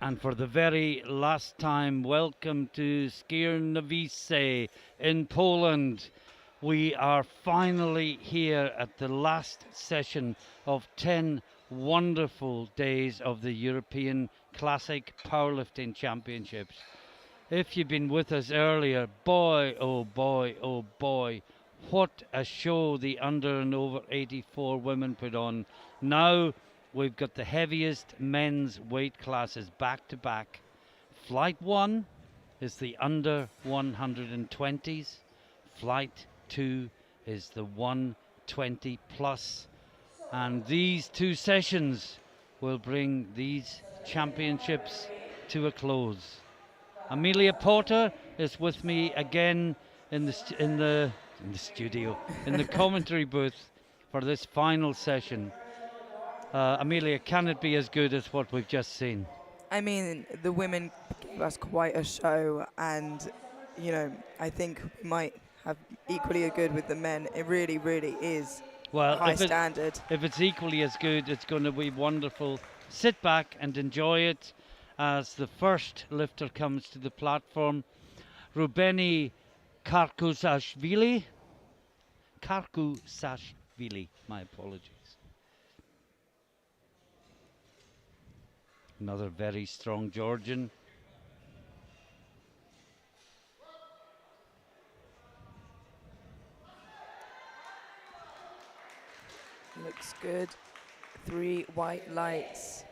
And for the very last time, welcome to Skierniewice in Poland. We are finally here at the last session of 10 wonderful days of the European Classic Powerlifting Championships. If you've been with us earlier, boy, oh boy, oh boy, what a show the under and over 84 women put on. Now we've got the heaviest men's weight classes back to back. Flight 1 is the under 120s. Flight 2 is the 120 plus. And these two sessions will bring these championships to a close. Amelia Porter is with me again in the studio, in the commentary booth for this final session. Amelia, can it be as good as what we've just seen? I mean, the women gave us quite a show, and I think we might have equally as good with the men. It really, really is a Well, high standard. if it's equally as good, it's going to be wonderful. Sit back and enjoy it as the first lifter comes to the platform. Rubeni Karkusashvili. Karkusashvili, my apologies. Another very strong Georgian. Looks good. 3 white lights.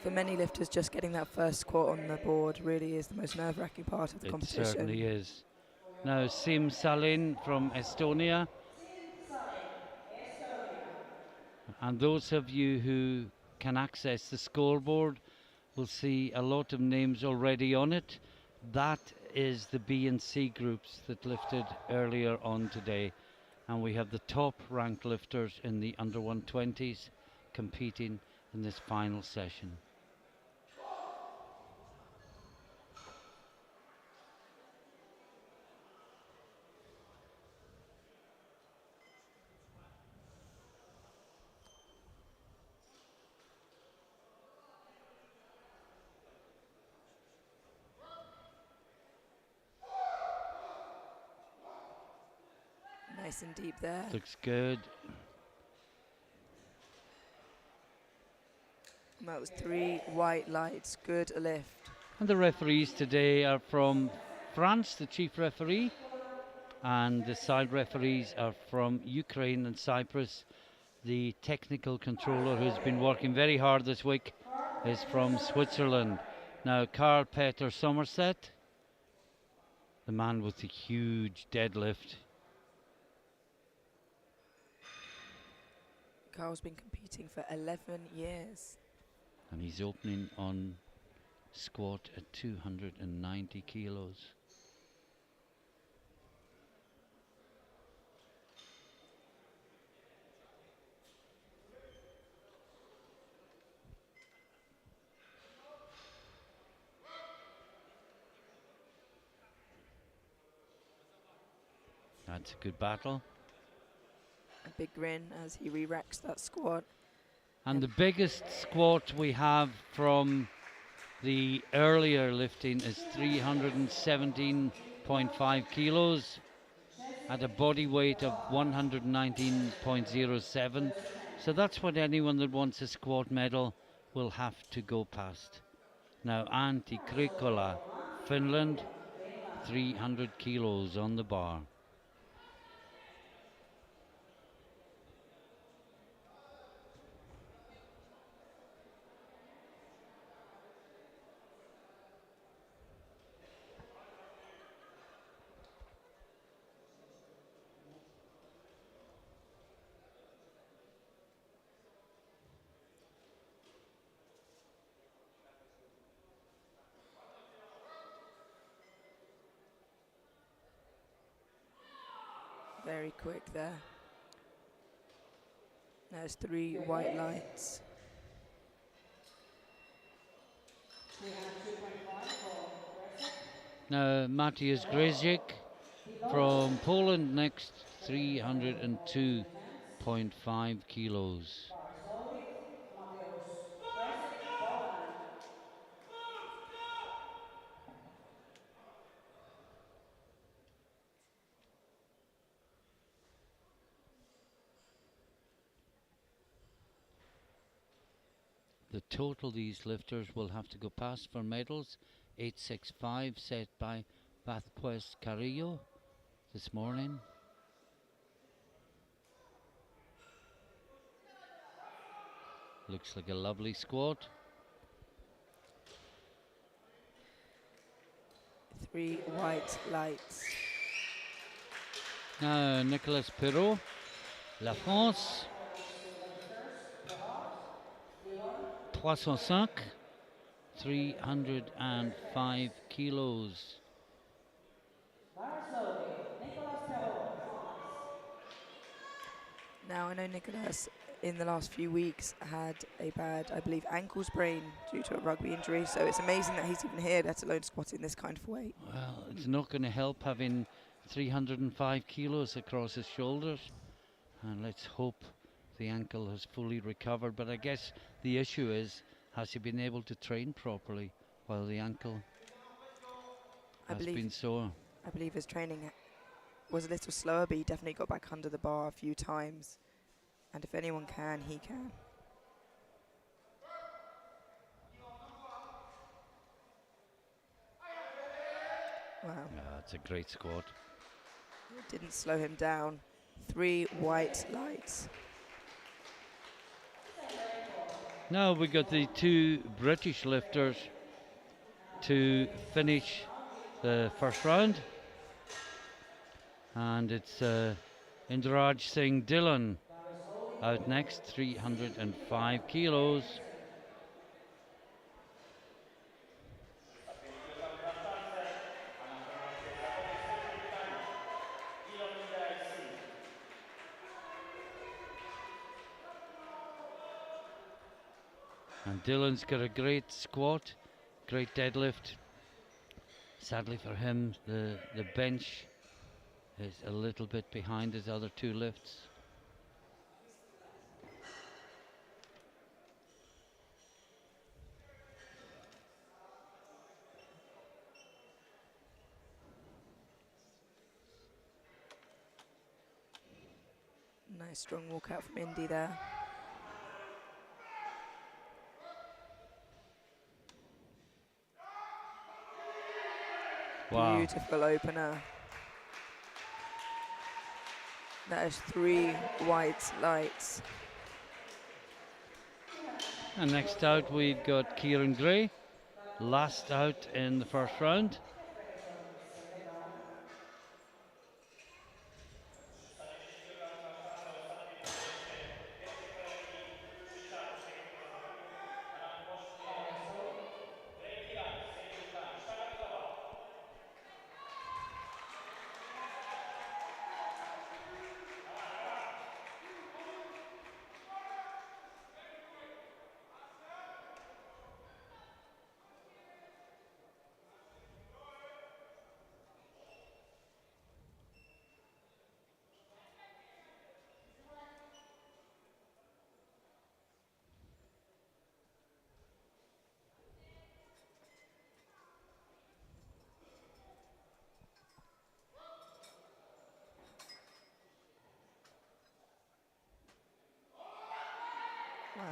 For many lifters, just getting that first squat on the board really is the most nerve-wracking part of the competition. It certainly is. Now, Sim Salin from Estonia. And those of you who can access the scoreboard will see a lot of names already on it. That is the B and C groups that lifted earlier on today. And we have the top ranked lifters in the under 120s competing in this final session. Nice and deep there. Looks good. And that was 3 white lights. Good lift. And the referees today are from France, the chief referee, and the side referees are from Ukraine and Cyprus. The technical controller, who's been working very hard this week, is from Switzerland. Now, Carl Peter Somerset, the man with the huge deadlift. Carl's been competing for 11 years. And he's opening on squat at 290 kilos. That's a good battle. A big grin as he re-racks that squat. And the biggest squat we have from the earlier lifting is 317.5 kilos at a body weight of 119.07. So that's what anyone that wants a squat medal will have to go past. Now, Antti Krikola, Finland, 300 kilos on the bar. Very quick there. There's 3 white lights. Now, Matthias Grzyk From Poland next, 302.5 kilos. The total these lifters will have to go past for medals, 865 set by Vázquez Carrillo this morning. Looks like a lovely squat. 3 white lights. Now Nicolas Perrault, La France, 305, 305 kilos. Now I know Nicolas in the last few weeks had a bad, I believe, ankle sprain due to a rugby injury, so it's amazing that he's even here, let alone squatting this kind of weight. Well, it's not going to help having 305 kilos across his shoulders, and let's hope the ankle has fully recovered. But I guess the issue is, has he been able to train properly while the ankle has been sore? I believe his training was a little slower, but he definitely got back under the bar a few times. And if anyone can, he can. Wow. It's a great squat. It didn't slow him down. 3 white lights. Now we got the 2 British lifters to finish the first round. And it's Indraj Singh Dhillon out next, 305 kilos. And Dylan's got a great squat, great deadlift. Sadly for him, the bench is a little bit behind his other 2 lifts. Nice strong walkout from Indy there. Wow. Beautiful opener. That is 3 white lights. And next out we've got Kieran Gray, last out in the first round.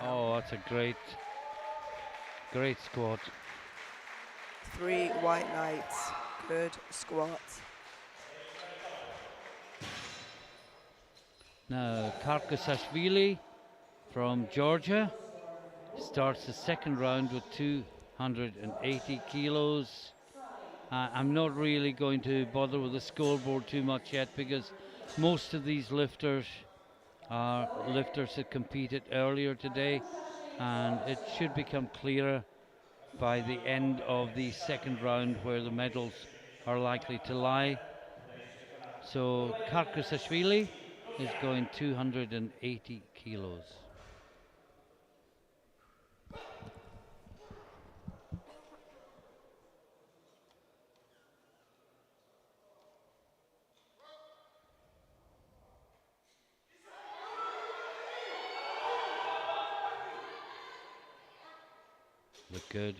Wow. Oh, that's a great squat. 3 white lights. Good squat. Now Karkasashvili from Georgia starts the second round with 280 kilos. I'm not really going to bother with the scoreboard too much yet, because most of these lifters are lifters that competed earlier today, and it should become clearer by the end of the second round where the medals are likely to lie. So Karkasashvili is going 280 kilos. Look good.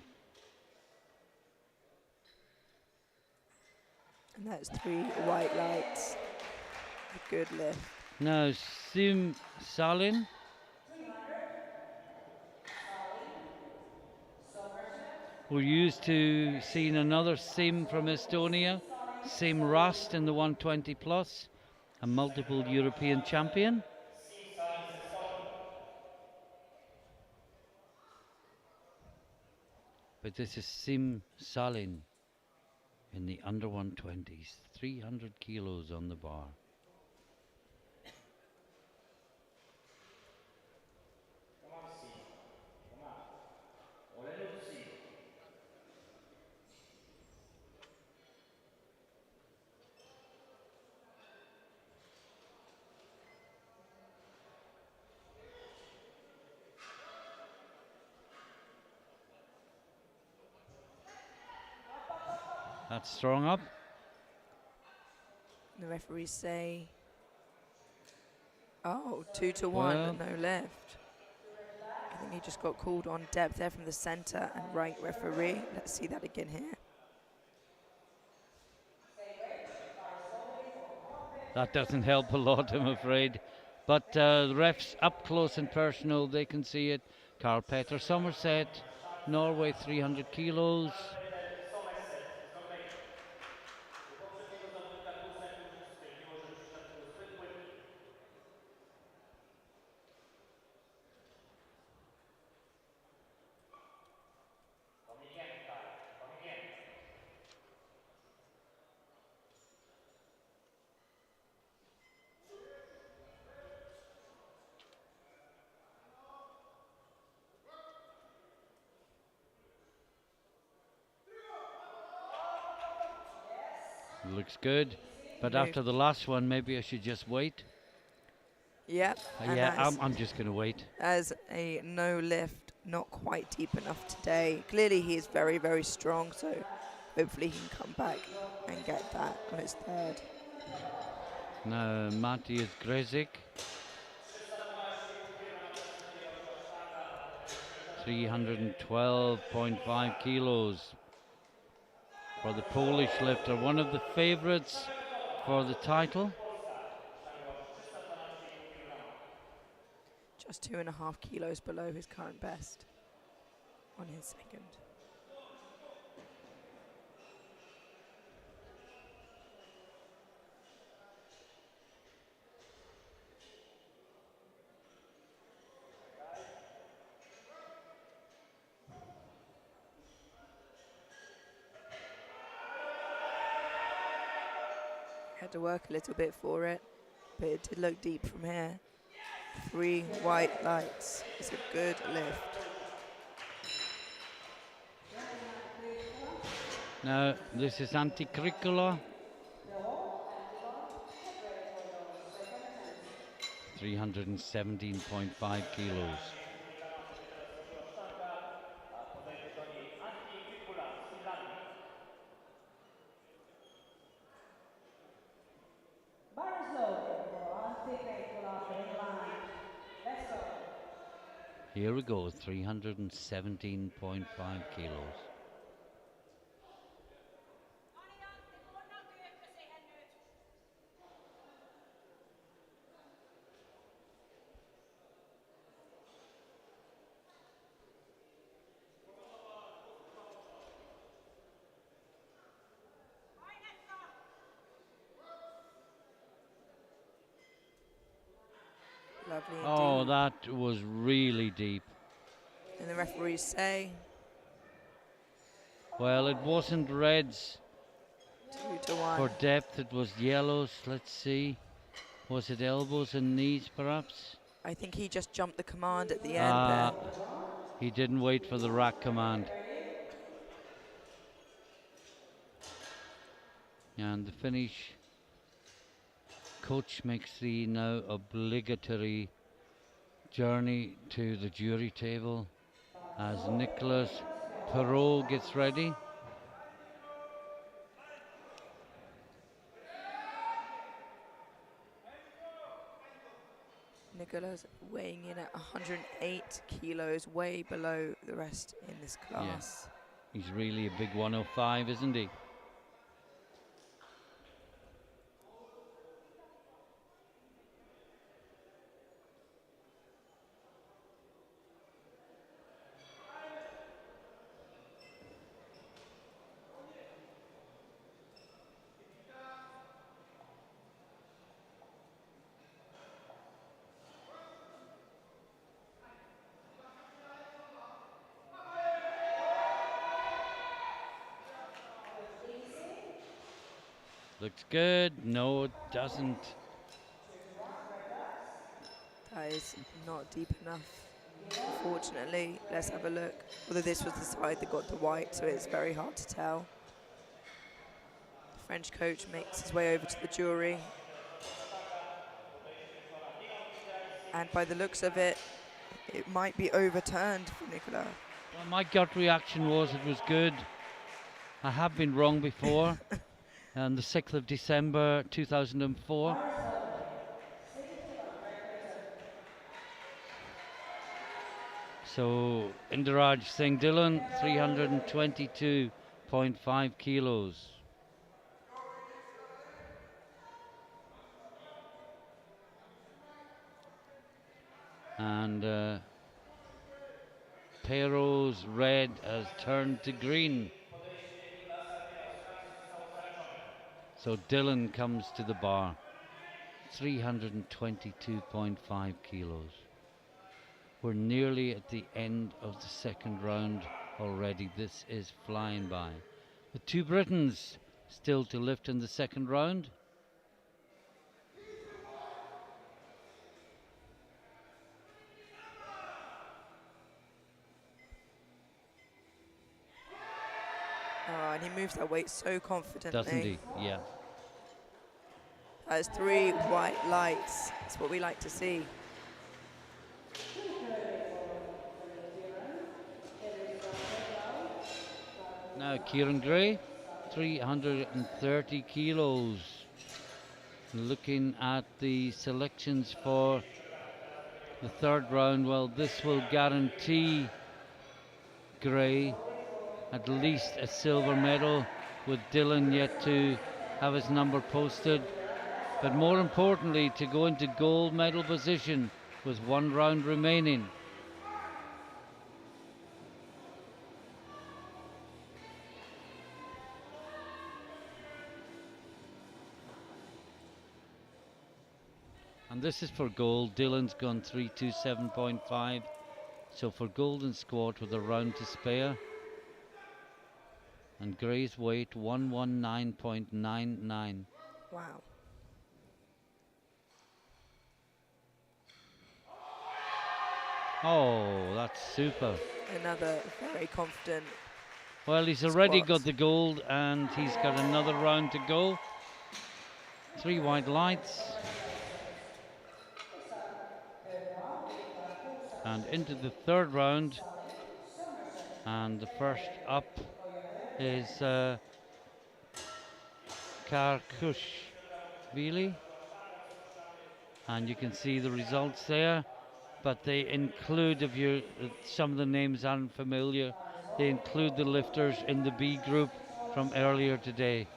And that's 3 white lights. A good lift. Now, Sim Salin. We're used to seeing another Sim from Estonia, Sim Rust in the 120 plus, a multiple European champion. But this is Sim Salin in the under 120s, 300 kilos on the bar. That's strong up. The referees say, oh, 2 to 1, Well, but no lift. I think he just got called on depth there from the center and right referee. Let's see that again here. that doesn't help a lot, I'm afraid. But the refs up close and personal, they can see it. Carl Petter Somerset, Norway, 300 kilos. Looks good. But after the last one, maybe I should just wait. Yep. Yeah, I'm just going to wait. As a no lift, not quite deep enough today. Clearly he is very, very strong, so hopefully he can come back and get that on his third. Now, Matthias Grezik, 312.5 kilos for the Polish lifter, one of the favorites for the title. Just 2.5 kilos below his current best on his second. Had to work a little bit for it, but it did look deep from here. 3 white lights. It's a good lift. Now, this is Antikrikula, 317.5 kilos. Here we go, 317.5 kilos. Lovely indeed. Oh, that was really deep. And the referees say Well, it wasn't reds 2 to 1. for depth, it was yellows. Let's see. Was it elbows and knees, perhaps? I think he just jumped the command at the end there. He didn't wait for the rack command. And the finish, coach makes the now obligatory journey to the jury table as Nicolas Perot gets ready. Nicola's weighing in at 108 kilos, way below the rest in this class. He's really a big 105, isn't he? Looks good. No, it doesn't. That is not deep enough, unfortunately. Let's have a look. Although this was the side that got the white, so it's very hard to tell. The French coach makes his way over to the jury. And by the looks of it, it might be overturned for Nicola. Well, my gut reaction was it was good. I have been wrong before. On the 6th of December 2004. So Indiraj Singh Dillon, 322.5 kilos. And Pero's red has turned to green. So Dillon comes to the bar, 322.5 kilos. We're nearly at the end of the second round already. This is flying by. The two Britons still to lift in the second round. Oh, and he moves that weight so confidently. Doesn't he? Yeah. That's 3 white lights. That's what we like to see. Now Kieran Gray, 330 kilos. Looking at the selections for the third round, well, this will guarantee Gray at least a silver medal, with Dillon yet to have his number posted. But more importantly, to go into gold medal position with 1 round remaining. And this is for gold. Dillon's gone 327.5. So for gold and squat with a round to spare. And Gray's weight 119.99. Wow. Oh, that's super. Another very confident. Well, he's already squat. got the gold and he's got another round to go. 3 white lights. And into the third round. And the first up is Karkushvili. And you can see the results there. But they include, if you some of the names aren't familiar, they include the lifters in the B group from earlier today.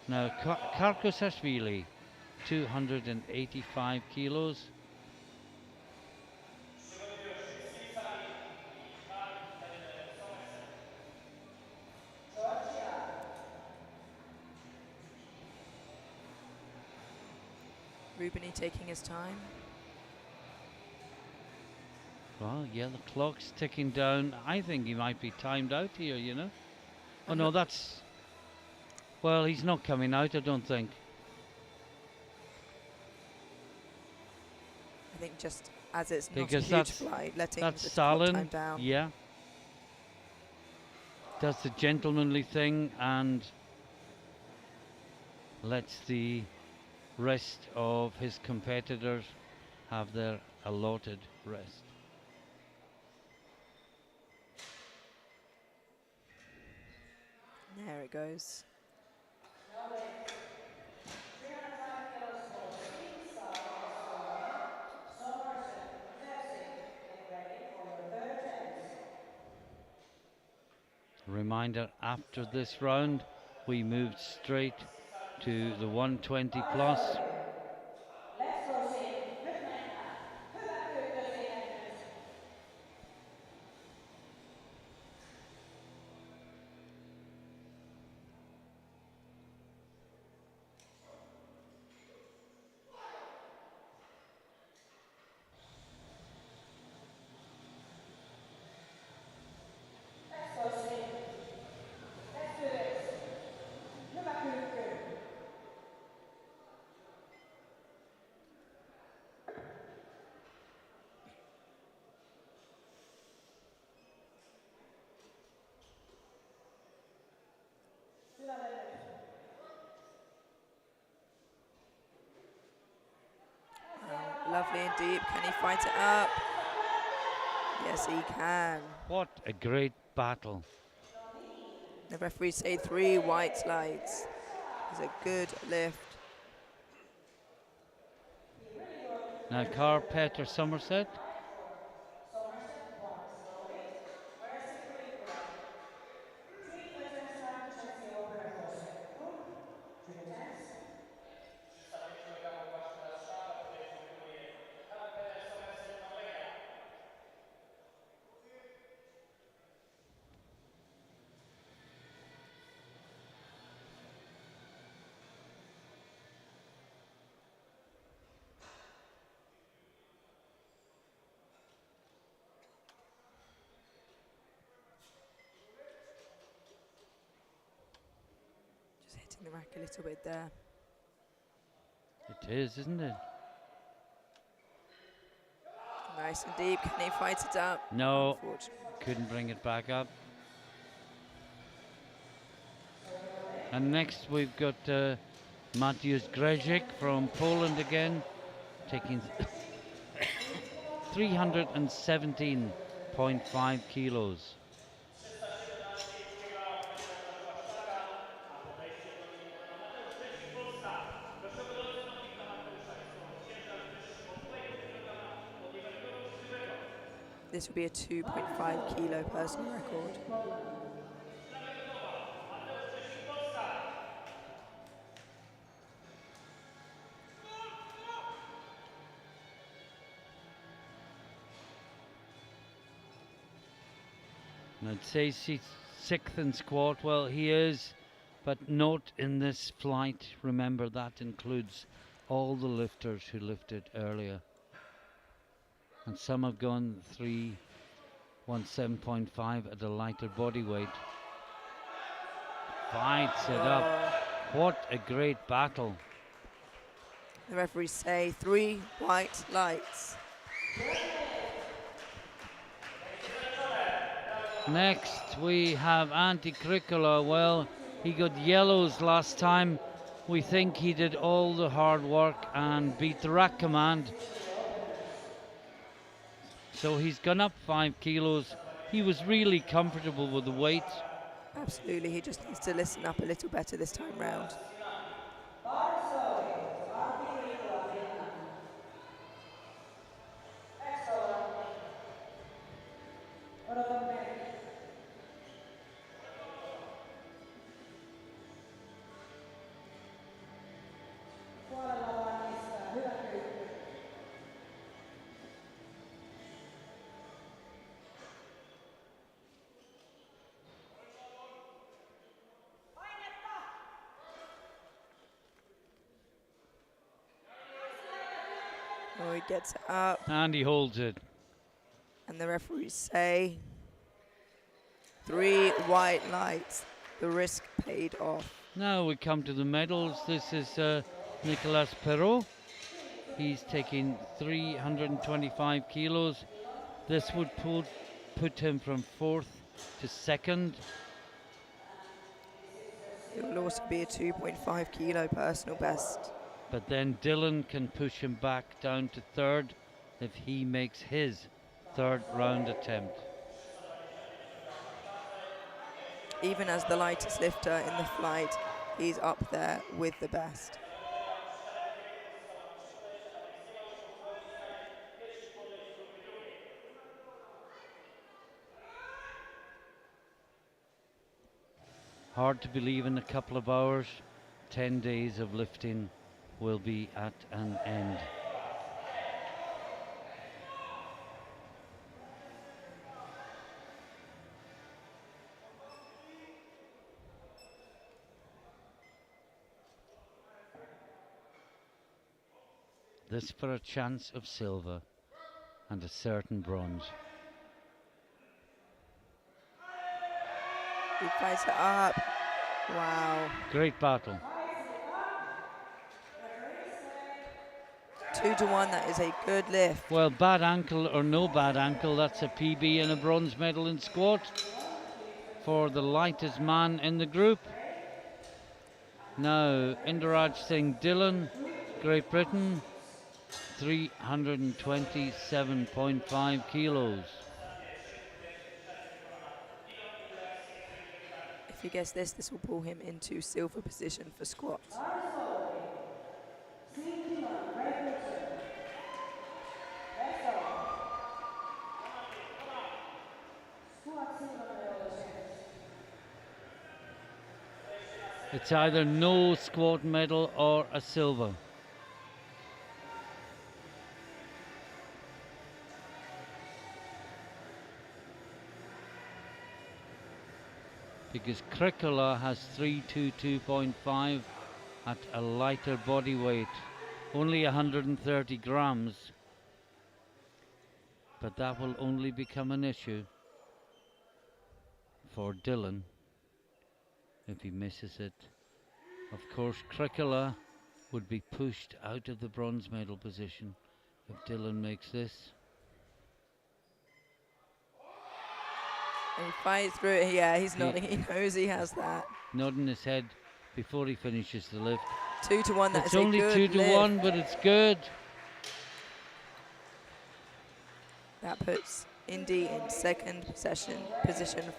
Now Karkushvili, 285 kilos. Rubini taking his time. Well, yeah, the clock's ticking down. I think he might be timed out here, you know. Oh no, that's... Well, he's not coming out, I don't think. I think just as it's not Because a huge flight, letting that's the clock Stalin, time down. yeah. Does the gentlemanly thing and lets the rest of his competitors have their allotted rest. There it goes. Reminder, after this round, we moved straight to the 120 plus. Lovely and deep. Can he fight it up? Yes, he can. What a great battle. The referees say 3 white lights. It's a good lift. Now Carpet Somerset. Just hitting the rack a little bit there. It is, isn't it? Nice and deep. Can he fight it up? No, couldn't bring it back up. And next we've got Mateusz Grzezik from Poland again, taking 317.5 kilos. This will be a 2.5 kilo personal record. And I'd say he's 6th in squat. Well, he is, but not in this flight. Remember, that includes all the lifters who lifted earlier. And some have gone 317.5 at a lighter body weight. Fights it up. What a great battle. The referees say 3 white lights. Next we have Antti Krikkola. Well, he got yellows last time. We think he did all the hard work and beat the rack command. So he's gone up 5 kilos. He was really comfortable with the weight. Absolutely, he just needs to listen up a little better this time round. Oh, he gets it up. And he holds it. And the referees say 3 white lights. The risk paid off. Now we come to the medals. This is Nicolas Perrault. He's taking 325 kilos. This would put him from 4th to 2nd. It will also be a 2.5 kilo personal best. But then Dylan can push him back down to 3rd if he makes his 3rd round attempt. Even as the lightest lifter in the flight, he's up there with the best. Hard to believe in a couple of hours, 10 days of lifting will be at an end. This for a chance of silver and a certain bronze. He fights it up. Wow. Great battle. 2-1, that is a good lift. Well, bad ankle or no bad ankle, that's a PB and a bronze medal in squat for the lightest man in the group. Now, Inderaj Singh Dillon, Great Britain, 327.5 kilos. If he gets this will pull him into silver position for squats. It's either no squat medal or a silver. Because Krikala has 322.5 at a lighter body weight, only 130 grams. But that will only become an issue for Dillon if he misses it. Of course, Krikala would be pushed out of the bronze medal position if Dillon makes this. And he fights through it. Yeah, he's nodding. He knows he has that. Nodding his head before he finishes the lift. 2-1, that's It's only 2-1, but it's good. That puts Indy in second position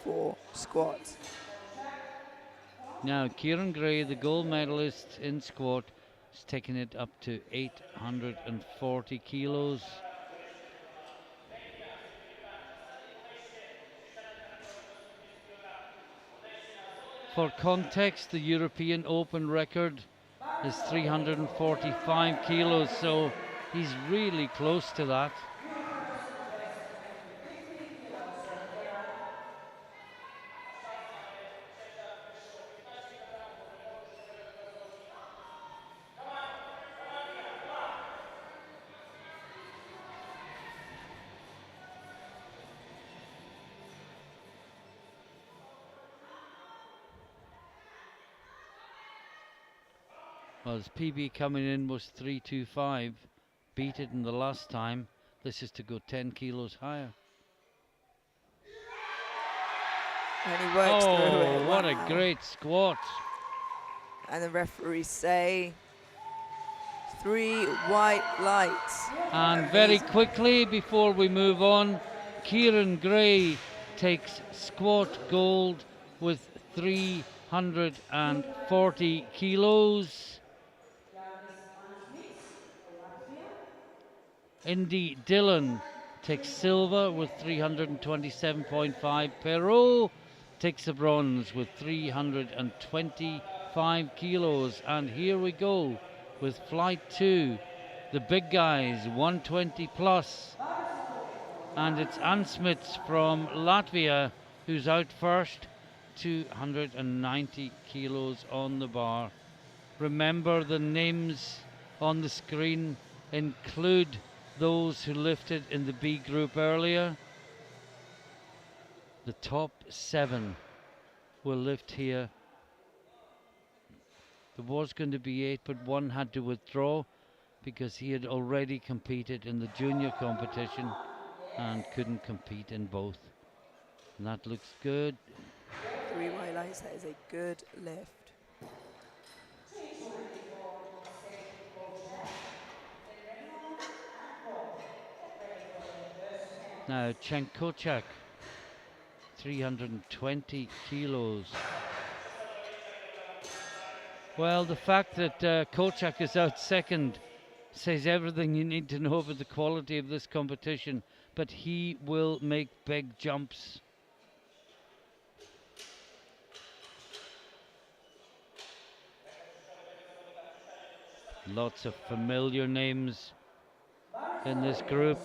for squats. Now, Kieran Gray, the gold medalist in squat, is taking it up to 840 kilos. For context, the European Open record is 345 kilos, so he's really close to that. Well, his PB coming in was 325, beat it in the last time. This is to go 10 kilos higher. And he works through it. Oh, what a great squat. And the referees say 3 white lights. And very quickly, before we move on, Kieran Gray takes squat gold with 340 kilos. Indy Dillon takes silver with 327.5. Perot takes the bronze with 325 kilos. And here we go with flight 2. The big guys, 120 plus. And it's Ansmits from Latvia who's out first, 290 kilos on the bar. Remember, the names on the screen include those who lifted in the B group earlier. The top 7 will lift here. There was going to be 8, but one had to withdraw because he had already competed in the junior competition and couldn't compete in both. And that looks good. 3 white lights, that is a good lift. Now, Chenkochak, 320 kilos. Well, the fact that Kochak is out second says everything you need to know about the quality of this competition, but he will make big jumps. Lots of familiar names in this group.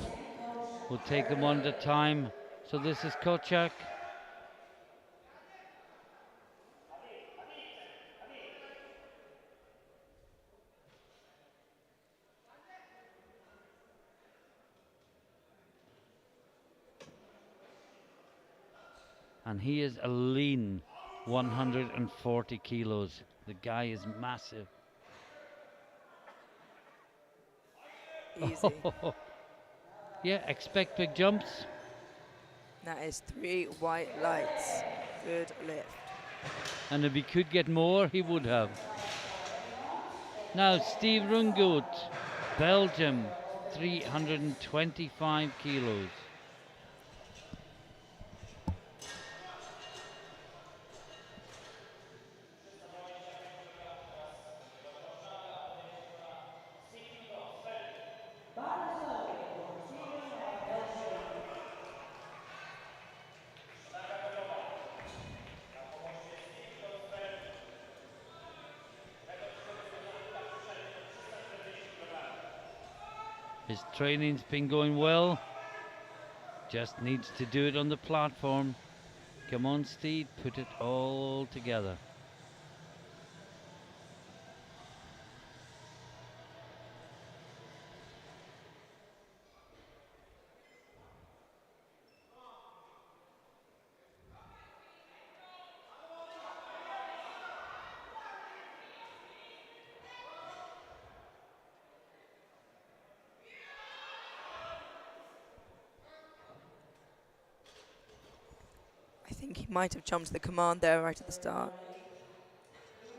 We'll take them one at a time. So this is Kochak. And he is a lean 140 kilos. The guy is massive. Easy. Yeah, expect big jumps. That is 3 white lights. Good lift. And if he could get more, he would have. Now, Steve Rungoat, Belgium, 325 kilos. His training's been going well. Just needs to do it on the platform. Come on, Steve, put it all together. I think he might have jumped the command there right at the start.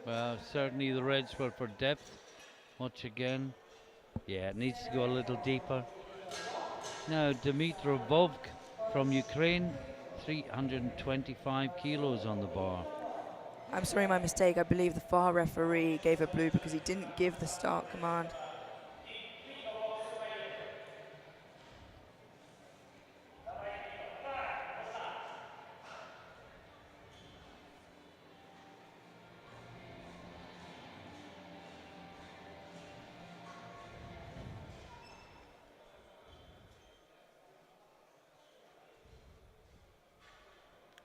Well, certainly the reds were for depth. Watch again. Yeah, it needs to go a little deeper. Now, Dmitry Vovk from Ukraine, 325 kilos on the bar. I'm sorry, my mistake. I believe the FAR referee gave a blue because he didn't give the start command.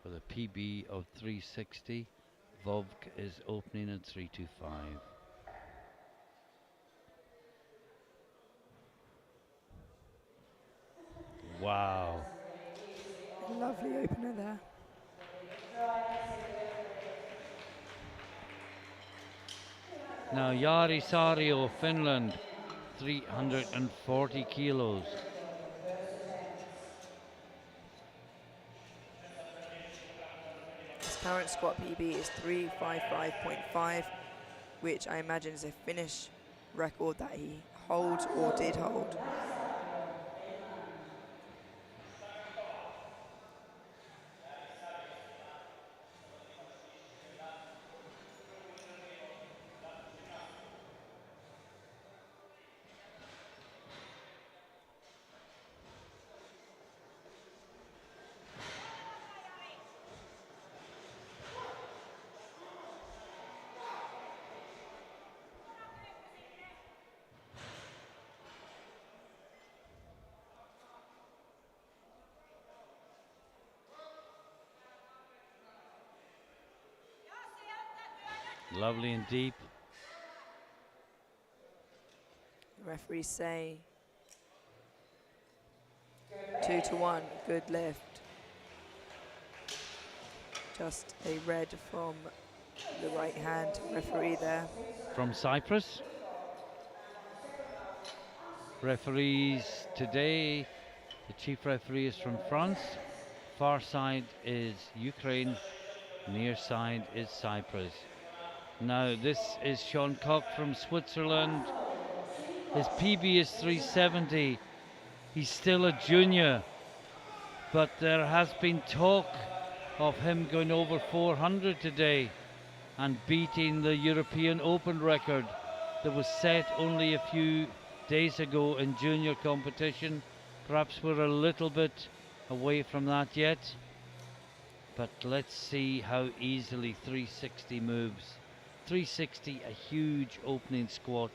With a PB of 360, Vovk is opening at 325. Wow. Lovely opener there. Now Jari Sario, Finland, 340 kilos. His current squat PB is 355.5, which I imagine is a Finnish record that he holds or did hold. Lovely and deep. The referees say 2-1, good lift. Just a red from the right hand referee there. From Cyprus. Referees today, the chief referee is from France. Far side is Ukraine. Near side is Cyprus. Now this is Sean Koch from Switzerland. His PB is 370. He's still a junior, but there has been talk of him going over 400 today and beating the European Open record that was set only a few days ago in junior competition. Perhaps we're a little bit away from that yet, but let's see how easily 360 moves. 360, a huge opening squat.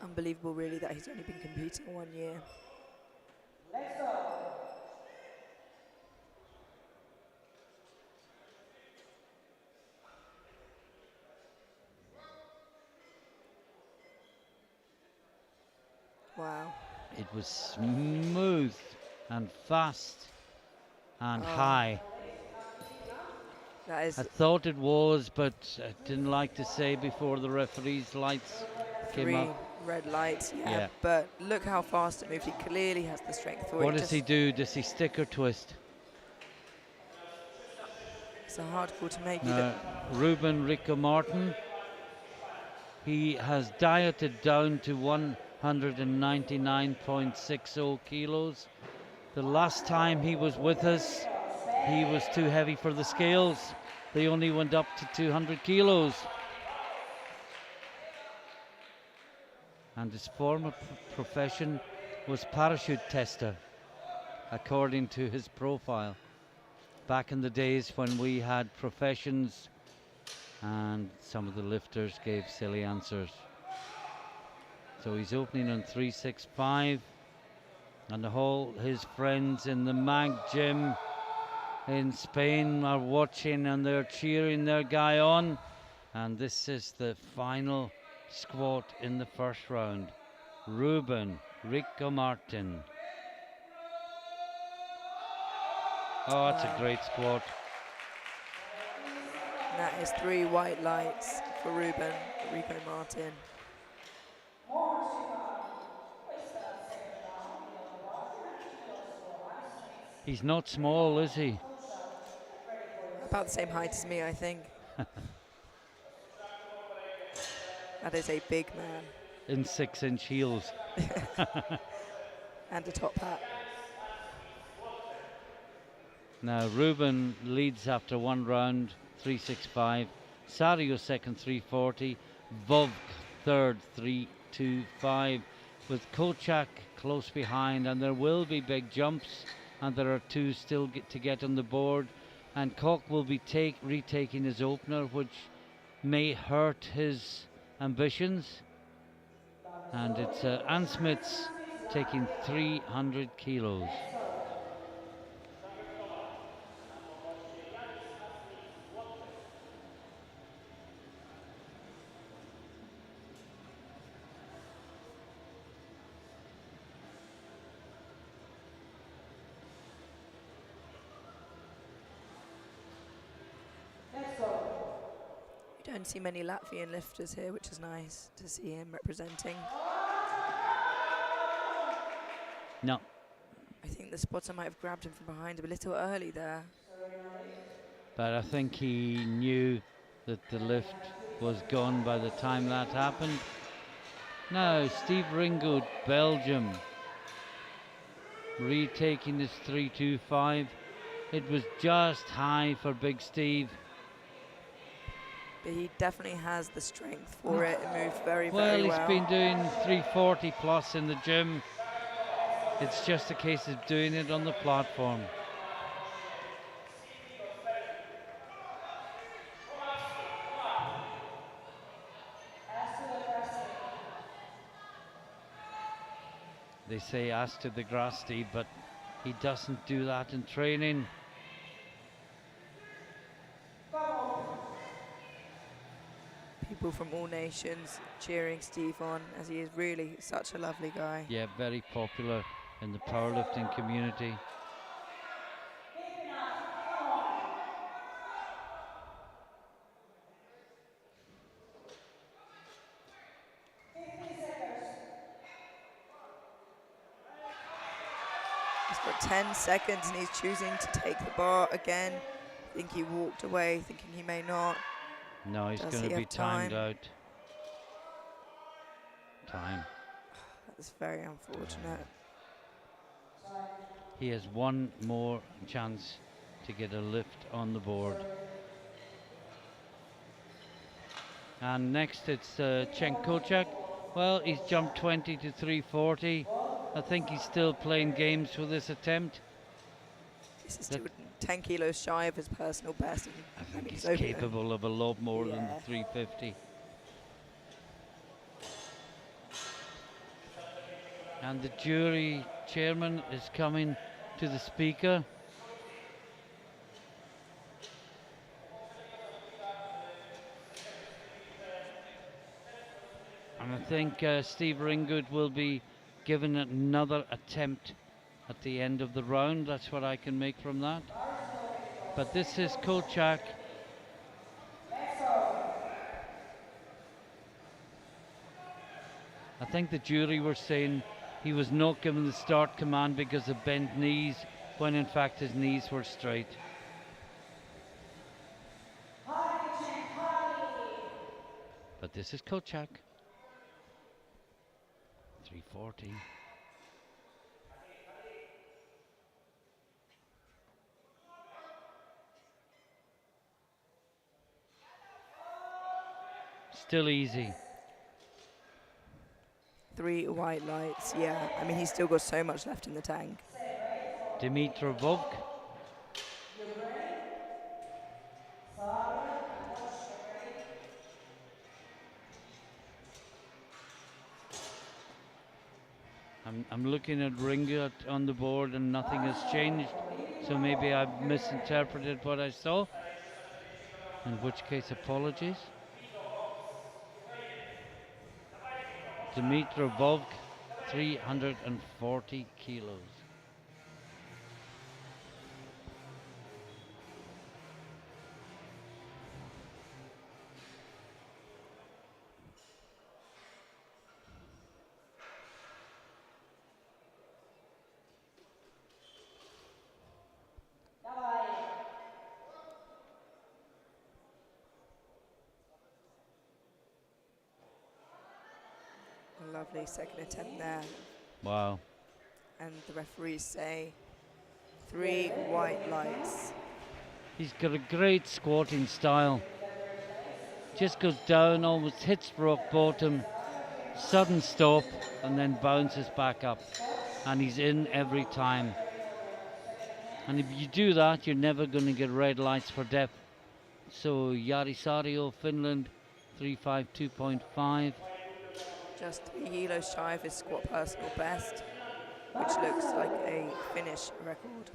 Unbelievable, really, that he's only been competing 1 year. Wow. It was smooth and fast and Oh. high. That is I thought it was, but I didn't like to say before the referee's lights came 3 up. red lights, yeah, Yeah. but look how fast it moved. He clearly has the strength for it. What does he do? Does he stick or twist? It's a hard call to make. Ruben Rico Martin, he has dieted down to 199.60 kilos. The last time he was with us, he was too heavy for the scales. They only went up to 200 kilos. And his former profession was parachute tester, according to his profile. Back in the days when we had professions and some of the lifters gave silly answers. So he's opening on 365, and all his friends in the Mag gym in Spain are watching and they're cheering their guy on. And this is the final squat in the first round. Ruben Rico Martin. Oh, that's a great squat. That is 3 white lights for Ruben Rico Martin. He's not small, is he? About the same height as me, I think. That is a big man. In 6-inch heels. And a top hat. Now Ruben leads after 1 round, 365. Sario second, 340. Vovk third, 325. With Kochak close behind, and there will be big jumps, and there are 2 still to get on the board. And Koch will be retaking his opener, which may hurt his ambitions. And it's Ansmits taking 300 kilos. You don't see many Latvian lifters here, which is nice to see him representing. No. I think the spotter might have grabbed him from behind a little early there. But I think he knew that the lift was gone by the time that happened. Now, Steve Ringgold, Belgium, retaking his 325. It was just high for Big Steve. But he definitely has the strength for it. It moved very, very well. Well, he's been doing 340 plus in the gym. It's just a case of doing it on the platform. They say ass to the grass, Steve, but he doesn't do that in training. People from all nations cheering Steve on, as he is really such a lovely guy. Yeah, very popular in the powerlifting community. He's got 10 seconds and he's choosing to take the bar again. I think he walked away thinking he may not. No, he's Does going he to be have timed time? out. Time. That's very unfortunate. He has 1 more chance to get a lift on the board. And next it's Cenk Kochak. Well, he's jumped 20 to 340. I think he's still playing games with this attempt. This is still 10 kilos shy of his personal best. I think he's capable of a lot more than the 350. And the jury chairman is coming to the speaker. And I think Steve Ringgood will be given another attempt at the end of the round. That's what I can make from that. But this is Kolchak. I think the jury were saying he was not given the start command because of bent knees, when in fact his knees were straight. But this is Kolchak. 340. Still easy. 3 white lights, yeah. I mean, he's still got so much left in the tank. Dimitrov. I'm looking at Ringgood on the board and nothing has changed. So maybe I've misinterpreted what I saw. In which case, apologies. Dimitrov, 340 kilos. A lovely second attempt there. Wow. And the referees say 3 white lights. He's got a great squatting style. Just goes down, almost hits rock bottom, sudden stop, and then bounces back up. And he's in every time. And if you do that, you're never going to get red lights for depth. So Yarisario, Finland, 352.5. Just 3 kilos shy of his squat personal best, which looks like a Finnish record.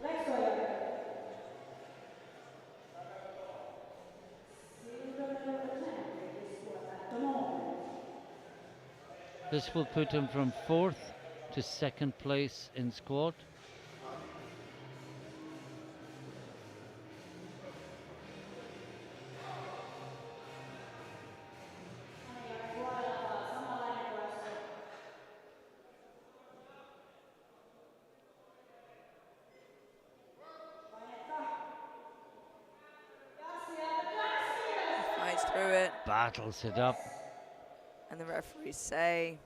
This will put him from 4th to 2nd place in squat. Fights through it. Battles it up. And the referees say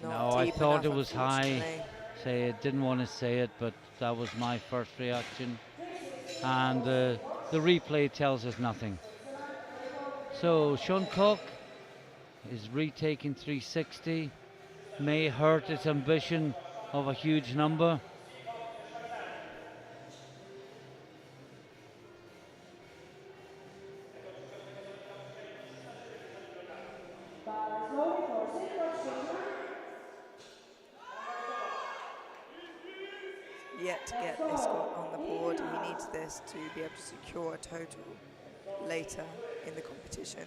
No, I thought it was high. Say it, didn't want to say it, but that was my first reaction. And the replay tells us nothing. So Sean Cook is retaking 360. May hurt his ambition of a huge number. Yet to get this squat on the board, he needs this to be able to secure a total later in the competition.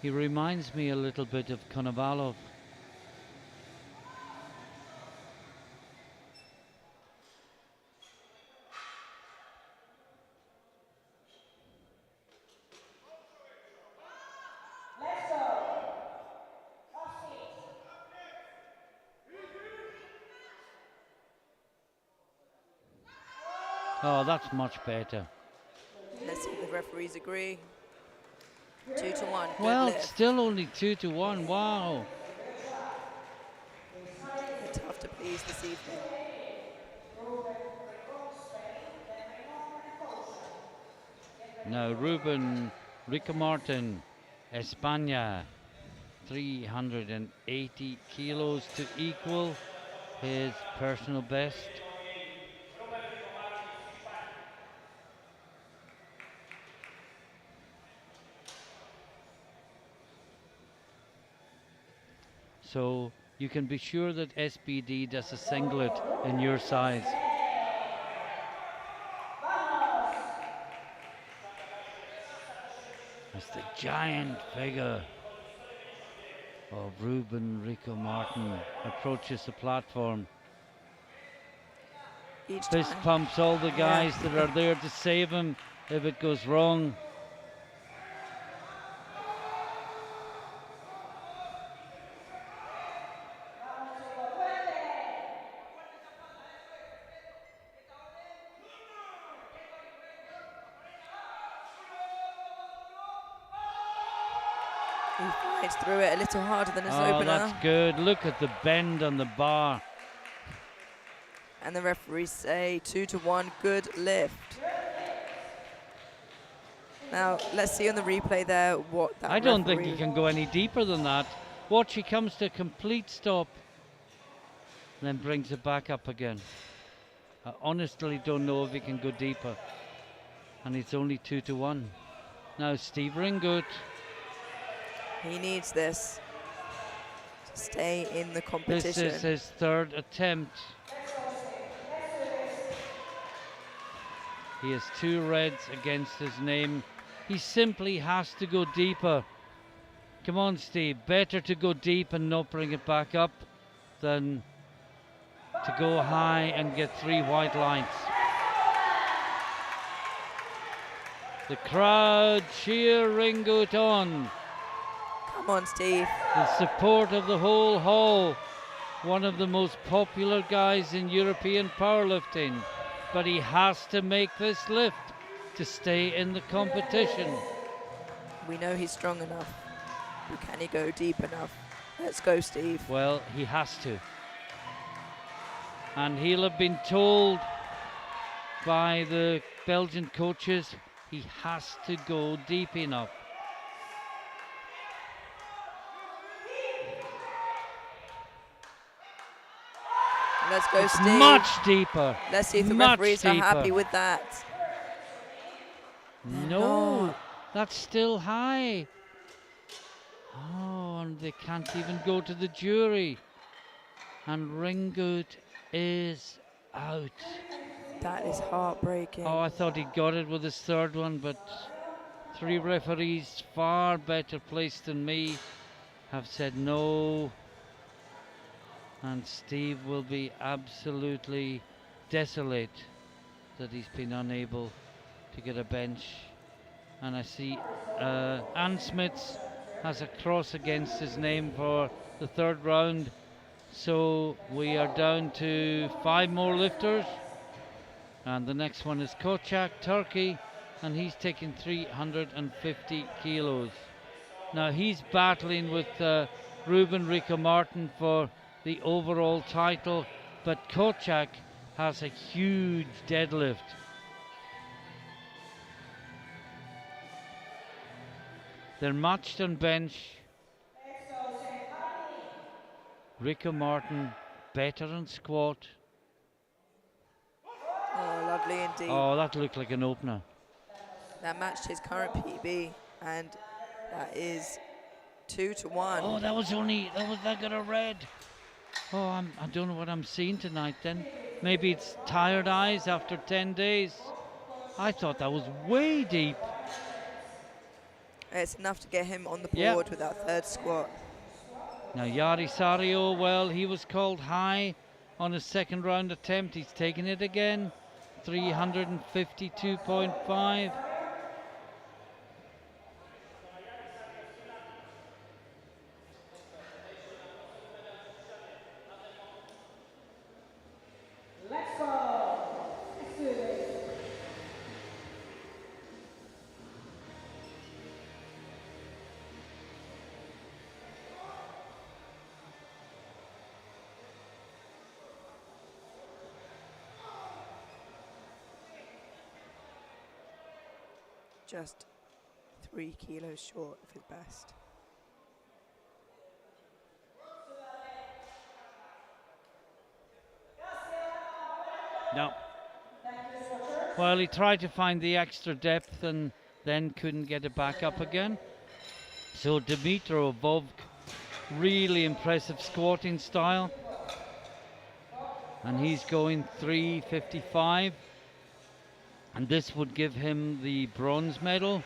He reminds me a little bit of Konovalov. Oh, that's much better. Let's see if the referees agree. 2-1. Well, lift. still only 2-1. Wow. They're tough to please this evening. Now, Ruben Ricamartin, España, 380 kilos to equal. his personal best. So you can be sure that SBD does a singlet in your size. It's the giant figure of Ruben Rico Martin approaches the platform. Each Fist time. pumps all the guys Yeah. that are there to save him if it goes wrong. He fights through it a little harder than his Oh, opener. that's good. Look at the bend on the bar. And the referees say 2-1, good lift. Now, let's see on the replay there what that I don't think he referee- can go any deeper than that. Watch, he comes to a complete stop, then brings it back up again. I honestly don't know if he can go deeper. And it's only 2-1. Now Steve Ringgood. He needs this to stay in the competition. This is his third attempt. He has 2 reds against his name. He simply has to go deeper. Come on, Steve. Better to go deep and not bring it back up than to go high and get 3 white lights. The crowd cheer Ringgood on. Come on, Steve. The support of the whole hall. One of the most popular guys in European powerlifting. But he has to make this lift to stay in the competition. We know he's strong enough. But can he go deep enough? Let's go, Steve. Well, he has to. And he'll have been told by the Belgian coaches he has to go deep enough. Let's go, It's Steve. much deeper. Let's see if the much referees are happy deeper. with that. No, not. that's still high. Oh, and they can't even go to the jury. And Ringgood is out. That is heartbreaking. Oh, I thought he got it with his third one, but 3 referees far better placed than me have said no. And Steve will be absolutely desolate that he's been unable to get a bench. And I see Ann Smits has a cross against his name for the 3rd round. So we are down to 5 more lifters. And the next one is Kochak, Turkey, and he's taking 350 kilos. Now he's battling with Ruben Rico Martin for the overall title, but Kochak has a huge deadlift. They're matched on bench. Rico Martin better on squat. Oh, lovely indeed. Oh, that looked like an opener. That matched his current PB, and that is 2-1. Oh, that got a red. Oh, I don't know what I'm seeing tonight then. Maybe it's tired eyes after 10 days. I thought that was way deep. It's enough to get him on the Yeah. board with that 3rd squat. Now Yari Sario, well, he was called high on his 2nd round attempt. He's taken it again. 352.5. Just 3 kilos short of his best. No. Well, he tried to find the extra depth and then couldn't get it back up again. So Dmitro Vovk, really impressive squatting style. And he's going 3:55. And this would give him the bronze medal.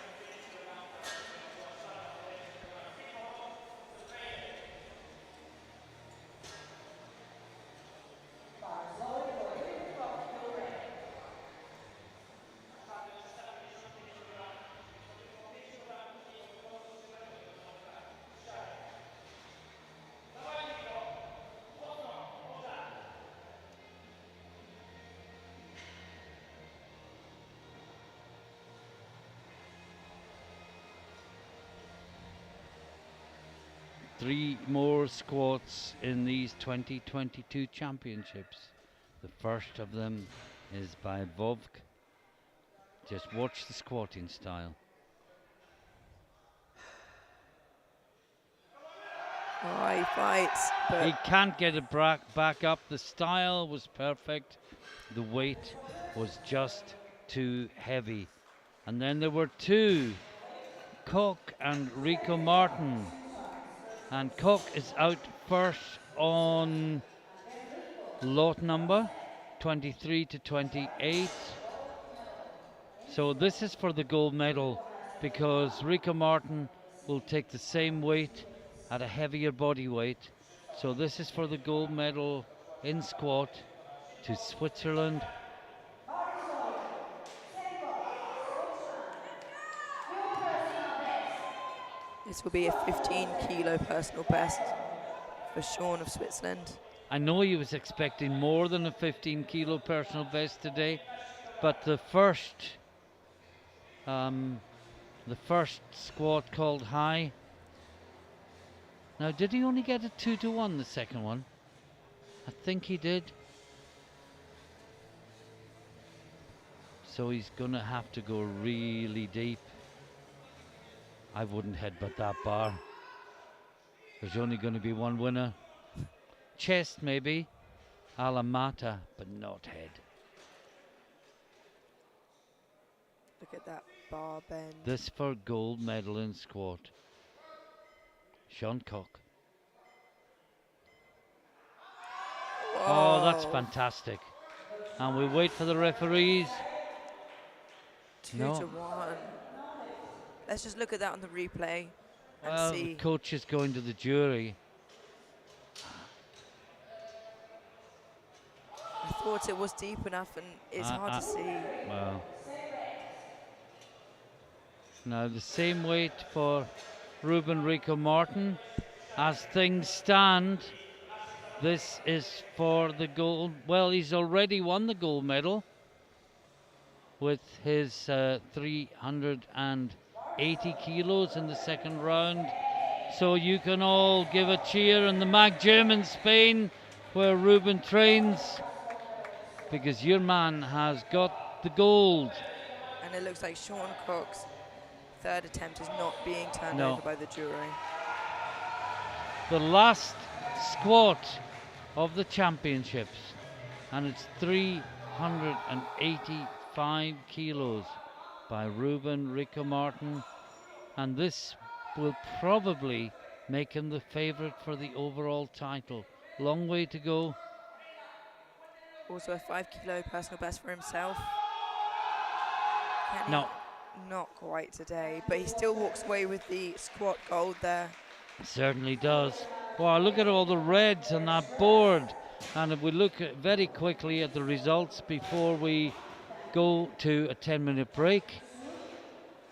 Three more squats in these 2022 championships. The first of them is by Vovk. Just watch the squatting style. Oh, he fights, but He can't get it back up. The style was perfect. The weight was just too heavy. And then there were two, Koch and Rico Martin. And Koch is out first on lot number 23 to 28. So this is for the gold medal because Rico Martin will take the same weight at a heavier body weight. So this is for the gold medal in squat to Switzerland. this will be a 15 kilo personal best for Sean of Switzerland. I know he was expecting more than a 15 kilo personal best today, but the first squat called high. Now, did he only get a 2-1, the second one? I think he did. So he's gonna have to go really deep. I wouldn't headbutt that bar. There's only gonna be one winner. Chest maybe, a la Mata, but not head. Look at that bar bend. This for gold medal in squat. Sean Koch. Oh, that's Whoa. fantastic. And we wait for the referees. 2-1. Let's just look at that on the replay and Well, see. the coach is going to the jury. I thought it was deep enough and it's hard to see. Well, now the same weight for Ruben Rico Martin. As things stand, this is for the gold. Well, he's already won the gold medal with his 380 kilos in the second round. So you can all give a cheer in the Mag Gym in Spain where Ruben trains, because your man has got the gold. And it looks like Sean Koch's third attempt is not being turned No. over by the jury. The last squat of the championships, and it's 385 kilos by Ruben Rico Martin, and this will probably make him the favorite for the overall title. Long way to go. Also a 5 kilo personal best for himself. Can he? No. Not quite today, but he still walks away with the squat gold there. Certainly does. Wow, look at all the reds on that board. And if we look very quickly at the results before we go to a 10-minute break,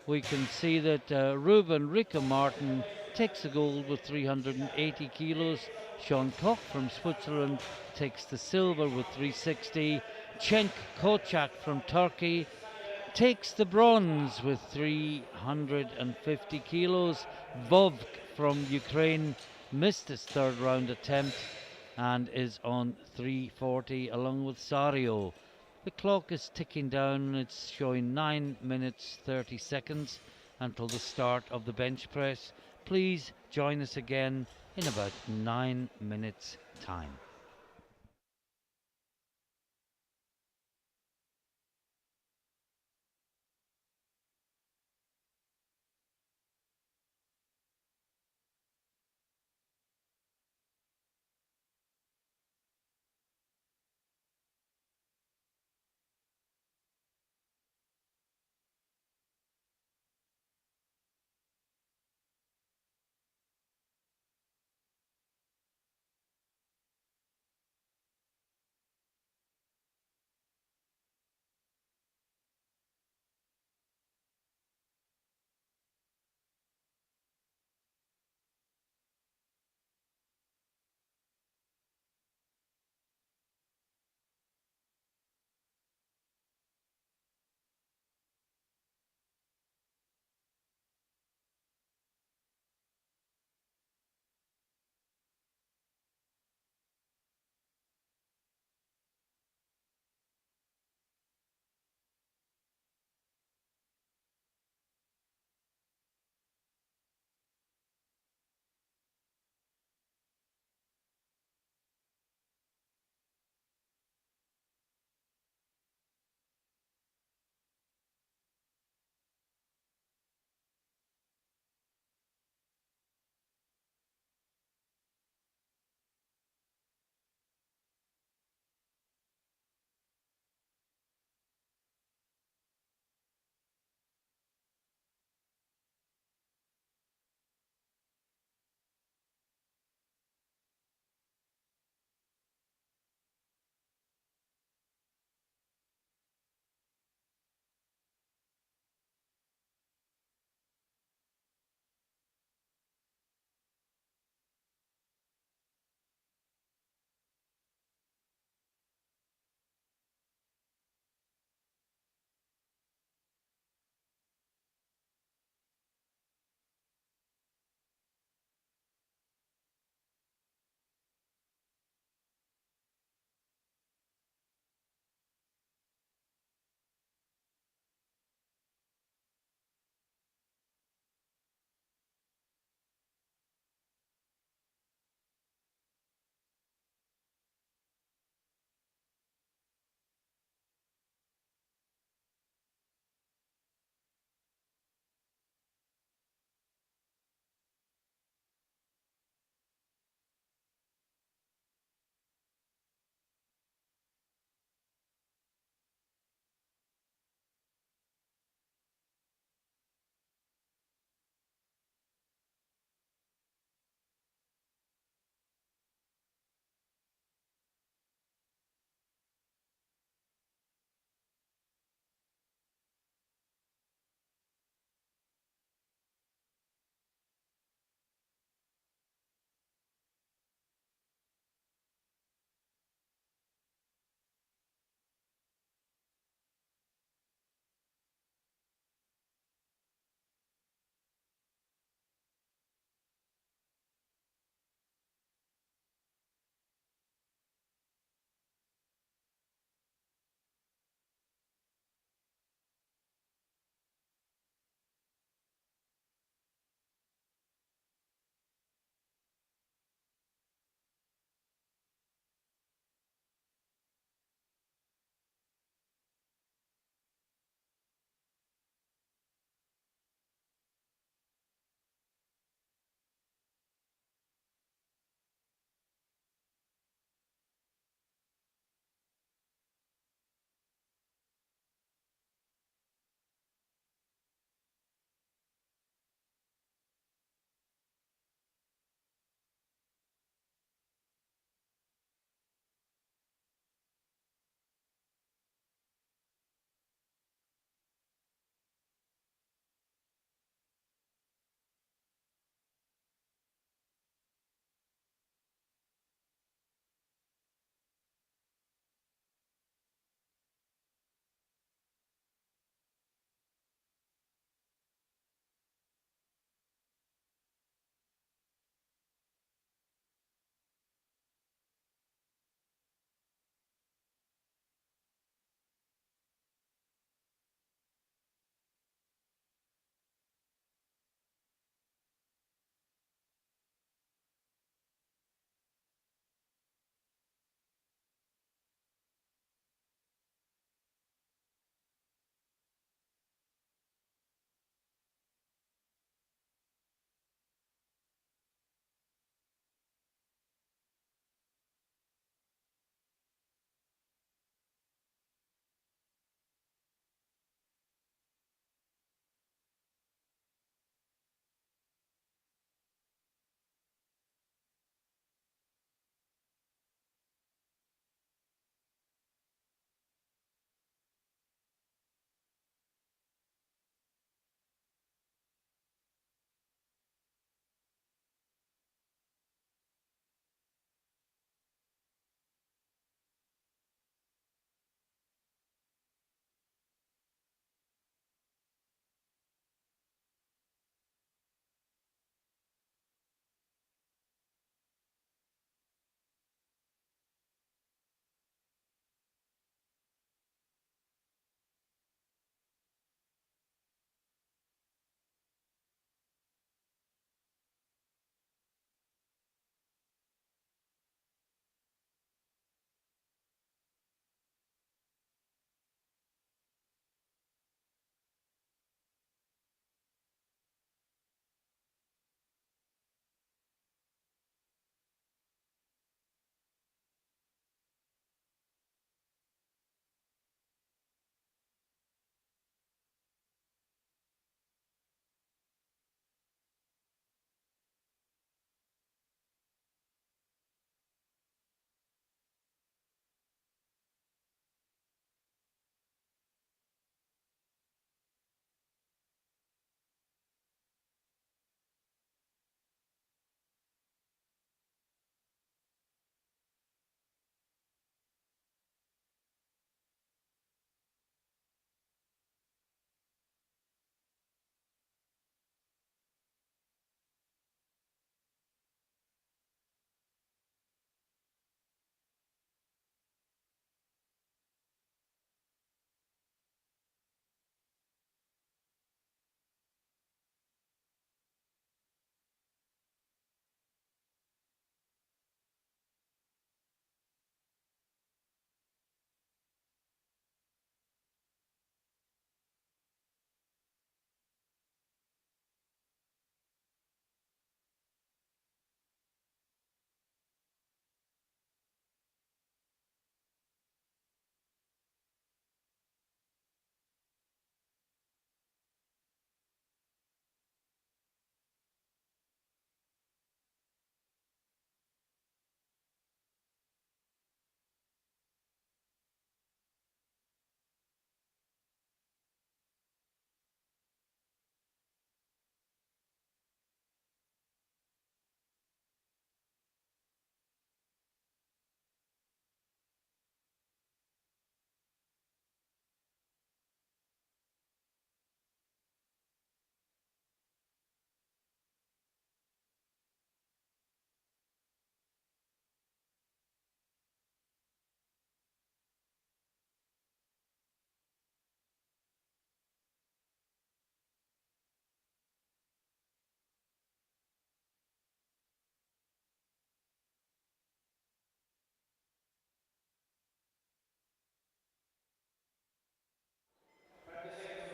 we can see that Ruben Rico Martin takes the gold with 380 kilos. Sean Koch from Switzerland takes the silver with 360. Cenk Koçak from Turkey takes the bronze with 350 kilos. Vovk from Ukraine missed his third round attempt and is on 340 along with Sario. The clock is ticking down. It's showing 9 minutes 30 seconds until the start of the bench press. Please join us again in about 9 minutes time.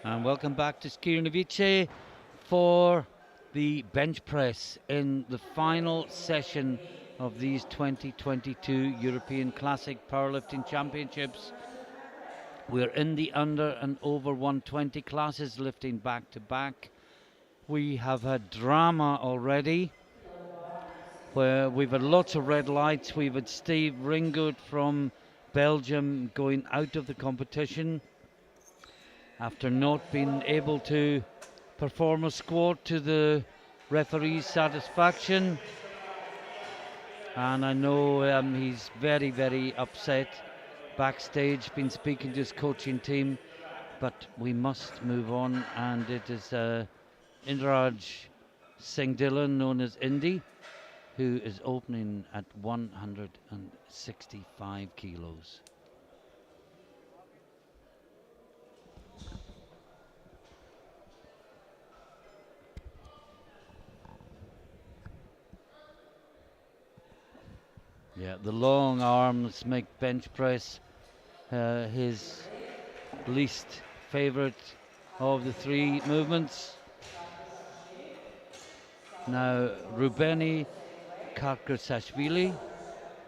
And welcome back to Skierniewice for the bench press in the final session of these 2022 European Classic Powerlifting Championships. We're in the under and over 120 classes, lifting back to back. We have had drama already, where we've had lots of red lights. We've had Steve Ringgood from Belgium going out of the competition after not being able to perform a squat to the referee's satisfaction. And I know he's very, very upset backstage, been speaking to his coaching team, but we must move on. And it is Indraj Singh Dhillon, known as Indy, who is opening at 165 kilos. Yeah, the long arms make bench press his least favorite of the three movements. Now, Rubeni Karkasashvili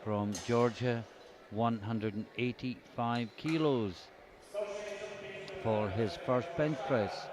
from Georgia, 185 kilos for his first bench press.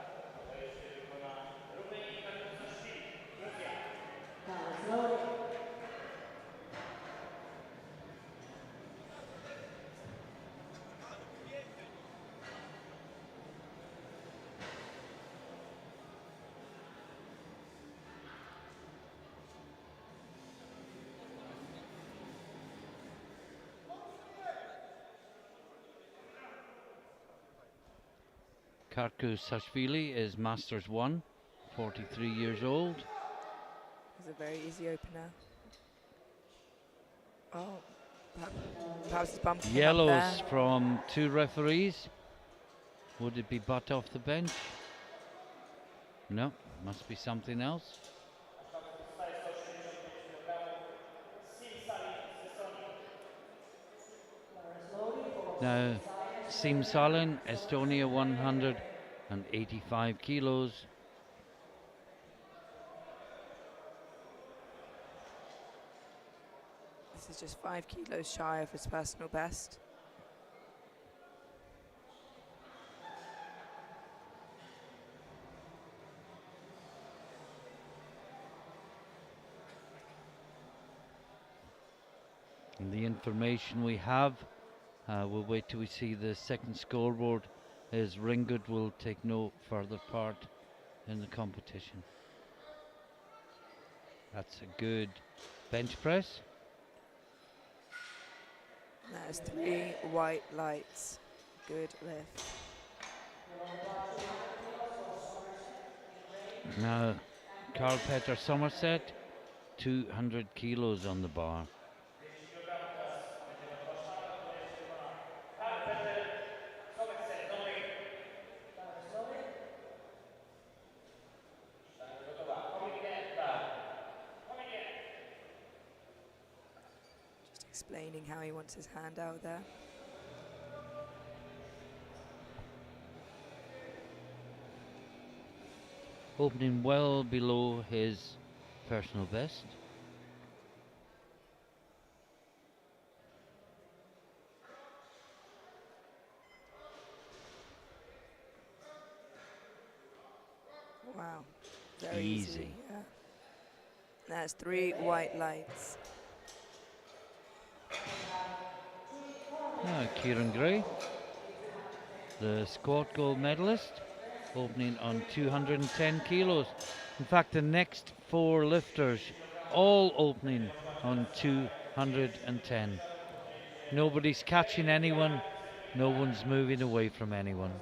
Karkasashvili is Masters 1, 43 years old. It's a very easy opener. Oh, perhaps his bum came up Yellows there. from two referees. Would it be butt off the bench? No, must be something else. Now, Sim Salin, Estonia, 185 kilos. This is just 5 kilos shy of his personal best. And the information we have, we'll wait till we see the second scoreboard, is Ringgood will take no further part in the competition. That's a good bench press. There's 3 white lights. Good lift. Now, Carl Peter Somerset, 200 kilos on the bar. Just explaining how he wants his hand out there. Opening well below his personal best. Wow, very Easy. easy. Yeah. There's 3 white lights. Now, Kieran Gray, the squat gold medalist, opening on 210 kilos. In fact, the next 4 lifters all opening on 210. Nobody's catching anyone, no one's moving away from anyone.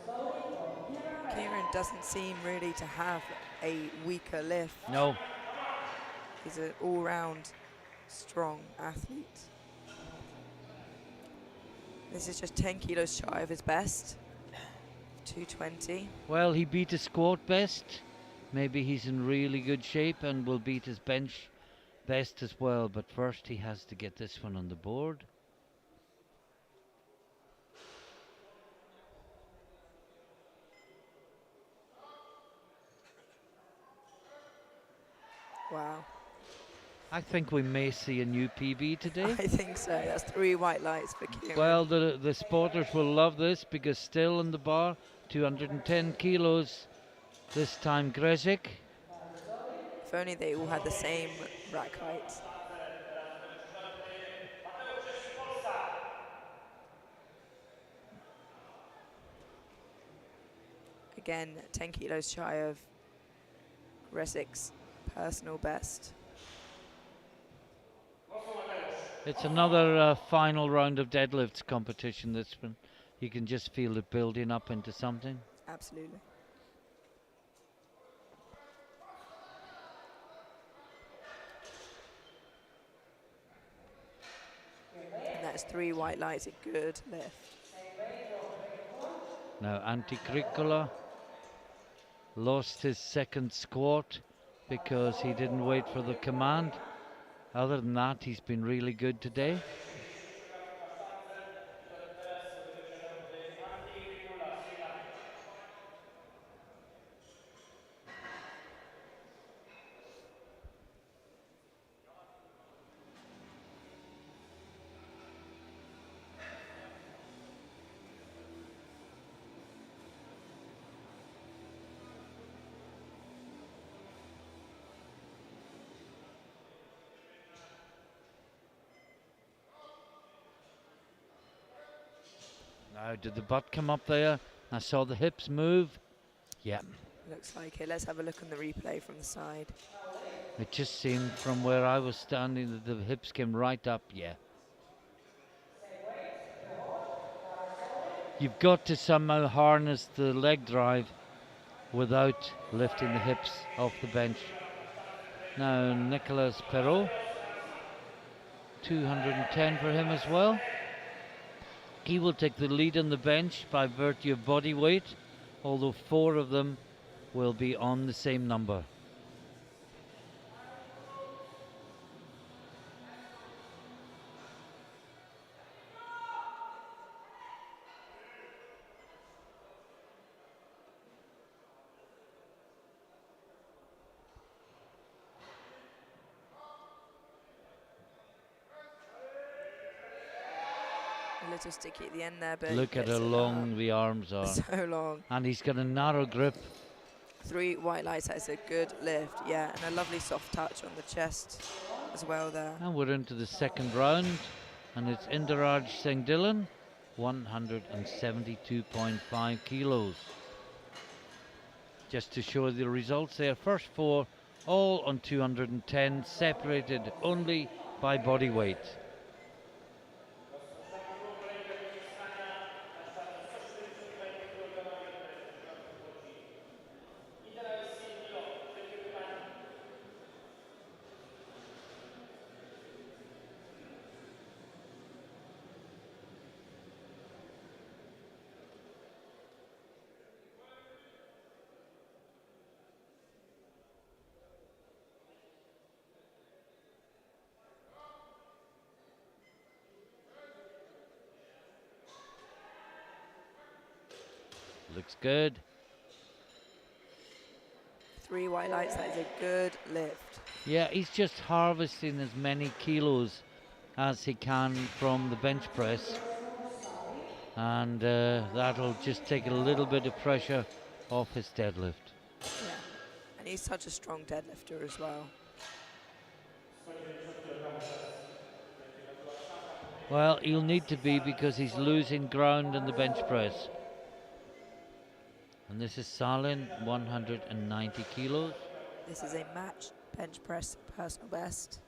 Kieran doesn't seem really to have a weaker lift. No, He's an all-round strong athlete. This is just 10 kilos shy of his best. 220. well, he beat his squat best. Maybe he's in really good shape and will beat his bench best as well. But first he has to get this one on the board. Wow. I think we may see a new PB today. I think so. That's 3 white lights for Kieran. Well, the spotters will love this because still in the bar, 210 kilos. This time Grezek. If only they all had the same rack height. Again, 10 kilos shy of Rezek's personal best. It's another final round of deadlifts competition this one. You can just feel it building up into something. Absolutely. And that's 3 white lights, a good lift. Now Anticricola lost his second squat because he didn't wait for the command. Other than that, he's been really good today. Now, did the butt come up there? I saw the hips move. Yeah. Looks like it. Let's have a look on the replay from the side. It just seemed from where I was standing that the hips came right up. Yeah. You've got to somehow harness the leg drive without lifting the hips off the bench. Now, Nicolas Perrault. 210 for him as well. He will take the lead on the bench by virtue of body weight, although 4 of them will be on the same number. A little sticky at the end there, but Look at how long the arms are. So long. And he's got a narrow grip. 3 white lights, that's a good lift, yeah, and a lovely soft touch on the chest as well there. And we're into the second round, and it's Indiraj Singh Dhillon, 172.5 kilos. Just to show the results there, first 4 all on 210, separated only by body weight. Looks good. 3 white lights, that is a good lift. Yeah, he's just harvesting as many kilos as he can from the bench press. And that'll just take a little bit of pressure off his deadlift. Yeah, and he's such a strong deadlifter as well. Well, he'll need to be because he's losing ground in the bench press. And this is Salin, 190 kilos. This is a match bench press personal best.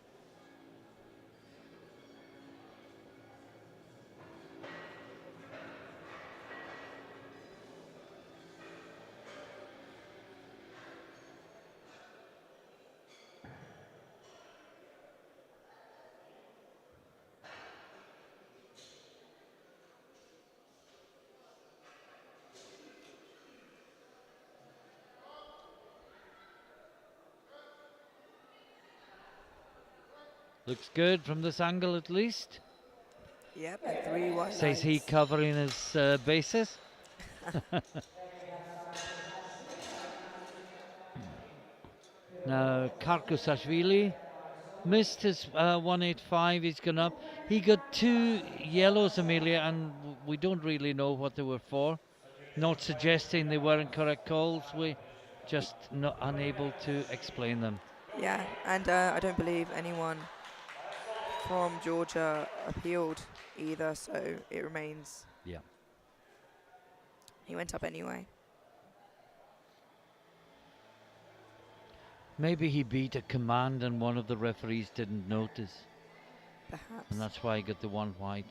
Looks good from this angle at least. Yep, and 3 white lights. Says he covering his bases. Now Karkusashvili missed his 185. He's gone up. He got 2 yellows, Amelia, and we don't really know what they were for. Not suggesting they weren't correct calls. We just not unable to explain them. Yeah, and I don't believe anyone from Georgia appealed either, so it remains. Yeah. He went up anyway. Maybe he beat a command and one of the referees didn't notice, Perhaps. and that's why he got the 1 white.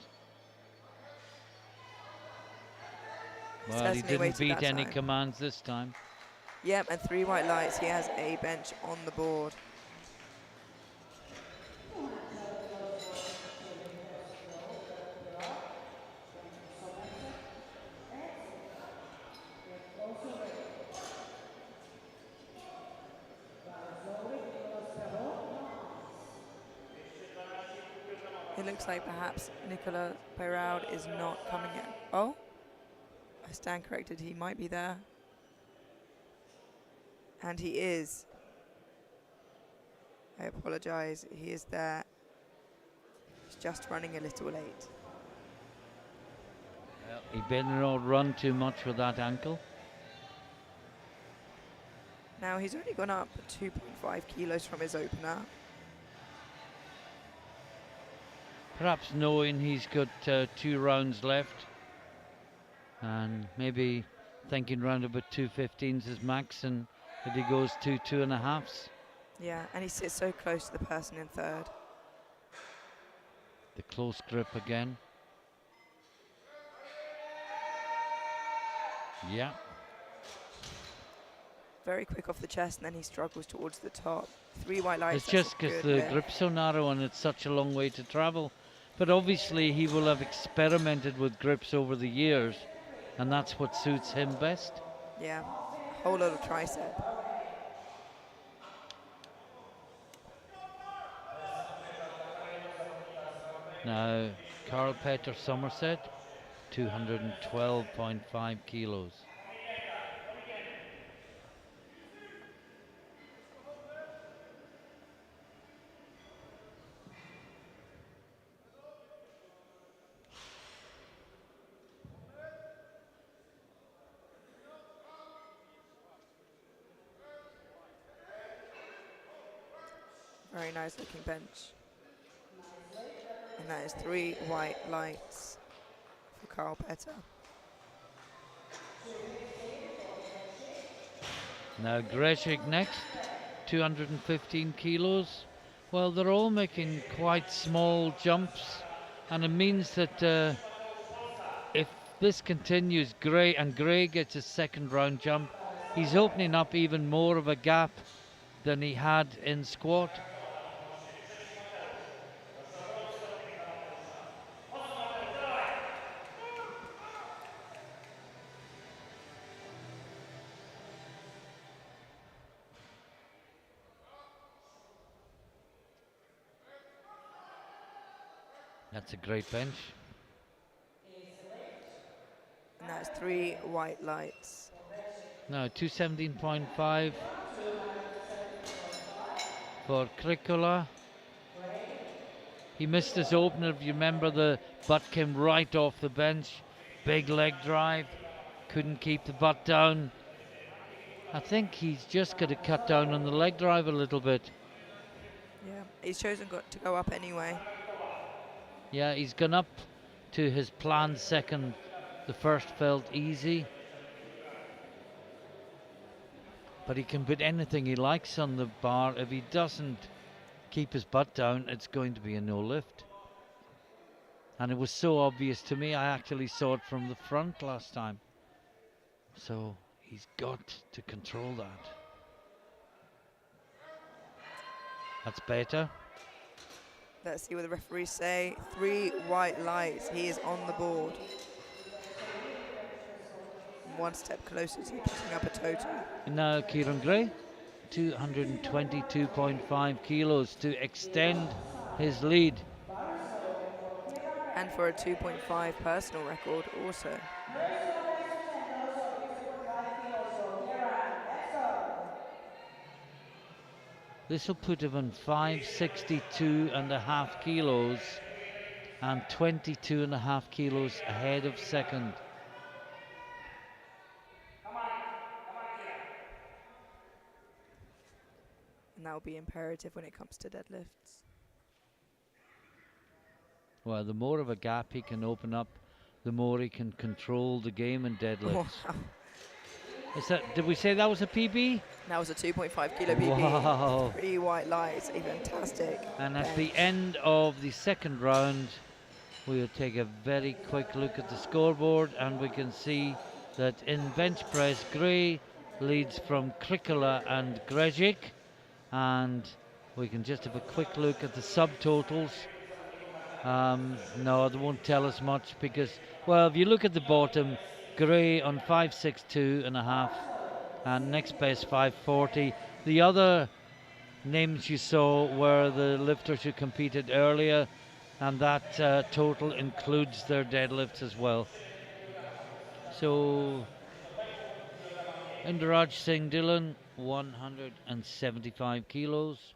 Well, he Certainly didn't waited beat that any time. commands this time. Yep, and 3 white lights. He has a bench on the board. It looks like perhaps Nicola Perraud is not coming in. Oh, I stand corrected. He might be there. And he is. I apologize. He is there. He's just running a little late. Well, he better not run too much with that ankle. Now he's only gone up 2.5 kilos from his opener. Perhaps knowing he's got 2 rounds left, and maybe thinking round about 2:15s is max, and if he goes 2.5s. Yeah, and he sits so close to the person in third. The close grip again. Yeah. Very quick off the chest, and then he struggles towards the top. 3 white lights. It's just because the grip's so narrow and it's such a long way to travel. But obviously he will have experimented with grips over the years, and that's what suits him best. Yeah, a whole lot of tricep. Now, Carl Peter Somerset, 212.5 kilos. Very nice looking bench. And that is 3 white lights for Carl Petter. Now Greshik next, 215 kilos. Well, they're all making quite small jumps, and it means that if this continues, Gray gets a second round jump, he's opening up even more of a gap than he had in squat. That's a great bench. And that's 3 white lights. Now 217.5 for Krikola. He missed his opener. If you remember, the butt came right off the bench. Big leg drive. Couldn't keep the butt down. I think he's just got to cut down on the leg drive a little bit. Yeah, he's chosen to go up anyway. Yeah, he's gone up to his planned second. The first felt easy. But he can put anything he likes on the bar. If he doesn't keep his butt down, it's going to be a no lift. And it was so obvious to me, I actually saw it from the front last time. So he's got to control that. That's better. Let's see what the referees say. 3 white lights. He is on the board. 1 step closer to putting up a total. And now Kieran Gray, 222.5 kilos to extend his lead. And for a 2.5 personal record also. This will put him on 562.5 kilos and 22.5 kilos ahead of second. And that will be imperative when it comes to deadlifts. Well, the more of a gap he can open up, the more he can control the game in deadlifts. Wow. Did we say that was a PB? That was a 2.5 kilo BB. Wow. 3 white lights, a fantastic And at the bench. end of the second round, we'll take a very quick look at the scoreboard, and we can see that in bench press, Gray leads from Krikala and Grejic, and we can just have a quick look at the subtotals. No, they won't tell us much because, well, if you look at the bottom, Gray on 562.5 and next best 540. The other names you saw were the lifters who competed earlier, and that total includes their deadlifts as well. So Indaraj Singh Dhillon, 175 kilos.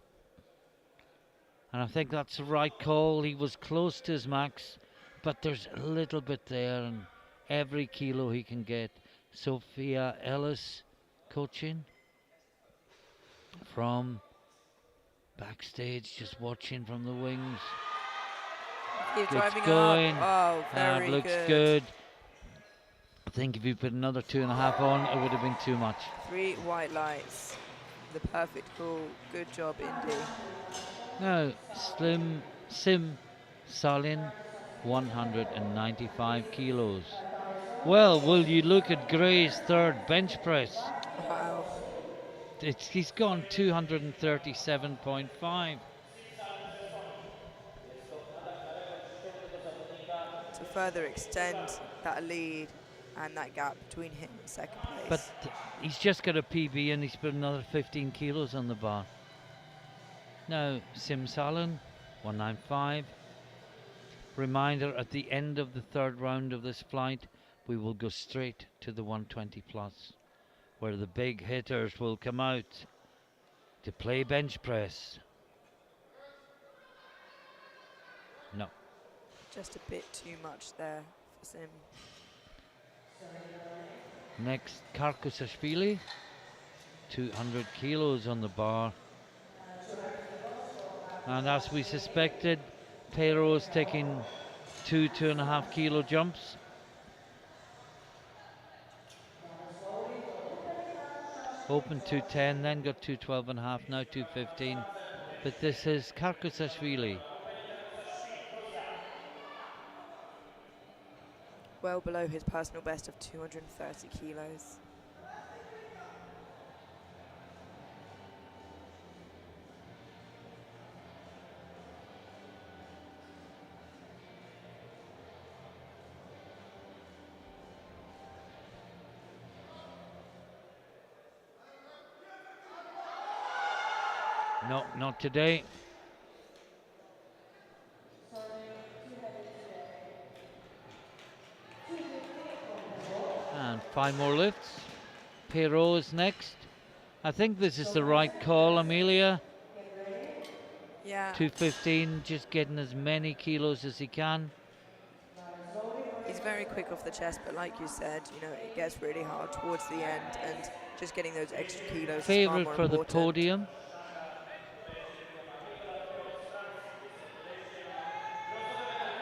And I think that's the right call. He was close to his max, but there's a little bit there, and every kilo he can get. Sophia Ellis coaching from backstage, just watching from the wings. Keep driving going. up. Oh, very It looks good. I think if you put another 2.5 on, it would have been too much. 3 white lights. The perfect call. Good job, Indy. Now, Sim Salin, 195 kilos. Well, will you look at Gray's third bench press? Wow. He's gone 237.5. To further extend that lead and that gap between him and second place. But he's just got a PB and he's put another 15 kilos on the bar. Now, Sim Salin, 195. Reminder, at the end of the third round of this flight, we will go straight to the 120 plus, where the big hitters will come out to play bench press. No. Just a bit too much there for Sim. Next, Karkusashvili, 200 kilos on the bar. And as we suspected, Pero's taking 2.5 kilo jumps. Open 210, then got 212.5, now 215. But this is Karkusashvili. Well below his personal best of 230 kilos. No, not today. And 5 more lifts. Perot is next. I think this is the right call, Amelia. Yeah. 215, just getting as many kilos as he can. He's very quick off the chest, but like you said, you know, it gets really hard towards the end, and just getting those extra kilos is far Favorite more for the important. podium.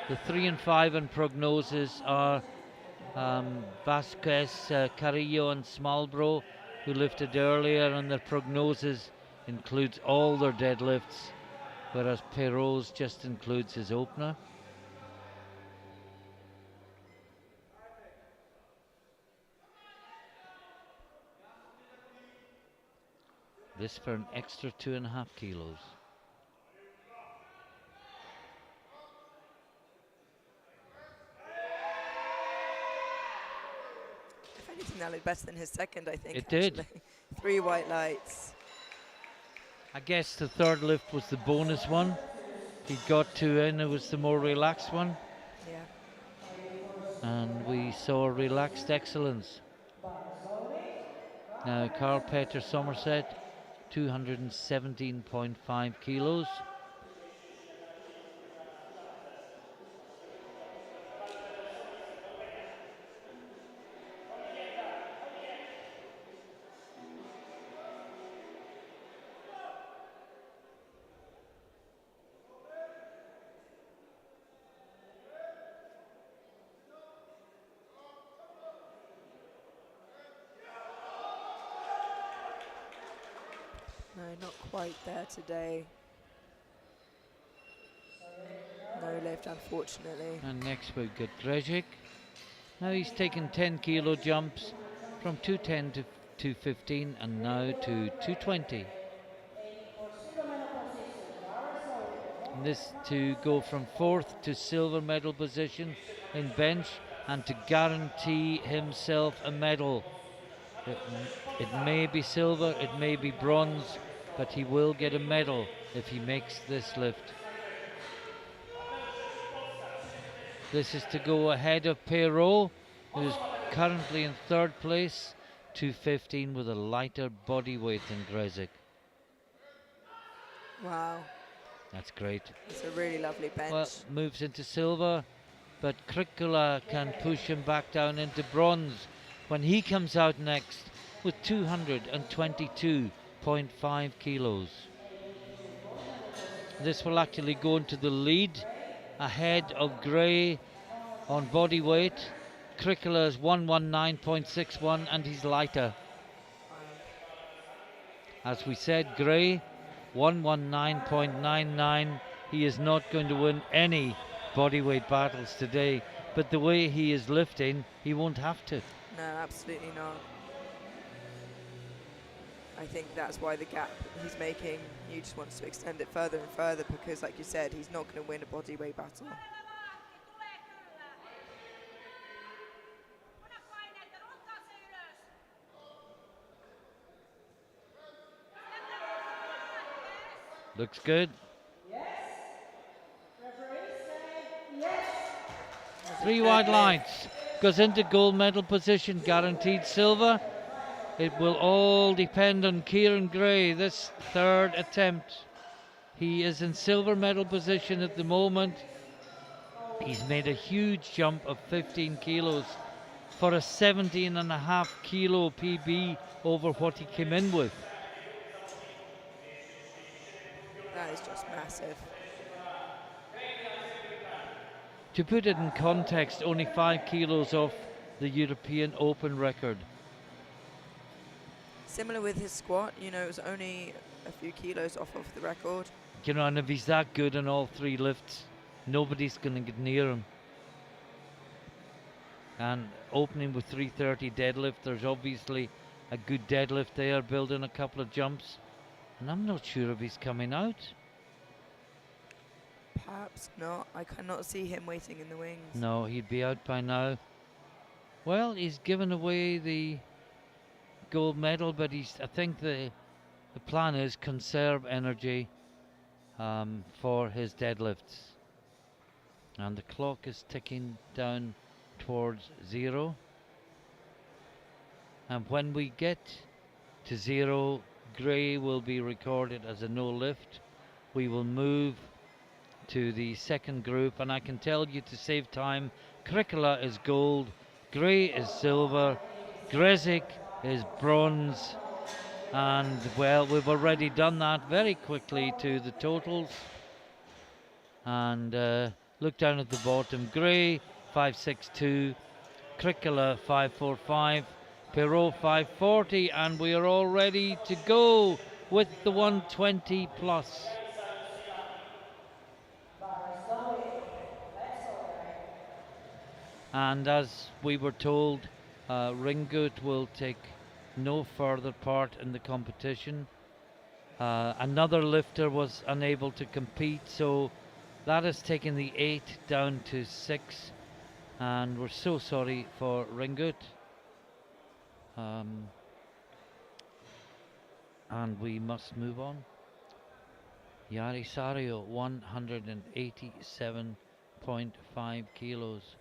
The 3 and 5 in prognosis are Vasquez, Carrillo and Smallbro, who lifted earlier, and their prognosis includes all their deadlifts, whereas Perot's just includes his opener. This for an extra 2.5 kilos. If anything, that looked better than his second, I think. It did. Actually. 3 white lights. I guess the third lift was the bonus one. He got 2 in, it was the more relaxed one. Yeah. And we saw relaxed excellence. Now Carl Peter Somerset, 217.5 kilos. No, not quite there today. No lift, unfortunately. And next we've got Grzic. Now he's taken 10 kilo jumps from 210 to 215 and now to 220. And this to go from 4th to silver medal position in bench and to guarantee himself a medal. It may be silver, it may be bronze, but he will get a medal if he makes this lift. This is to go ahead of Perrault, who is currently in 3rd place, 215 with a lighter body weight than Grzic. Wow. That's great. It's a really lovely bench. Well, moves into silver, but Krikula can push him back down into bronze when he comes out next with 222.5 kilos. This will actually go into the lead ahead of Gray on body weight. Krikula is 119.61 and he's lighter. As we said, Gray 119.99. He is not going to win any bodyweight battles today, but the way he is lifting, he won't have to. No, absolutely not. I think that's why the gap he's making, he just wants to extend it further and further because, like you said, he's not going to win a bodyweight battle. Looks good. Three wide lines. Goes into gold medal position, guaranteed silver. It will all depend on Kieran Gray, this 3rd attempt. He is in silver medal position at the moment. He's made a huge jump of 15 kilos for a 17.5 kilo PB over what he came in with. That is just massive. To put it in context, only 5 kilos off the European Open record. Similar with his squat, you know, it was only a few kilos off of the record. You know, and if he's that good on all 3 lifts, nobody's going to get near him. And opening with 330 deadlift, there's obviously a good deadlift there, building a couple of jumps. And I'm not sure if he's coming out. Perhaps not. I cannot see him waiting in the wings. No, he'd be out by now. Well, he's given away the gold medal, but I think the plan is conserve energy for his deadlifts. And the clock is ticking down towards 0. And when we get to 0, Gray will be recorded as a no lift. We will move to the 2nd group, and I can tell you to save time, Krikula is gold, Gray is silver, Grzic is bronze, and well, we've already done that very quickly to the totals. And look down at the bottom, Gray 562, Krikula 545, Perrault 540, and we are all ready to go with the 120 plus. And as we were told, Ringut will take no further part in the competition. Another lifter was unable to compete, so that has taken the 8 down to 6, and we're so sorry for Ringut. And we must move on. Yari Sario, 187.5 kilos.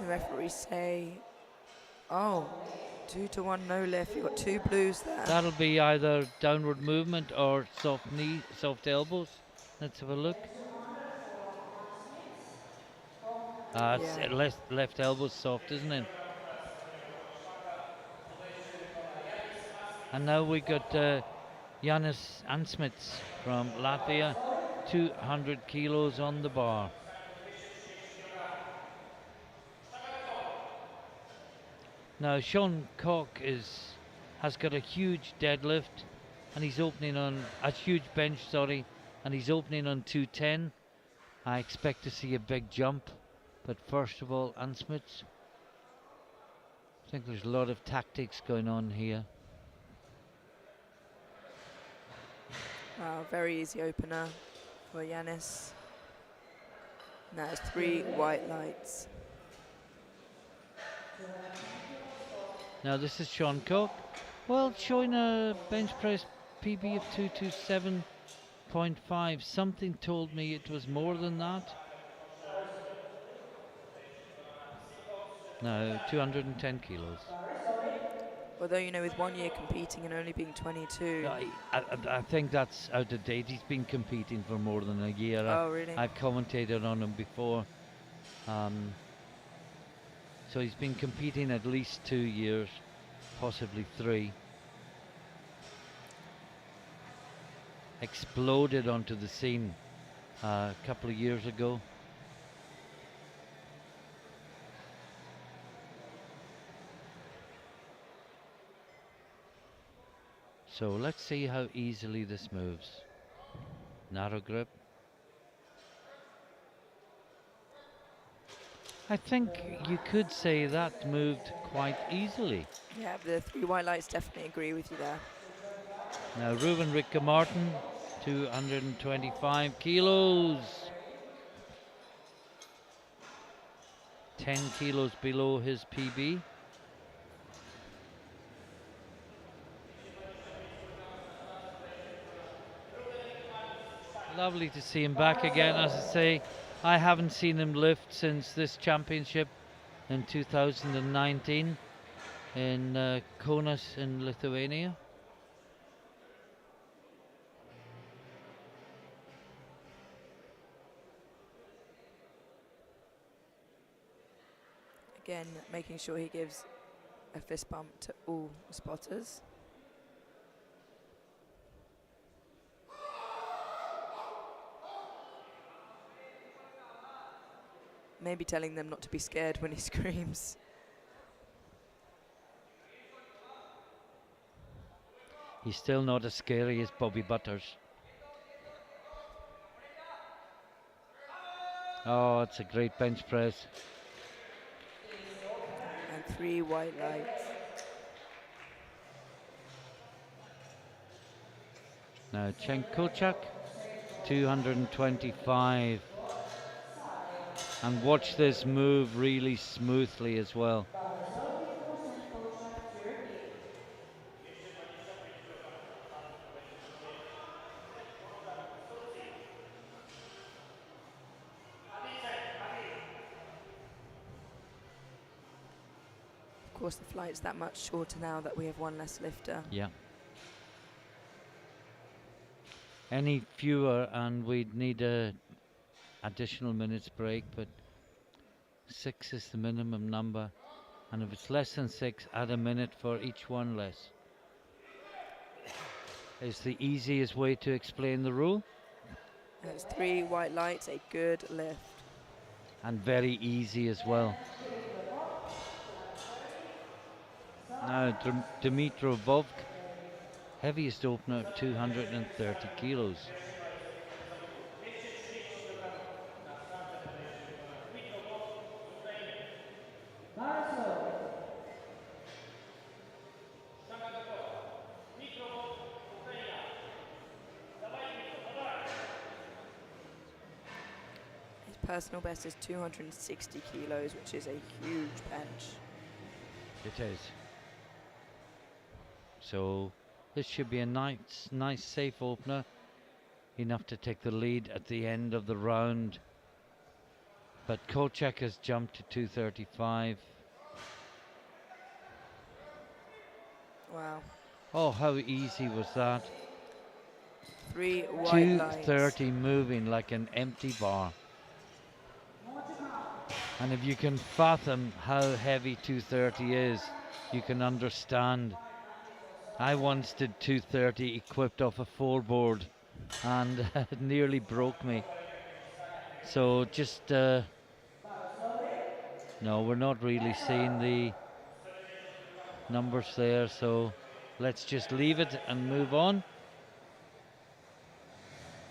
the referees say, oh, 2-1 no lift. You've got two blues there. That'll be either downward movement or soft knee, soft elbows. Let's have a look. It's Yeah. left elbow's soft, isn't it? And now we got Janis Ansmits from Latvia, 200 kilos on the bar. Now Sean Cock has got a huge deadlift, and he's opening on a huge bench, sorry, and he's opening on 210. I expect to see a big jump, but first of all, Ansmits. I think there's a lot of tactics going on here. Wow, very easy opener for Yanis. Now it's 3 white lights. Now this is Sean Cook. Well, showing a bench press PB of 227.5. Something told me it was more than that. No, 210 kilos. Although, you know, with 1 year competing and only being 22. I think that's out of date. He's been competing for more than a year. Oh, really? I've commentated on him before. So he's been competing at least 2 years, possibly 3. Exploded onto the scene a couple of years ago. So let's see how easily this moves. Narrow grip. I think you could say that moved quite easily. Yeah, the 3 white lights definitely agree with you there. Now Ruben Ricker Martin, 225 kilos. 10 kilos below his PB. Lovely to see him back again. As I say, I haven't seen him lift since this championship in 2019 in Kaunas in Lithuania. Again, making sure he gives a fist bump to all spotters. Maybe telling them not to be scared when he screams. He's still not as scary as Bobby Butters. Oh, it's a great bench press. And 3 white lights. Now Cenk Kochak, 225. And watch this move really smoothly as well. Of course, the flight's that much shorter now that we have 1 less lifter. Yeah. Any fewer and we'd need a additional minutes break, but 6 is the minimum number, and if it's less than 6, add a minute for each one less. It's the easiest way to explain the rule. It's 3 white lights, a good lift. And very easy as well. Now Dmitro Vovk, heaviest opener, 230 kilos. His personal best is 260 kilos, which is a huge bench. It is. So this should be a nice safe opener, enough to take the lead at the end of the round. But Kochek has jumped to 235. Wow. Oh, how easy was that? 3 white lights. 230 moving like an empty bar. And if you can fathom how heavy 230 is, you can understand. I once did 230 equipped off a 4-board and it nearly broke me. So just, no, we're not really seeing the numbers there, so let's just leave it and move on.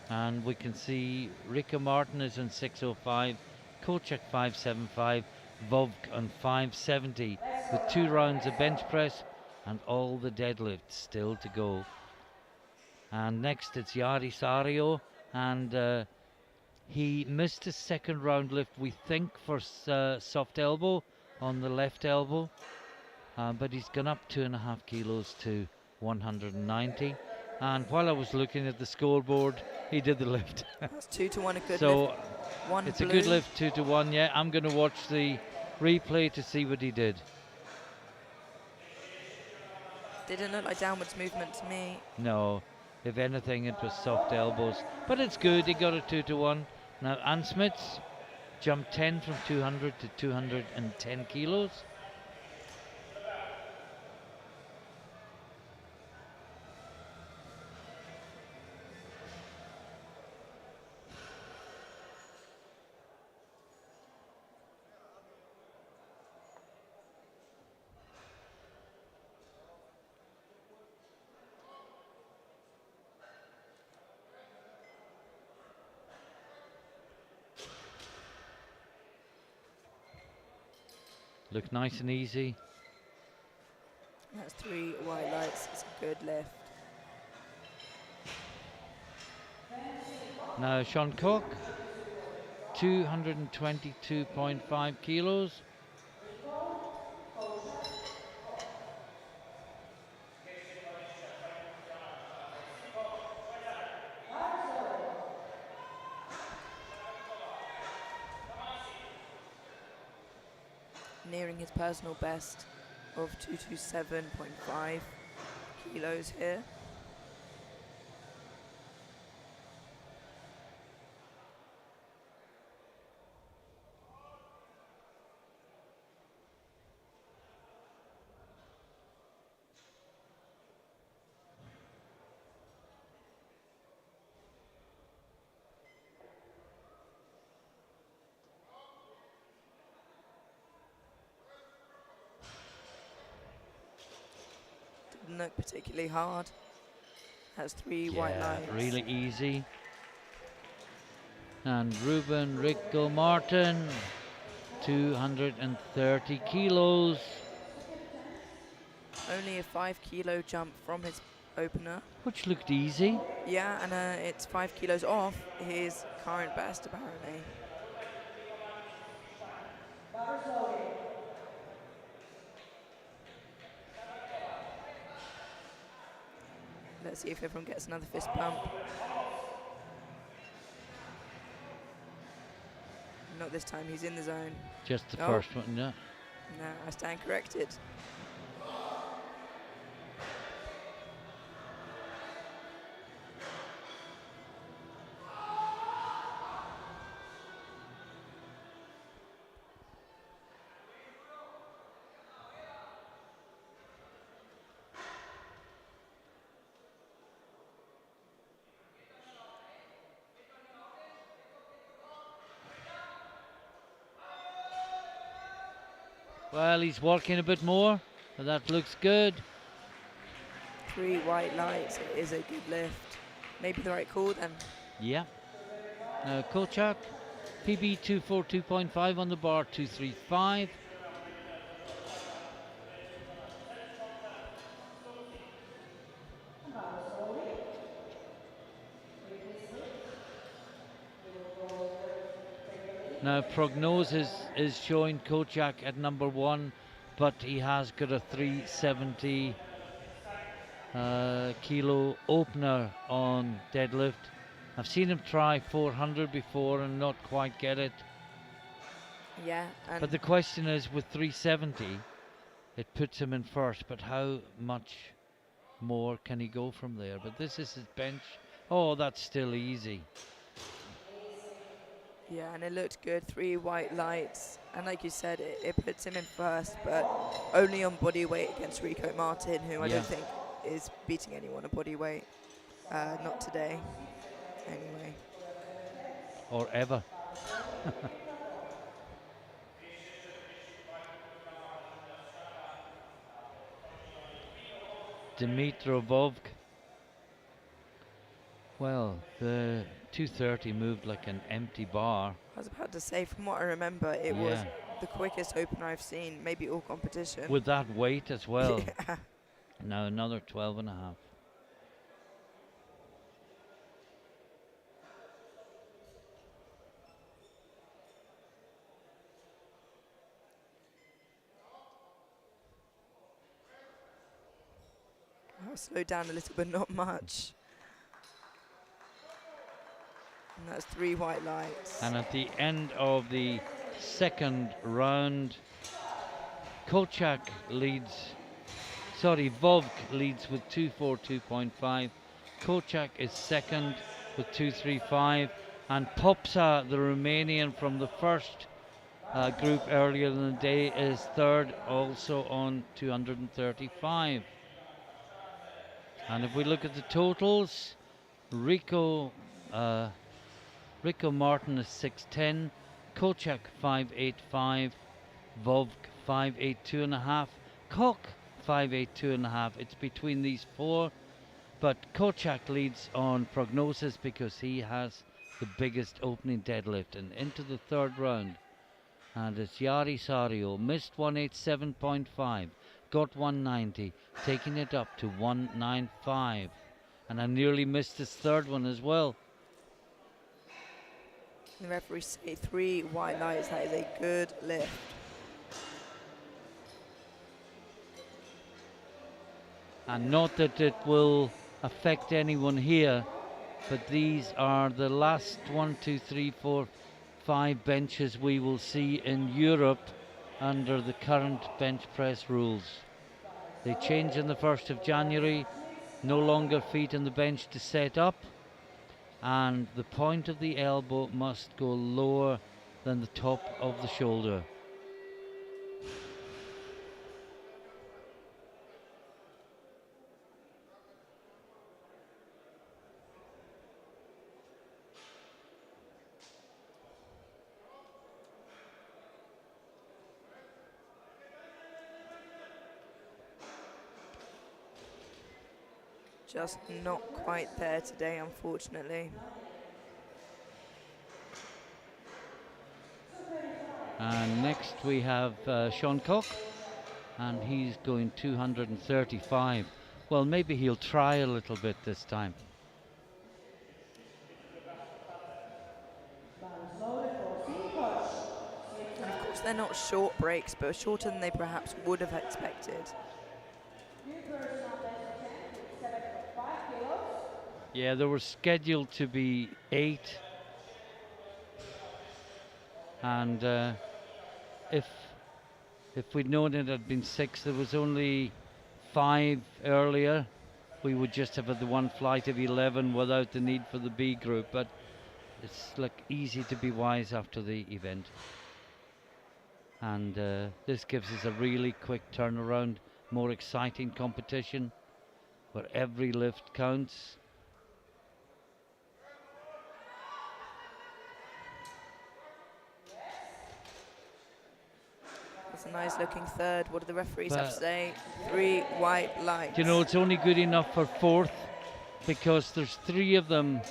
And we can see Rico Martin is in 605, Kochek 575, Vovk on 570 with 2 rounds of bench press and all the deadlifts still to go. And next it's Yari Sario, and he missed his second round lift, we think, for soft elbow on the left elbow, but he's gone up 2.5 kilos to 190. And while I was looking at the scoreboard, he did the lift. That's 2 to 1, a good So lift. One it's blue. a good lift, 2 to 1. Yeah, I'm going to watch the replay to see what he did. Didn't look like downwards movement to me. No, if anything, it was soft elbows. But it's good, he got a 2 to 1. Now, Ansmits jumped 10 from 200 to 210 kilos. Look nice and easy. That's 3 white lights. It's a good lift. Now Sean Cook, 222.5 kilos. Nearing his personal best of 227.5 kilos here. Didn't look particularly hard. Has 3 white lights. Really easy. And Ruben Rico Martin, 230 kilos. Only a 5 kilo jump from his opener. Which looked easy. Yeah, and it's 5 kilos off his current best apparently. Let's see if everyone gets another fist pump. Not this time, he's in the zone. Just the Oh. first one, yeah. No, I stand corrected. Well, he's working a bit more, but that looks good. 3 white lights, it is a good lift. Maybe the right call then. Yeah. Now Kochak, PB 242.5 on the bar, 235. Now prognosis is showing Kochak at number 1, but he has got a 370 kilo opener on deadlift. I've seen him try 400 before and not quite get it. Yeah, and But the question is, with 370, it puts him in first, but how much more can he go from there? But this is his bench. Oh, that's still easy. yeah, and it looked good. 3 white lights, and like you said, it puts him in first, but only on body weight against Rico Martin, who I Yeah. don't think is beating anyone on body weight. Not today, anyway. Or ever. Dimitrovov. Well, the 230 moved like an empty bar. I was about to say, from what I remember, it was Yeah. the quickest opener I've seen, maybe all competition. With that weight as well. Yeah. Now another 12 and a half. I'll slow down a little bit, not much. And that's 3 white lights. And at the end of the second round, Vovk leads with 242.5. Kochak is second with 235. And Popsa, the Romanian from the first group earlier in the day, is third, also on 235. And if we look at the totals, Rico Martin is 610, Kochak 585, Vovk 582.5, Koch 582.5. It's between these four, but Kochak leads on prognosis because he has the biggest opening deadlift. And into the third round, and it's Yari Sario, missed 187.5, got 190, taking it up to 195. And I nearly missed his third one as well. The referees say 3 white lights, that is a good lift. And not that it will affect anyone here, but these are the last 1, 2, 3, 4, 5 benches we will see in Europe under the current bench press rules. They change on the 1st of January, no longer feet on the bench to set up, and the point of the elbow must go lower than the top of the shoulder. Just not quite there today, unfortunately. And next we have Sean Koch, and he's going 235. Well, maybe he'll try a little bit this time. And of course, they're not short breaks, but shorter than they perhaps would have expected. Yeah, they were scheduled to be 8, and if we'd known it had been 6, there was only 5 earlier, we would just have had the one flight of 11 without the need for the B group. But it's like easy to be wise after the event, and this gives us a really quick turnaround, more exciting competition where every lift counts. It's a nice looking third. What do the referees have to say? 3 white lights. You know, it's only good enough for 4th because there's 3 of them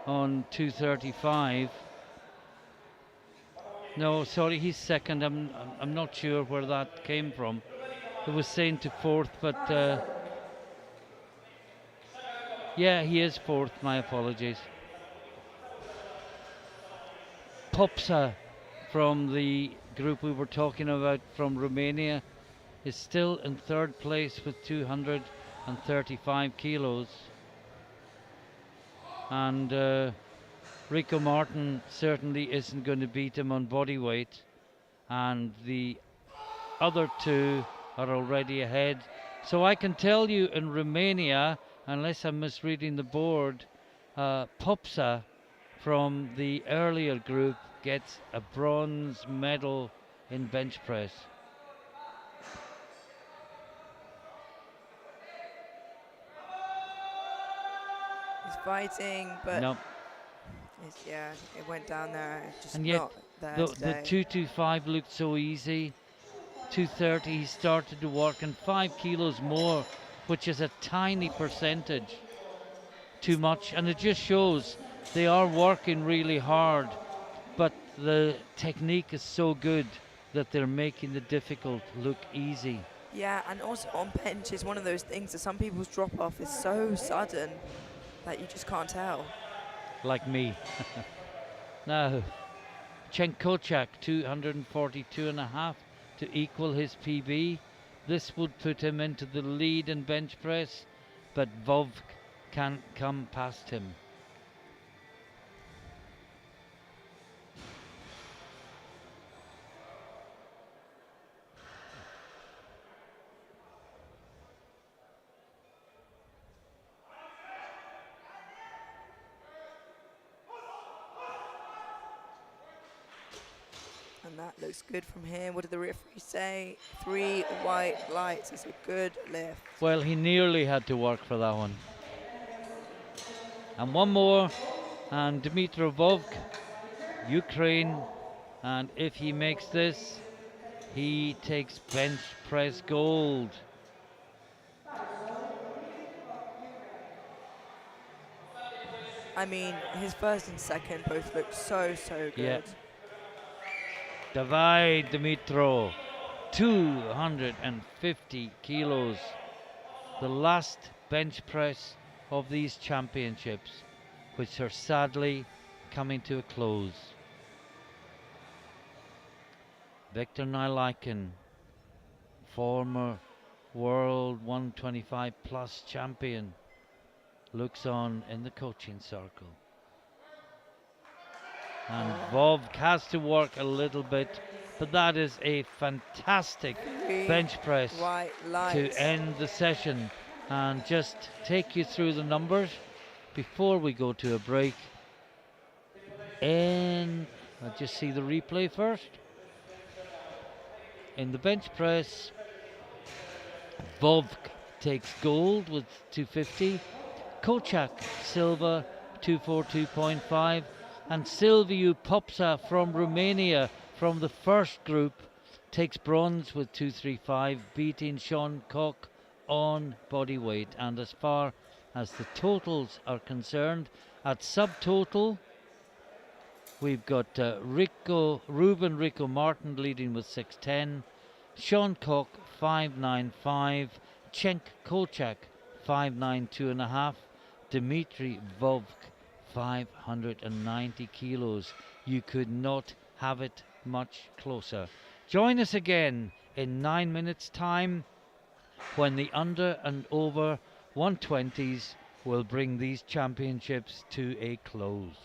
on 235. No, sorry, he's second. I'm not sure where that came from. It was saying to 4th, but yeah, he is 4th. My apologies. Popsa from the group we were talking about from Romania is still in 3rd place with 235 kilos. And Rico Martin certainly isn't going to beat him on body weight. and the other two are already ahead. So I can tell you in Romania, unless I'm misreading the board, Popsa from the earlier group gets a bronze medal in bench press. He's fighting, but No, yeah, it went down there. Just and yet not there the today. 225 looked so easy. 230 he started to work, and 5 kilos more, which is a tiny percentage. Too much, and it just shows they are working really hard, but the technique is so good that they're making the difficult look easy. Yeah, and also on bench is one of those things that some people's drop off is so sudden that you just can't tell. Like me. Now, Chenkochak 242.5 to equal his PB. This would put him into the lead in bench press, but Vov can't come past him. And that looks good from him. What did the referee say? 3 white lights. It's a good lift. Well, he nearly had to work for that one. And one more, and Dmitry Vovk, Ukraine, and if he makes this, he takes bench press gold. I mean, his first and second both look so Yeah, good. Davai Dimitro, 250 kilos. The last bench press of these championships, which are sadly coming to a close. Viktor Nylakin, former world 125 plus champion, looks on in the coaching circle. And Vov has to work a little bit, but that is a fantastic 3 bench press white to lights. end the session. And just take you through the numbers before we go to a break. And I'll just see the replay first. In the bench press, Vovk takes gold with 250, Kochak silver 242.5, and Silviu Popsa from Romania from the first group takes bronze with 235, beating Sean Koch on body weight. And as far as the totals are concerned, at subtotal we've got Ruben Rico Martin leading with 610, Sean Koch 595, Cenk Kochak 592.5, Dmitry Vovk 590 kilos. You could not have it much closer. Join us again in 9 minutes time when the under and over 120s will bring these championships to a close.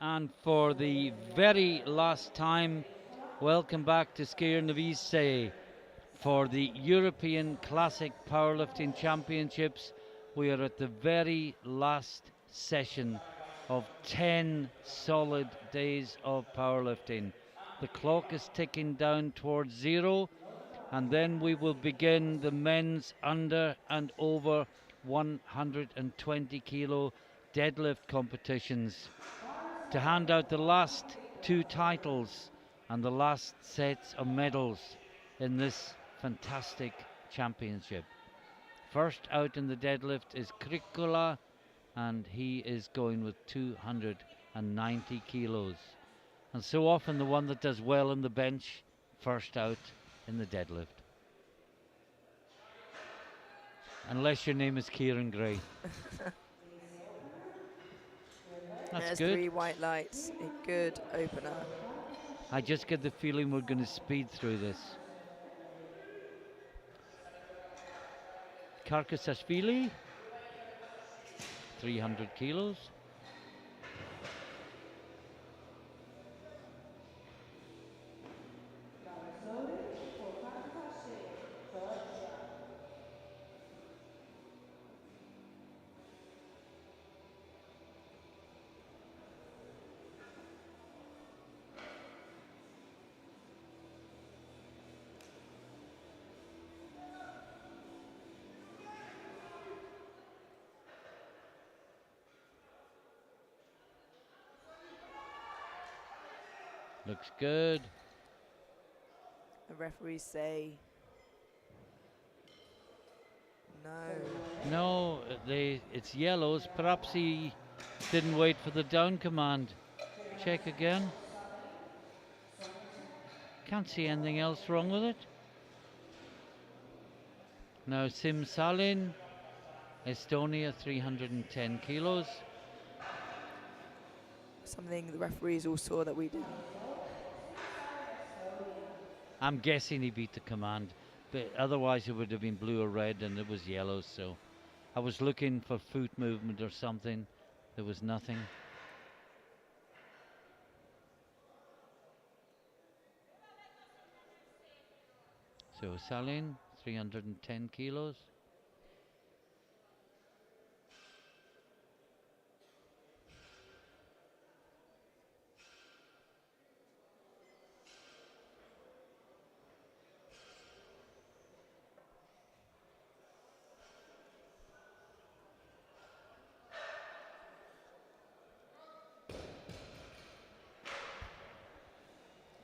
And for the very last time, welcome back to Skier Novice for the European Classic Powerlifting Championships. We are at the very last session of 10 solid days of powerlifting. The clock is ticking down towards zero, and then we will begin the men's under and over 120 kilo deadlift competitions to hand out the last two titles and the last sets of medals in this fantastic championship. First out in the deadlift is Krikula, and he is going with 290 kilos. And so often the one that does well on the bench, first out in the deadlift. Unless your name is Kieran Gray. That's There's good. 3 white lights, a good opener. I just get the feeling we're going to speed through this. Karkasashvili, 300 kilos. Looks good. The referees say no. No, it's yellows. Perhaps he didn't wait for the down command. Check again. Can't see anything else wrong with it. Now Sim Salin, Estonia, 310 kilos. Something the referees all saw that we didn't. I'm guessing he beat the command, but otherwise it would have been blue or red, and it was yellow. So I was looking for foot movement or something. There was nothing. So Salin, 310 kilos.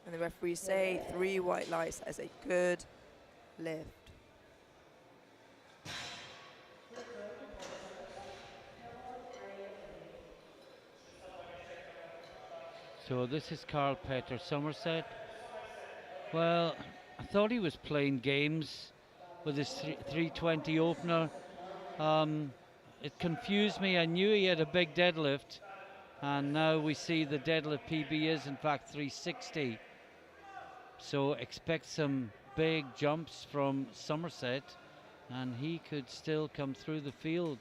And the referees say 3 white lights as a good lift. So this is Carl Peter Somerset. Well, I thought he was playing games with his 320 opener. It confused me. I knew he had a big deadlift, and now we see the deadlift PB is in fact 360. So expect some big jumps from Somerset, and he could still come through the field.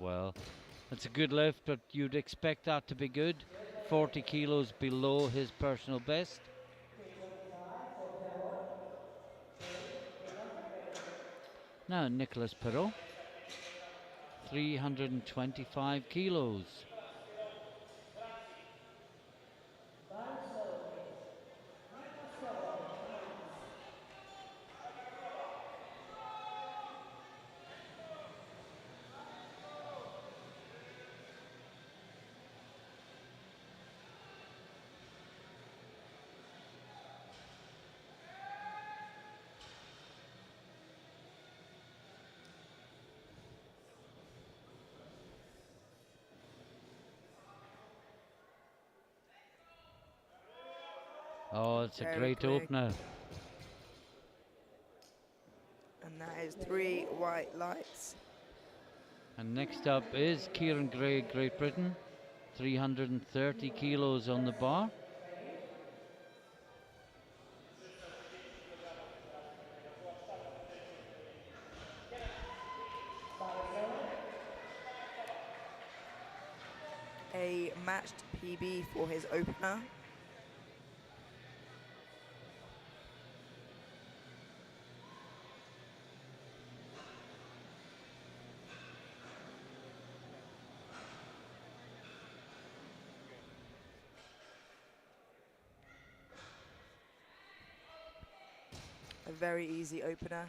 Well, that's a good lift, but you'd expect that to be good. 40 kilos below his personal best. Now Nicolas Perrault, 325 kilos. Oh, it's a Very great quick. opener. And that is 3 white lights. And next up is Kieran Gray, Great Britain, 330 kilos on the bar. A matched PB for his opener. A very easy opener.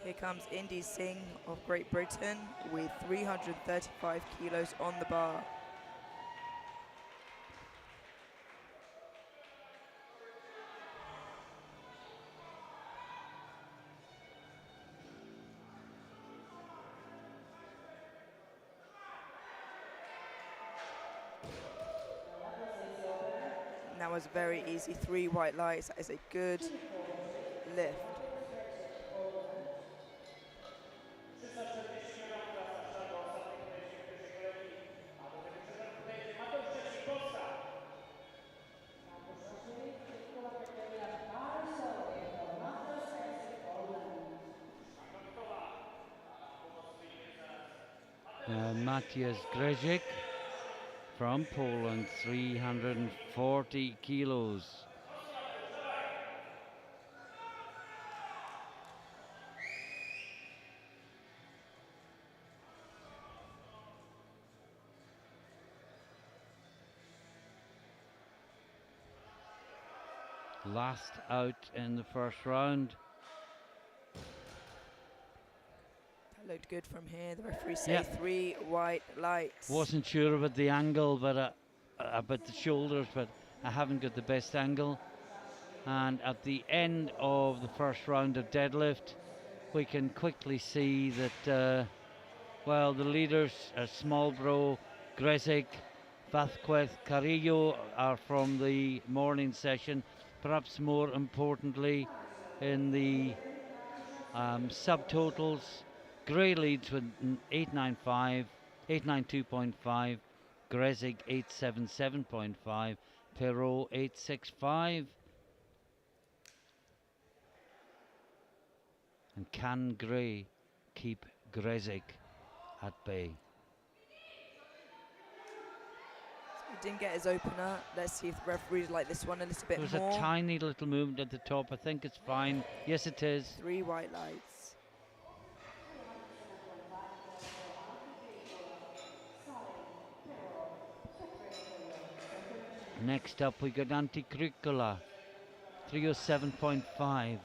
Here comes Indy Singh of Great Britain with 335 kilos on the bar. And that was very easy, 3 white lights. That is a good lift. Matthias Grzyk from Poland, 340 kilos. Last out in the first round. That looked good from here. The referee says 3 white lights. Wasn't sure about the angle, but about the shoulders, but I haven't got the best angle. And at the end of the first round of deadlift, we can quickly see that, well, the leaders are Smallbro, Grzyk, Vázquez, Carrillo are from the morning session. Perhaps more importantly, in the subtotals, Gray leads with 895, 892.5, Grzyk 877.5, Perot 865. And can Gray keep Grzyk at bay? He didn't get his opener. Let's see if the referees like this one a little bit more. There's a tiny little movement at the top. I think it's fine. Yes, it is. 3 white lights. Next up, we got Antti Krikkala, 307.5.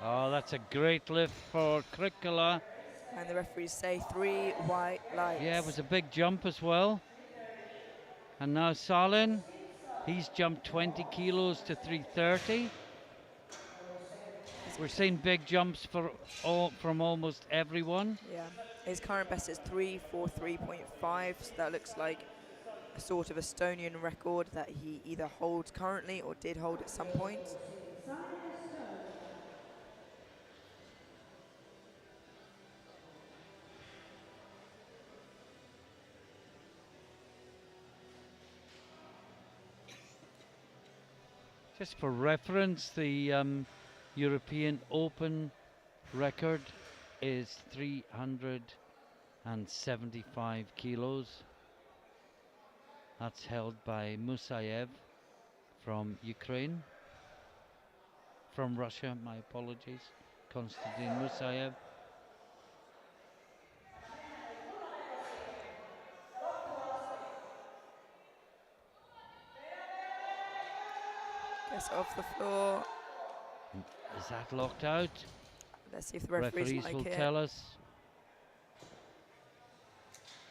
Oh, that's a great lift for Krikkala. And the referees say 3 white lights. Yeah, it was a big jump as well. And now Salin, he's jumped 20 kilos to 330. We're seeing big jumps from almost everyone. Yeah, his current best is 343.5, so that looks like a sort of Estonian record that he either holds currently or did hold at some point. Just for reference, the European Open record is 375 kilos. That's held by Musayev from Ukraine. From Russia, my apologies. Konstantin Musayev. Gets off the floor. Is that locked out? Let's see if the referees Referees will like it. tell us.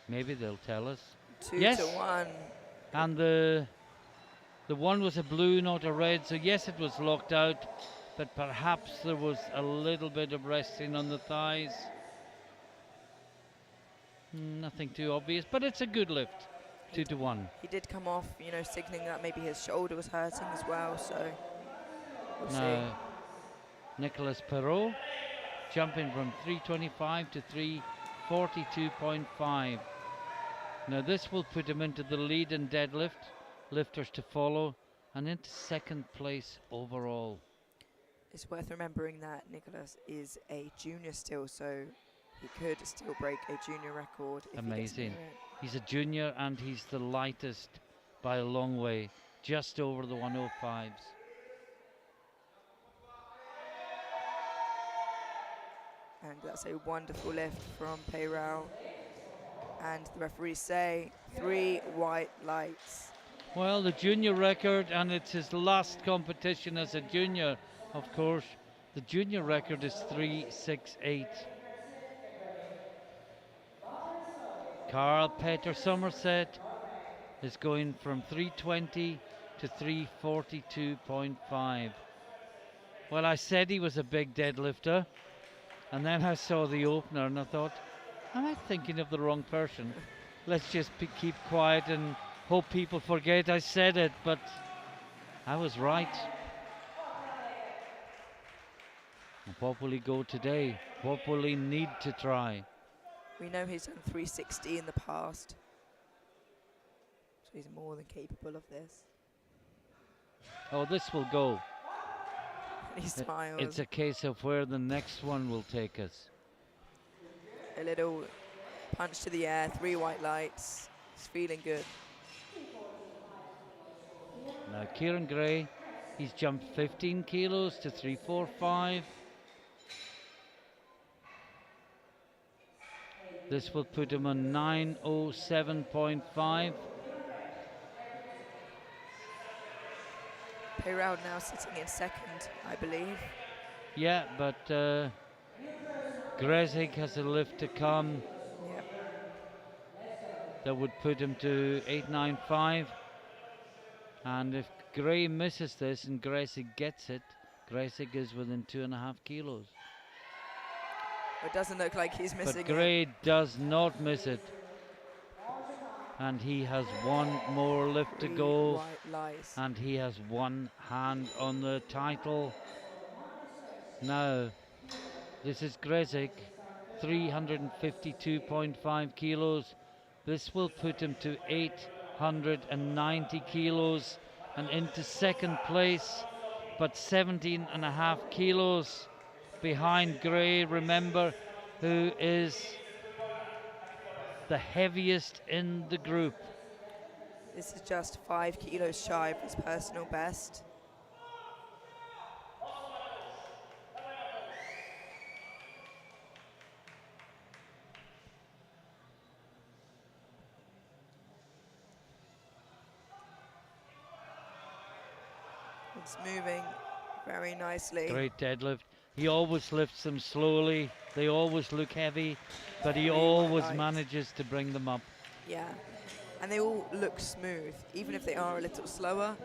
Maybe they'll tell us. 2 Yes. to 1. And the one was a blue, not a red. So yes, it was locked out, but perhaps there was a little bit of resting on the thighs. Nothing too obvious, but it's a good lift. 2 to 1. He did come off, you know, signaling that maybe his shoulder was hurting as well, so we'll see. Now, Nicolas Perrault jumping from 325 to 342.5. Now this will put him into the lead in deadlift, lifters to follow, and into second place overall. It's worth remembering that Nicholas is a junior still, so he could still break a junior record if Amazing. He gets near it. He's a junior and he's the lightest by a long way, just over the 105s. And that's a wonderful lift from Peyrao. And the referees say 3 white lights. Well, the junior record, and it's his last competition as a junior, of course. The junior record is 368. Carl Peter Somerset is going from 320 to 342.5. Well, I said he was a big deadlifter, and then I saw the opener and I thought, am I thinking of the wrong person? Let's just keep quiet and hope people forget I said it, but I was right. And what will he go today? What will he need to try? We know he's done 360 in the past, so he's more than capable of this. Oh, this will go. And he smiles. It's a case of where the next one will take us. A little punch to the air, 3 white lights. He's feeling good. Now Kieran Gray, he's jumped 15 kilos to 345. This will put him on 907.5. Peyrao now sitting in second, I believe. Yeah, but Grezig has a lift to come. Yep. That would put him to 895. And if Gray misses this and Grezig gets it, Grezig is within 2.5 kilos. It doesn't look like he's missing But Gray it. does not miss it. And he has one more lift to 3 go. white lights. And he has one hand on the title. Now, this is Grezig, 352.5 kilos. This will put him to 890 kilos and into second place, but 17.5 kilos behind Gray, remember, who is the heaviest in the group. This is just 5 kilos shy of his personal best. It's moving very nicely. Great deadlift. He always lifts them slowly. They always look heavy, but he always manages to bring them up. Yeah, and they all look smooth. Even if they are a little slower,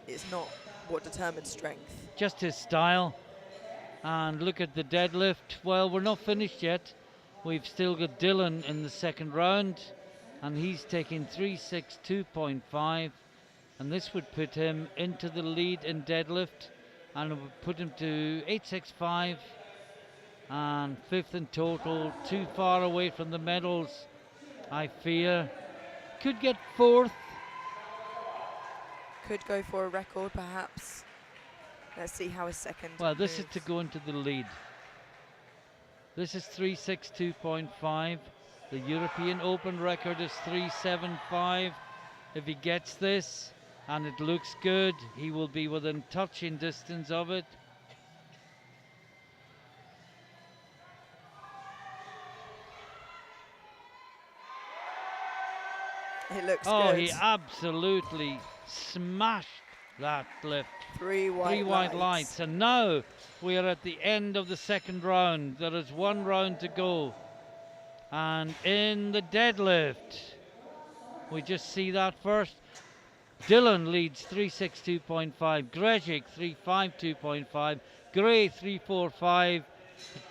it's not what determines strength. Just his style. And look at the deadlift. Well, we're not finished yet. We've still got Dylan in the second round, and he's taking 362.5. And this would put him into the lead in deadlift, and it would put him to 865 and 5th in total. Too far away from the medals, I fear. Could get 4th. Could go for a record, perhaps. Let's see how his second Well, this moves. is to go into the lead. This is 362.5. The European Open record is 375. If he gets this, and it looks good, he will be within touching distance of it. It looks Oh, good. he absolutely smashed that lift. Three Three white white lights. lights. And now we are at the end of the second round. There is one round to go. And in the deadlift, we just see that first. Dylan leads 362.5, Grezhik 352.5, Gray 345.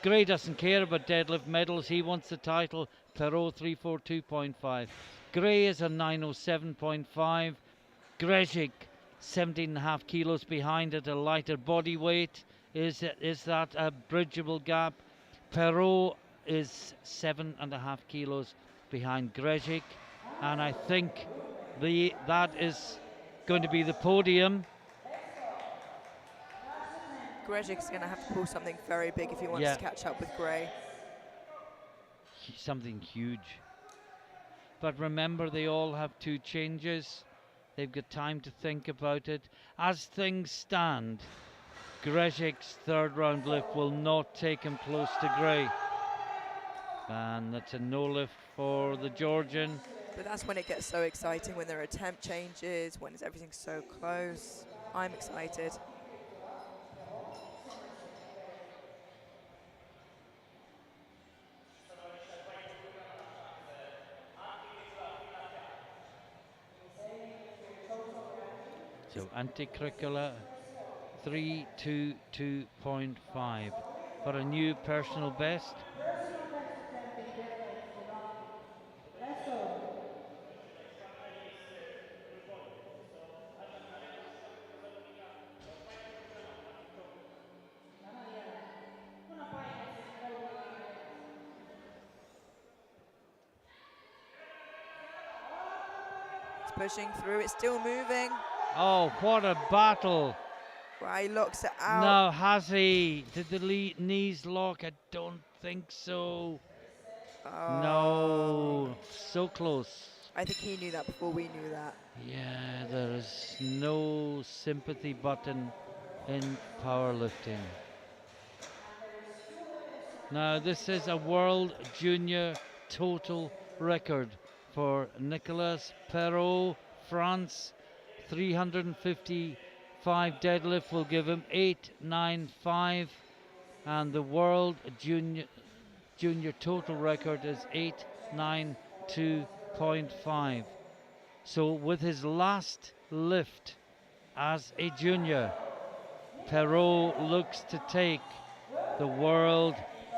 Gray doesn't care about deadlift medals, he wants the title. Perot 342.5. Gray is a 907.5. Grezhik 17.5 kilos behind at a lighter body weight. Is that a bridgeable gap? Perot is 7.5 kilos behind Grezhik, and I think that is going to be the podium. Grezhik's going to have to pull something very big if he wants to catch up with Gray. Something huge. But remember, they all have two changes. They've got time to think about it. As things stand, Grezhik's third round lift will not take him close to Gray. And that's a no lift for the Georgian. But that's when it gets so exciting, when there are temp changes, when everything's so close. I'm excited. So anti-curricular 322.5 for a new personal best. It's pushing through, it's still moving. Oh, what a battle. Right, he locks it out. Now, has he? Did the knees lock? I don't think so. No, so close. I think he knew that before we knew that. Yeah, there is no sympathy button in powerlifting. Now, this is a world junior total record for Nicolas Perot, France. 355 deadlift will give him 895, and the world junior total record is 892.5. So with his last lift as a junior, Perot looks to take the world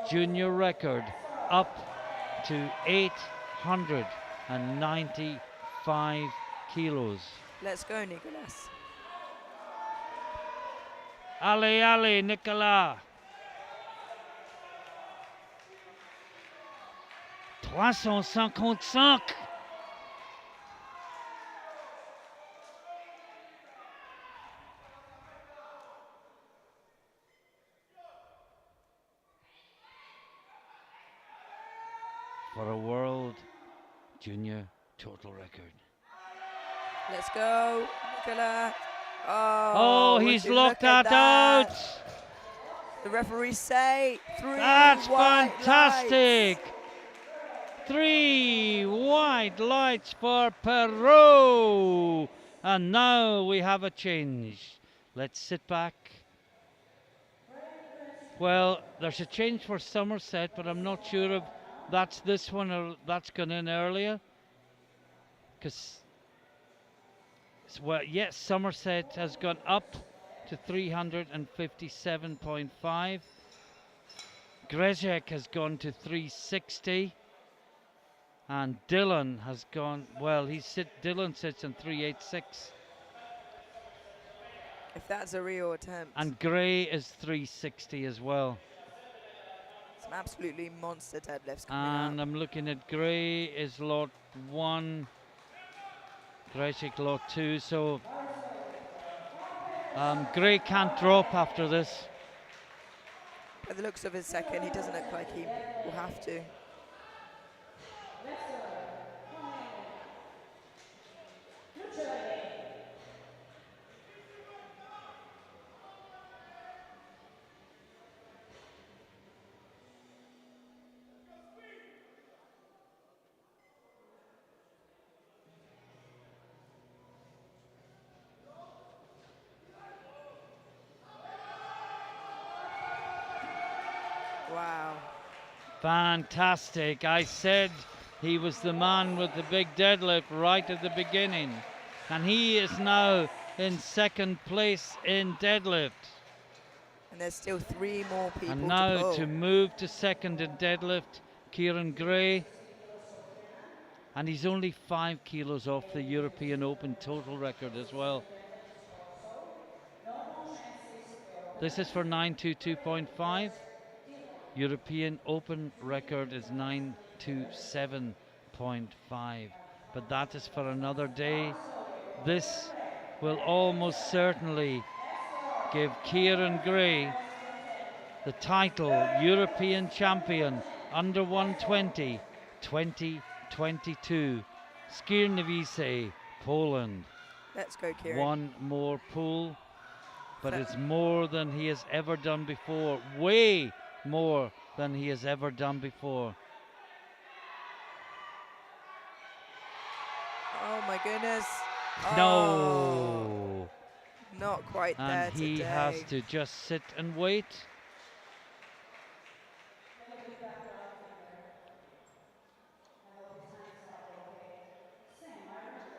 junior record up to 895 kilos. Let's go, Nicolas. Allez, allez, Nicolas. 355. For a world junior total record. Let's go, Nicolas. Oh, he's locked that out. The referees say 3 That's white fantastic. lights. 3 white lights for Perot. And now we have a change. Let's sit back. Well, there's a change for Somerset, but I'm not sure if that's this one or that's gone in earlier. Because, well, yes, Somerset has gone up to 357.5. Grezhik has gone to 360. And Dylan has gone, well, Dylan sits on 386. If that's a real attempt. And Gray is 360 as well. Some absolutely monster deadlifts coming And up. I'm looking at Gray is lot 1, Grezhik lot 2, so Gray can't drop after this. By the looks of his second, he doesn't look like he will have to. Wow. Fantastic. I said he was the man with the big deadlift right at the beginning. And he is now in second place in deadlift. And there's still 3 more people And to now pull. to move to second in deadlift, Kieran Gray. And he's only 5 kilos off the European Open total record as well. This is for 922.5. European Open record is 927.5. But that is for another day. This will almost certainly give Kieran Gray the title European Champion under 120 2022. Skierniewice, Poland. Let's go, Kieran. One more pull, but it's more than he has ever done before. Way more than he has ever done before. Oh my goodness. Oh, No. not quite there And he today. has to just sit and wait.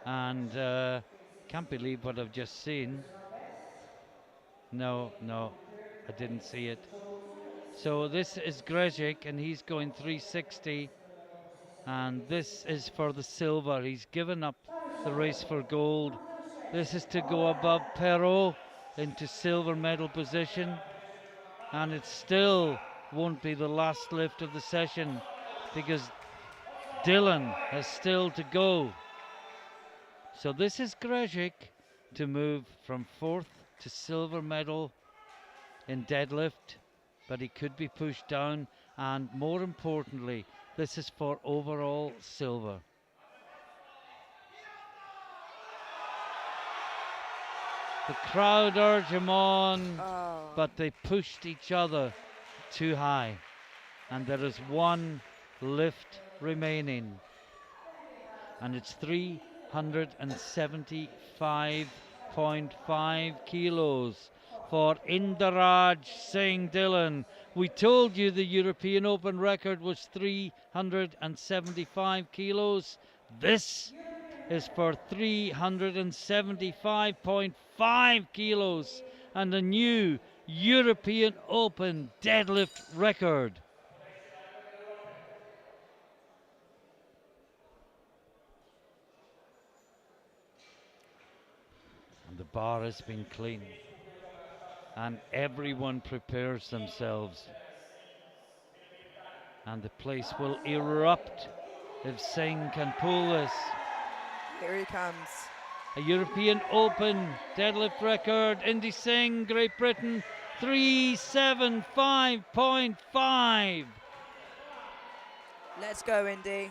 And can't believe what I've just seen. No, I didn't see it. So this is Grzic, and he's going 360. And this is for the silver. He's given up the race for gold. This is to go above Perrault into silver medal position. And it still won't be the last lift of the session because Dylan has still to go. So this is Grzic to move from 4th to silver medal in deadlift, but he could be pushed down, and more importantly, this is for overall silver. The crowd urge him on, but they pushed each other too high, and there is one lift remaining, and it's 375.5 kilos for Indaraj Singh Dhillon. We told you the European Open record was 375 kilos. This is for 375.5 kilos and a new European Open deadlift record. And the bar has been cleaned, and everyone prepares themselves, and the place will erupt if Singh can pull this. Here he comes. A European Open deadlift record. Indy Singh, Great Britain, 375.5. Let's go, Indy.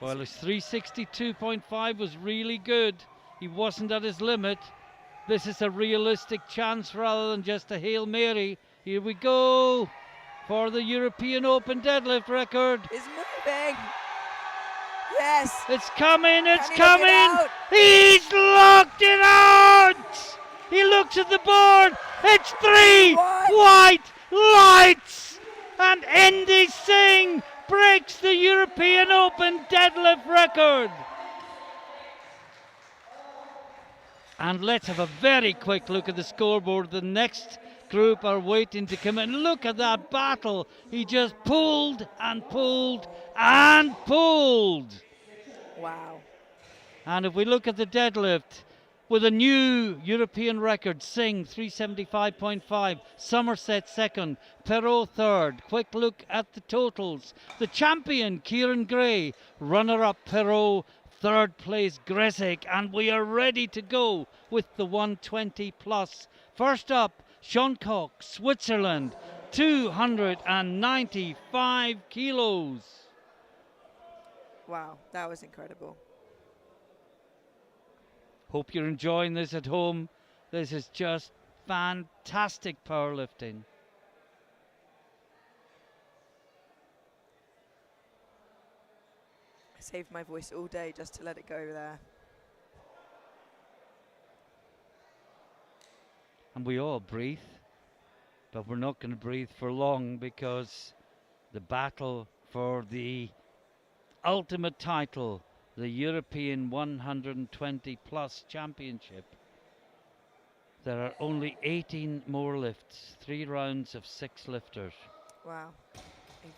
Well, his 362.5 was really good. He wasn't at his limit. This is a realistic chance rather than just a Hail Mary. Here we go for the European Open deadlift record. Is moving. Yes. It's coming, it's Can he look it coming. out? He's locked it out. He looks at the board. It's 3 white lights. And Indy Singh breaks the European Open deadlift record. And let's have a very quick look at the scoreboard. The next group are waiting to come in. Look at that battle. He just pulled and pulled and pulled. Wow. And if we look at the deadlift, with a new European record, Singh 375.5, Somerset second, Perrault third. Quick look at the totals. The champion, Kieran Gray, runner-up Perrault, third place Grzic, and we are ready to go with the 120 plus. First up, Schoenkoch, Switzerland, 295 kilos. Wow, that was incredible. Hope you're enjoying this at home. This is just fantastic powerlifting. I saved my voice all day just to let it go there. and we all breathe, but we're not going to breathe for long because the battle for the ultimate title, the European 120 plus championship. There are only 18 more lifts, 3 rounds of 6 lifters. Wow. A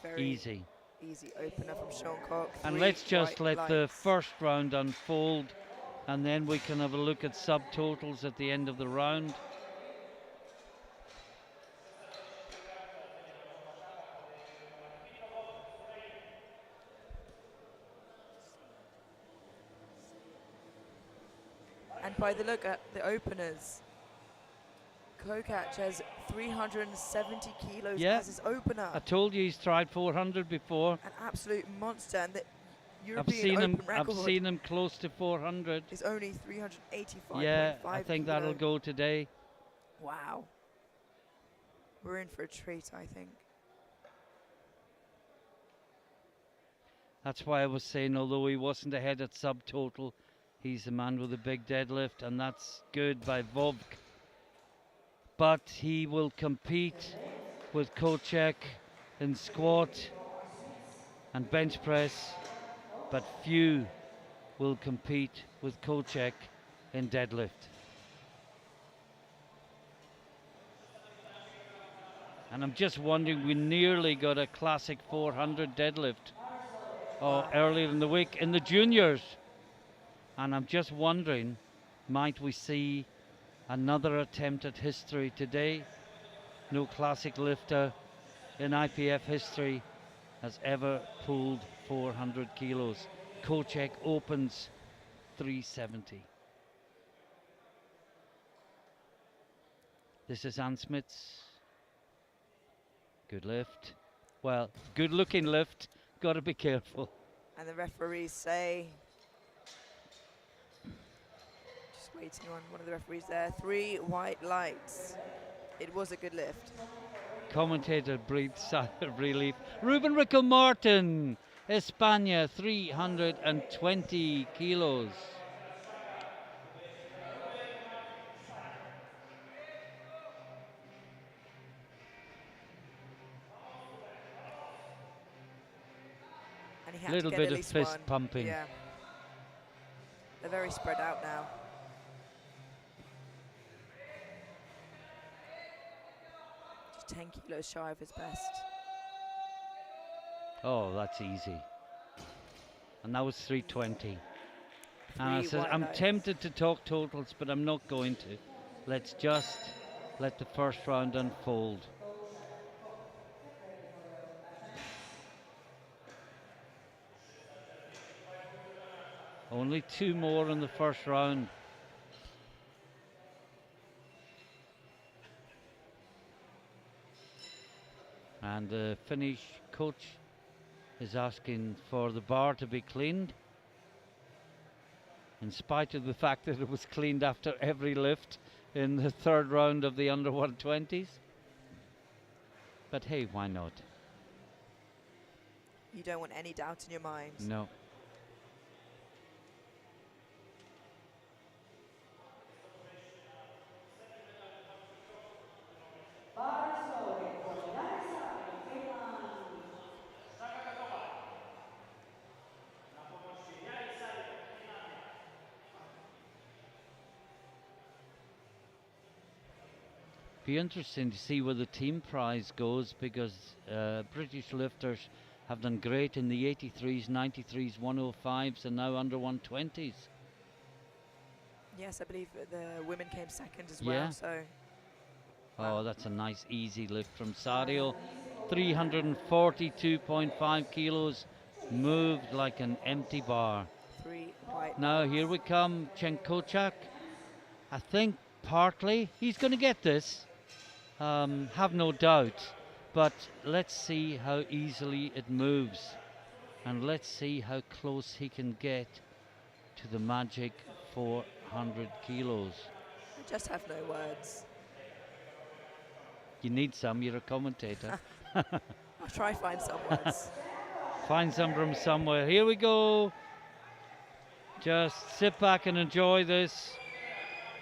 very Easy. easy opener from Sean Cock. And 3 let's just white let the lights. first round unfold, and then we can have a look at subtotals at the end of the round. And by the look at the openers, Kokach has 370 kilos Yeah. as his opener. I told you he's tried 400 before. An absolute monster. And the I've European seen Open him. record I've seen him close to 400. is only 385.5 Yeah, I think that'll kilo. go today. Wow. We're in for a treat, I think. That's why I was saying, although he wasn't ahead at subtotal, he's the man with a big deadlift, and that's good by Vovk. But he will compete with Kocek in squat and bench press, but few will compete with Kocek in deadlift. And I'm just wondering, we nearly got a classic 400 deadlift earlier in the week in the juniors. And I'm just wondering, might we see another attempt at history today? No classic lifter in IPF history has ever pulled 400 kilos. Kocek opens 370. This is Ann Smits. Good lift. Well, good looking lift. Got to be careful. And the referees say, just waiting on one of the referees there, 3 white lights. It was a good lift. Commentator breathed sigh of relief. Ruben Rico Martin, España, 320 kilos. And he had Little to get bit at of least fist one. pumping. Yeah. They're very spread out now. Just 10 kilos shy of his best. Oh, that's easy. And that was 320. And I 3 said, white I'm lights. tempted to talk totals, but I'm not going to. Let's just let the first round unfold. Only 2 more in the first round. And the Finnish coach is asking for the bar to be cleaned, in spite of the fact that it was cleaned after every lift in the 3rd round of the under 120s. But hey, why not? You don't want any doubt in your mind. No. Be interesting to see where the team prize goes, because British lifters have done great in the 83s, 93s, 105s, and now under 120s. Yes, I believe the women came second as Yeah. well. So. Oh, that's a nice easy lift from Sadio. 342.5 kilos, moved like an empty bar. 3 white Now lights. here we come, Chenkochak. I think partly he's going to get this, have no doubt. But let's see how easily it moves, and let's see how close he can get to the magic 400 kilos. I just have no words. You need some, you're a commentator. I'll try find some words. Find some from somewhere. Here we go. Just sit back and enjoy this.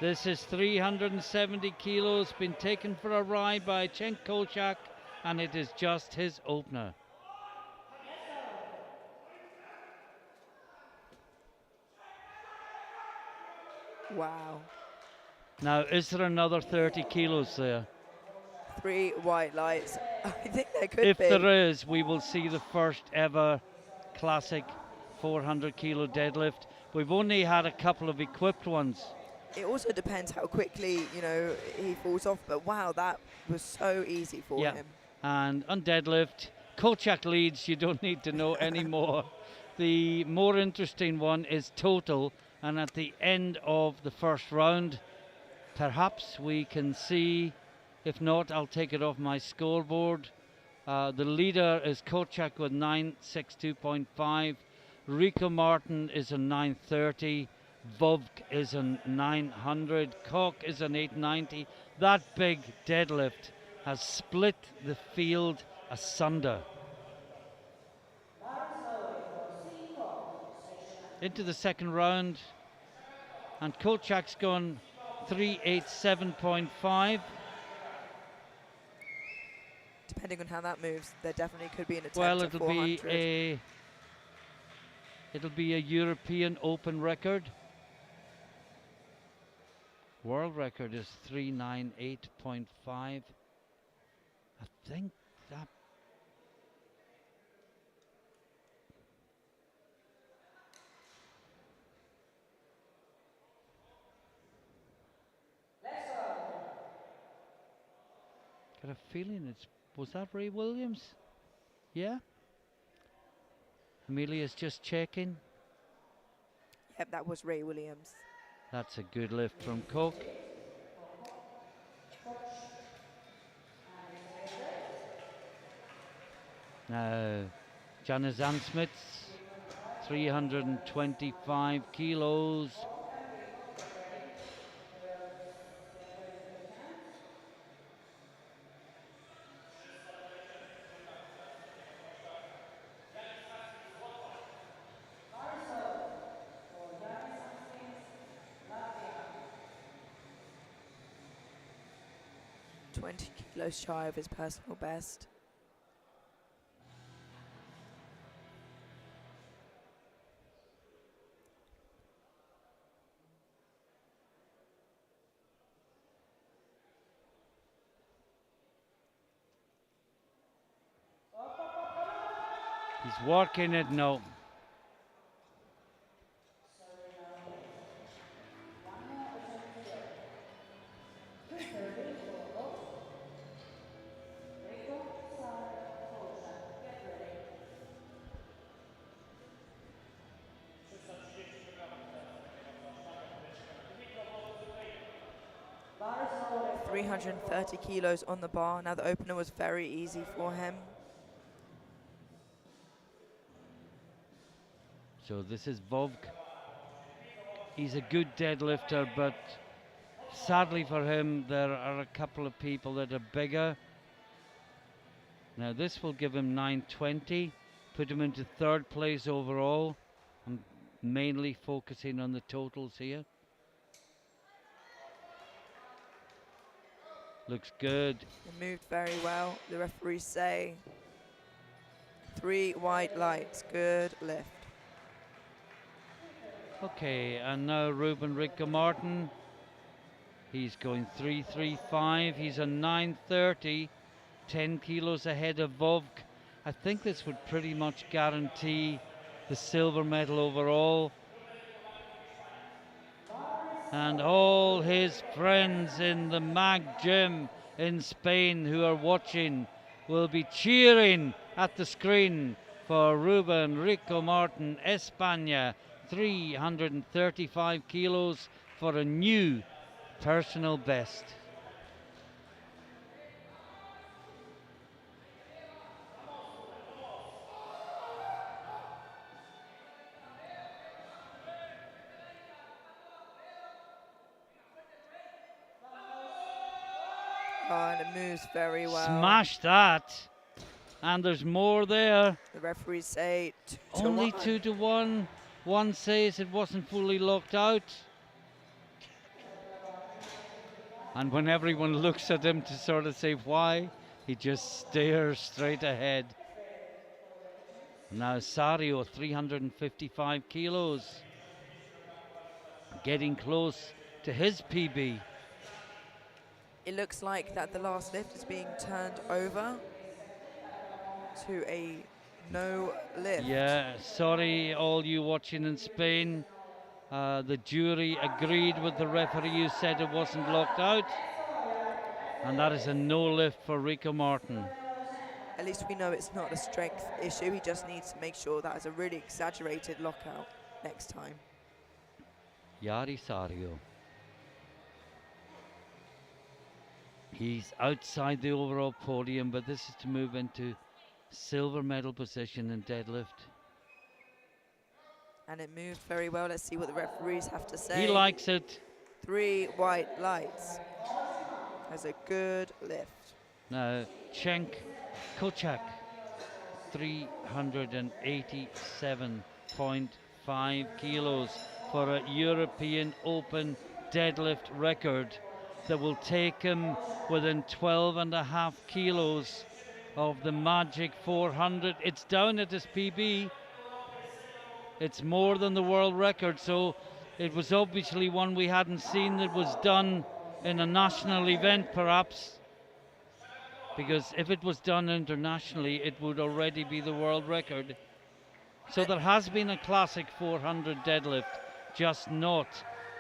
This is 370 kilos, been taken for a ride by Cenk Kolchak, and it is just his opener. Wow. Now, is there another 30 kilos there? 3 white lights. I think there could If be. there is, we will see the first ever classic 400 kilo deadlift. We've only had a couple of equipped ones. It also depends how quickly, you know, he falls off. But wow, that was so easy for him. And on deadlift, Kolchak leads, you don't need to know anymore. The more interesting one is total, and at the end of the first round, perhaps we can see, if not, I'll take it off my scoreboard. The leader is Kolchak with 962.5. Rico Martin is a 930. Vovk is a 900. Koch is an 890. That big deadlift has split the field asunder. Into the second round, and Kolchak's gone 387.5. Depending on how that moves, there definitely could be an attempt Well, at 400. It'll be a European Open record. World record is 398.5. I think that. Got a feeling was that Ray Williams? Yeah. Amelia's just checking. Yep, that was Ray Williams. That's a good lift from Koch. Now, Jana Zansmits, 325 kilos. Kilos shy of his personal best. He's working it now. .330 kilos on the bar. Now the opener was very easy for him. So this is Vovk. He's a good deadlifter, but sadly for him, there are a couple of people that are bigger. Now this will give him 920, put him into third place overall. I'm mainly focusing on the totals here. Looks good. It moved very well. The referees say 3 white lights. Good lift. Okay, and now Ruben Rico Martin. He's going 335. He's a 930, 10 kilos ahead of Vovk. I think this would pretty much guarantee the silver medal overall. And all his friends in the MAG gym in Spain who are watching will be cheering at the screen for Ruben Rico Martin, España, 335 kilos for a new personal best. Oh, and it moves very well. Smash that. And there's more there. The referees say 2 to Only 1. 2 to 1. One says it wasn't fully locked out. And when everyone looks at him to sort of say why, he just stares straight ahead. Now Sario, 355 kilos, getting close to his PB. It looks like that the last lift is being turned over to a no lift. Yeah, sorry all you watching in Spain. The jury agreed with the referee who said it wasn't locked out. And that is a no lift for Rico Martin. At least we know it's not a strength issue. He just needs to make sure that is a really exaggerated lockout next time. Yari Sario. He's outside the overall podium, but this is to move into silver medal position in deadlift. And it moved very well. Let's see what the referees have to say. He likes it. 3 white lights. That's a good lift. Now, Kochak, 387.5 kilos for a European Open deadlift record that will take him within 12.5 kilos of the magic 400. It's down at his PB. It's more than the world record, so it was obviously one we hadn't seen that was done in a national event, perhaps. Because if it was done internationally, it would already be the world record. So there has been a classic 400 deadlift, just not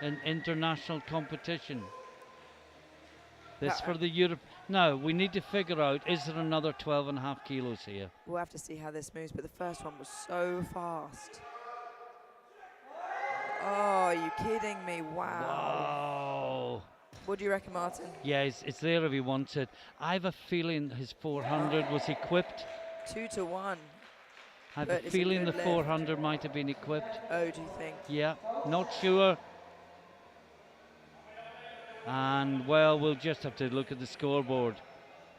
in international competition. This for the Europe. Now, we need to figure out, is there another 12.5 kilos here? We'll have to see how this moves, but the first one was so fast. Oh, are you kidding me? Wow. Wow. What do you reckon, Martin? Yeah, it's there if he wants it. I have a feeling his 400 was equipped. 2 to 1. I have a feeling the 400 might have been equipped. Oh, do you think? Yeah, not sure. And, well, we'll just have to look at the scoreboard.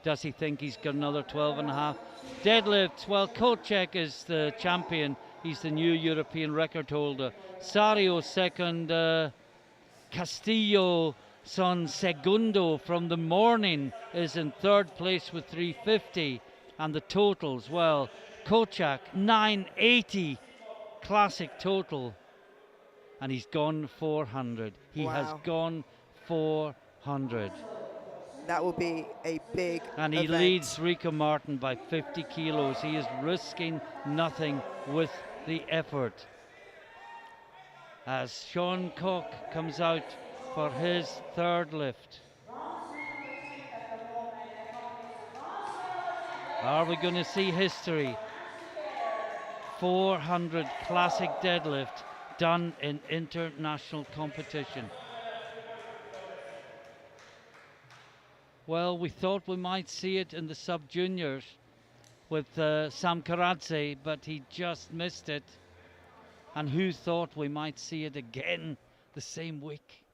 Does he think he's got another 12.5? Deadlifts, well, Kochek is the champion. He's the new European record holder. Sario second. Castillo Son Segundo from the morning is in third place with 350. And the totals, well, Kochak, 980 classic total. And he's gone 400. He has gone 400. That will be a big And he event. leads Rico Martin by 50 kilos. He is risking nothing with the effort. As Sean Koch comes out for his third lift. Are we going to see history? 400 classic deadlift done in international competition. Well, we thought we might see it in the sub-juniors with Sam Karadze, but he just missed it. And who thought we might see it again the same week?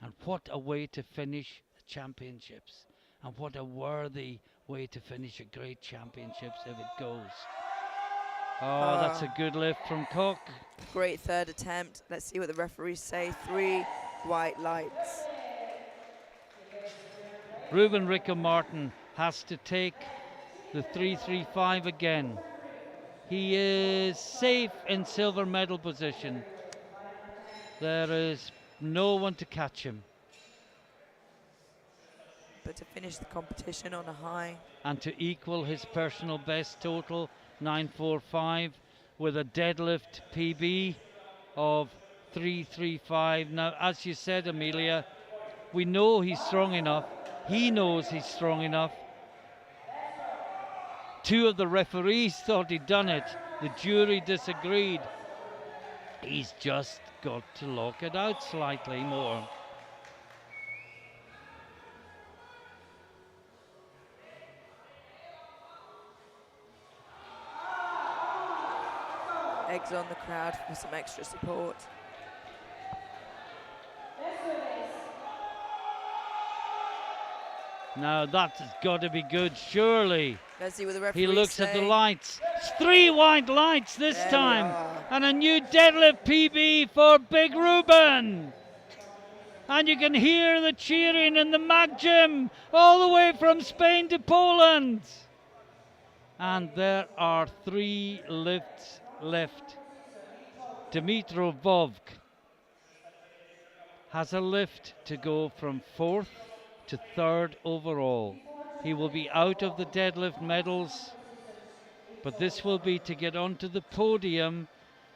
And what a way to finish the championships. And what a worthy way to finish a great championships if it goes. Oh, that's a good lift from Koch. Great third attempt. Let's see what the referees say. 3 white lights. Ruben Rico Martin has to take the 335 again. He is safe in silver medal position. There is no one to catch him. But to finish the competition on a high. And to equal his personal best total, 945, with a deadlift PB of 335. Now, as you said, Amelia, we know he's strong enough. He knows he's strong enough. 2 of the referees thought he'd done it. The jury disagreed. He's just got to lock it out slightly more. Eggs on the crowd for some extra support. Now that's got to be good, surely. Let's see what the referees He looks say. at the lights. It's 3 white lights this There we time. are. And a new deadlift PB for Big Ruben. And you can hear the cheering in the Mag Gym all the way from Spain to Poland. And there are 3 lifts left. Dmitro Vovk has a lift to go from 4th to 3rd overall. He will be out of the deadlift medals, but this will be to get onto the podium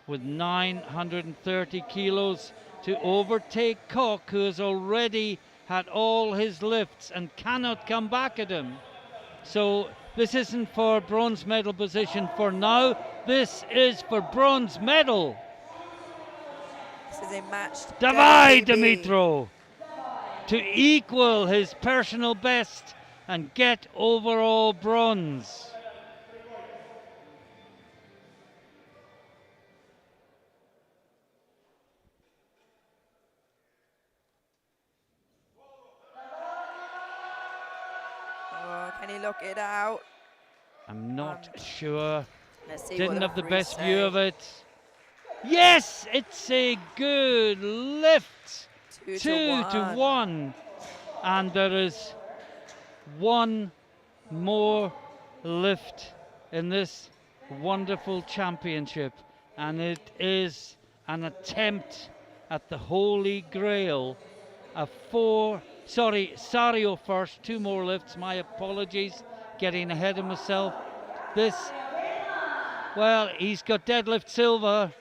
with 930 kilos to overtake Koch, who has already had all his lifts and cannot come back at him. So this isn't for bronze medal position for now. This is for bronze medal. This is a matched Davai, baby. Dimitro, to equal his personal best and get overall bronze. Oh, can he lock it out? I'm not sure. Let's see Didn't what have the referees best say. view of it. Yes, it's a good lift. 2 2 to 1. And there is one more lift in this wonderful championship. And it is an attempt at the Holy Grail. Sario first, 2 more lifts. My apologies, getting ahead of myself. Well, he's got deadlift silver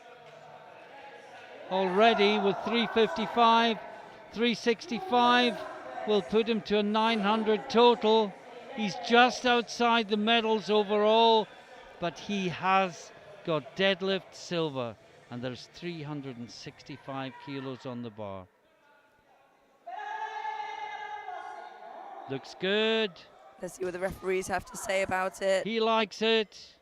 already with 355, 365 will put him to a 900 total. He's just outside the medals overall, but he has got deadlift silver, and there's 365 kilos on the bar. Looks good. Let's see what the referees have to say about it. He likes it.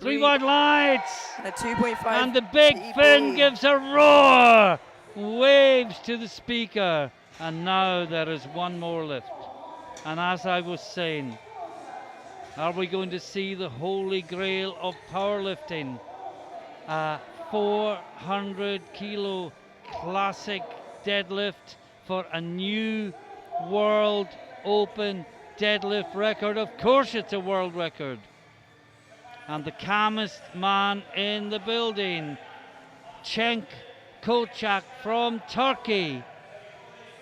3 white lights. And a 2.5. And the big GB. Finn gives a roar, waves to the speaker, and now there is one more lift. And as I was saying, are we going to see the holy grail of powerlifting? A 400 kilo classic deadlift for a new world open deadlift record. Of course it's a world record. And the calmest man in the building, Cenk Koçak from Turkey,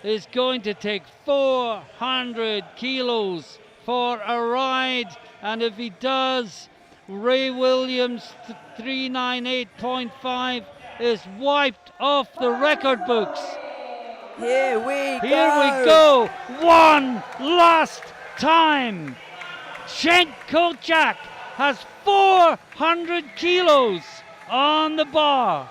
is going to take 400 kilos for a ride. And if he does, Ray Williams 398.5 is wiped off the record books. Here we go. One last time. Cenk Koçak has 400 kilos on the bar.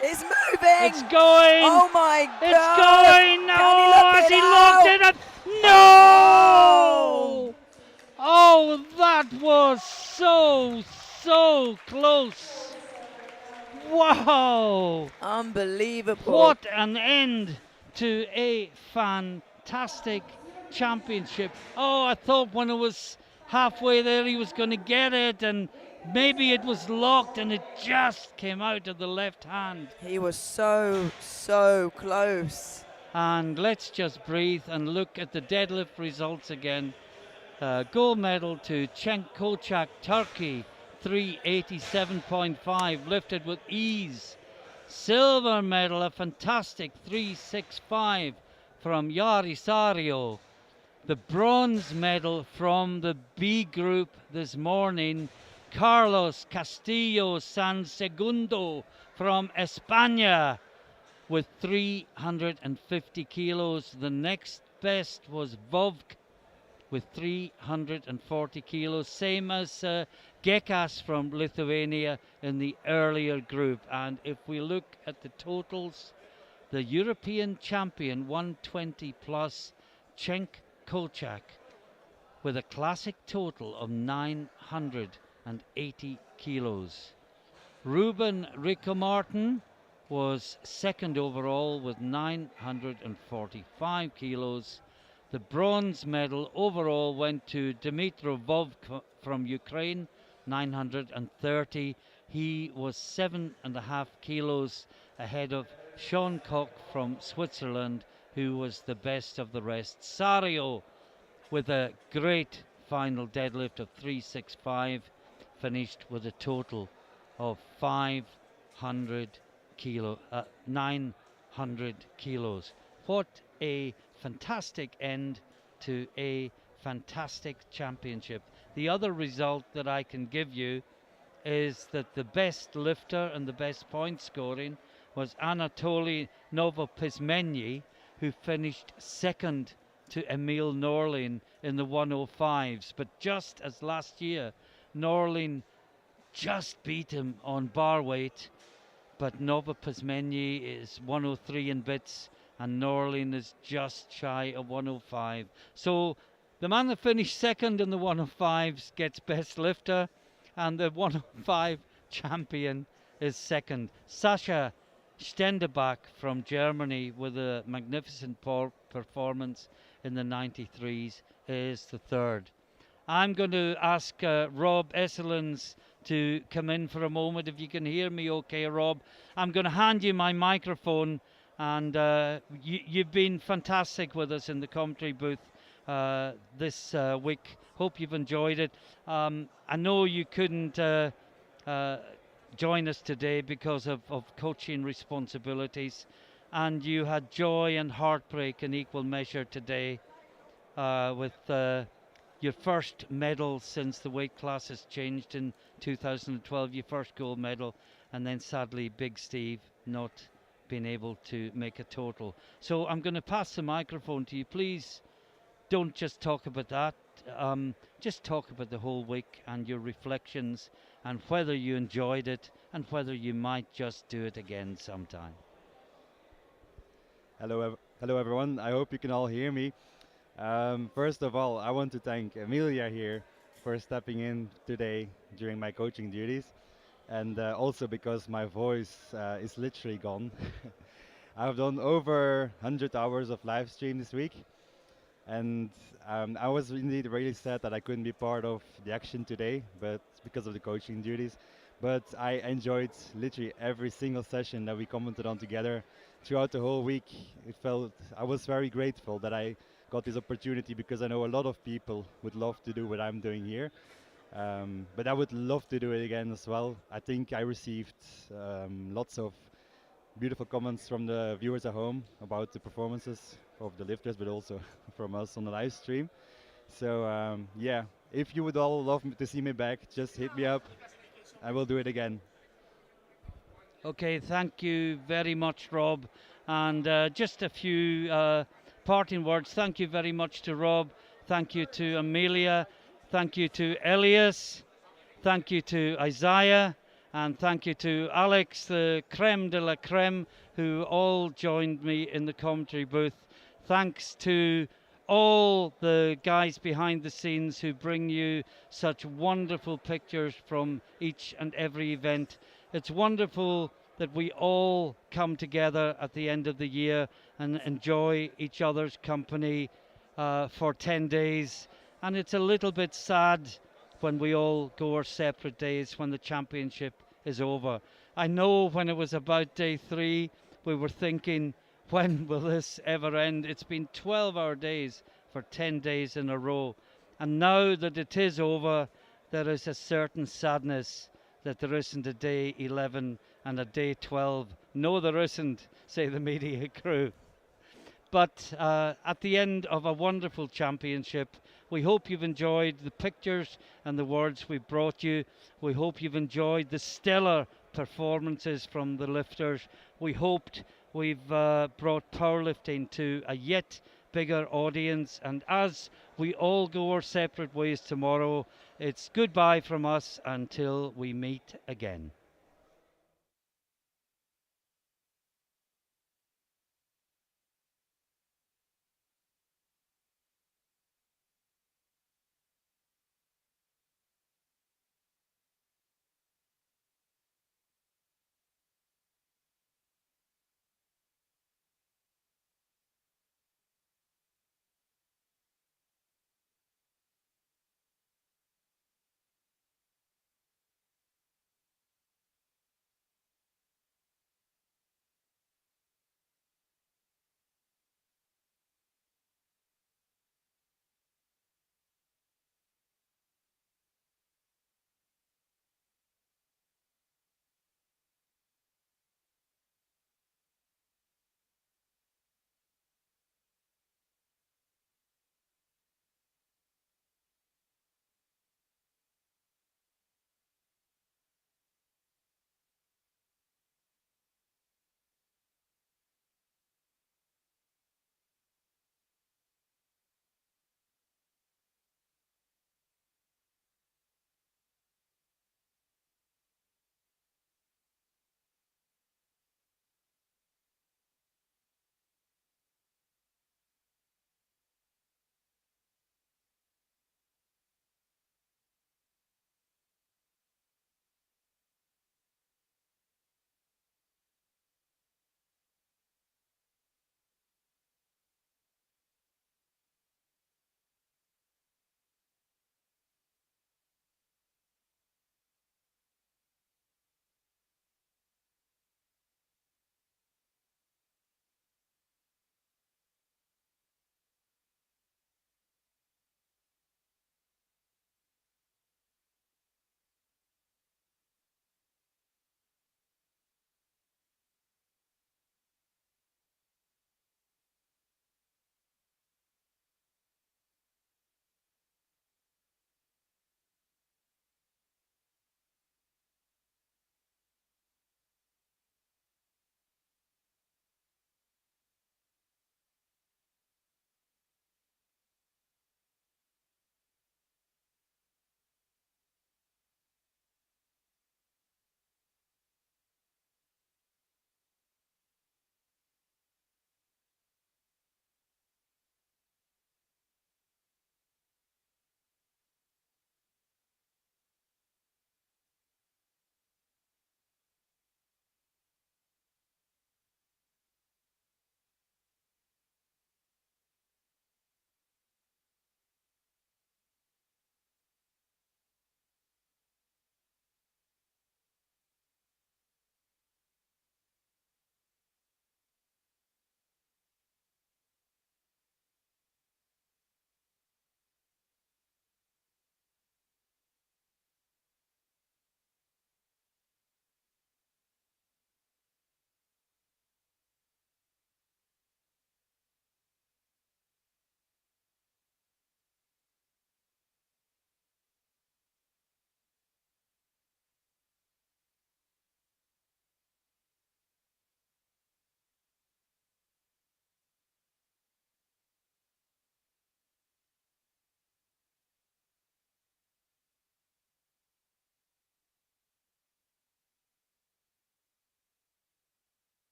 It's moving. It's going. Oh my God. It's going. Can Has he he lock locked it it up? No! Oh, that was so close. Wow. Unbelievable. What an end to a fantastic championship. Oh, I thought when it was halfway there he was going to get it, and maybe it was locked and it just came out of the left hand. He was so close. And let's just breathe and look at the deadlift results again. Gold medal to Cenk Koçak, Turkey, 387.5, lifted with ease. Silver medal, a fantastic 365 from Yari Sario. The bronze medal from the B group this morning, Carlos Castillo San Segundo from España with 350 kilos. The next best was Vovk with 340 kilos, same as Gekas from Lithuania in the earlier group. And if we look at the totals, the European champion 120 plus, Cenk Koçak, with a classic total of 980 kilos. Ruben Rico-Martin was second overall with 945 kilos. The bronze medal overall went to Dmitro Vovk from Ukraine 930. He was 7.5 kilos ahead of Sean Koch from Switzerland, who was the best of the rest. Sario with a great final deadlift of 365, finished with a total of 900 kilos. What a fantastic end to a fantastic championship. The other result that I can give you is that the best lifter and the best point scoring was Anatoly Novopismenyi, who finished second to Emil Norlin in the 105s. But just as last year, Norlin just beat him on bar weight, but Novopismenyi is 103 in bits and Norlin is just shy of 105. So the man that finished second in the 105s gets best lifter, and the 105 champion is second. Sascha Stenderbach from Germany with a magnificent performance in the 93s is the third. I'm going to ask Rob Esselins to come in for a moment. If you can hear me okay, Rob, I'm going to hand you my microphone. And you've been fantastic with us in the commentary booth this week. Hope you've enjoyed it. I know you couldn't uh, join us today because of coaching responsibilities, and you had joy and heartbreak in equal measure today with your first medal since the weight class has changed in 2012, your first gold medal, and then sadly Big Steve not being able to make a total. So I'm going to pass the microphone to you. Please don't just talk about that. Just talk about the whole week and your reflections and whether you enjoyed it and whether you might just do it again sometime. Hello everyone. I hope you can all hear me. First of all, I want to thank Emilia here for stepping in today during my coaching duties, and also because my voice is literally gone. I've done over 100 hours of live stream this week, and I was indeed really sad that I couldn't be part of the action today, but because of the coaching duties. But I enjoyed literally every single session that we commented on together throughout the whole week. I was very grateful that I got this opportunity because I know a lot of people would love to do what I'm doing here. But I would love to do it again as well. I think I received lots of beautiful comments from the viewers at home about the performances of the lifters, but also from us on the live stream. So yeah, if you would all love to see me back, just hit me up. I will do it again. Okay, thank you very much, Rob. And just a few parting words. Thank you very much to Rob. Thank you to Amelia. Thank you to Elias. Thank you to Isaiah. And thank you to Alex, the creme de la creme, who all joined me in the commentary booth. Thanks to all the guys behind the scenes who bring you such wonderful pictures from each and every event. It's wonderful that we all come together at the end of the year and enjoy each other's company for 10 days. And it's a little bit sad when we all go our separate days when the championship is over. I know when it was about day 3, we were thinking, when will this ever end? It's been 12-hour days for 10 days in a row. And now that it is over, there is a certain sadness that there isn't a day 11 and a day 12. No, there isn't, say the media crew. But at the end of a wonderful championship, we hope you've enjoyed the pictures and the words we brought you. We hope you've enjoyed the stellar performances from the lifters. We hoped we've brought powerlifting to a yet bigger audience. And as we all go our separate ways tomorrow, it's goodbye from us until we meet again.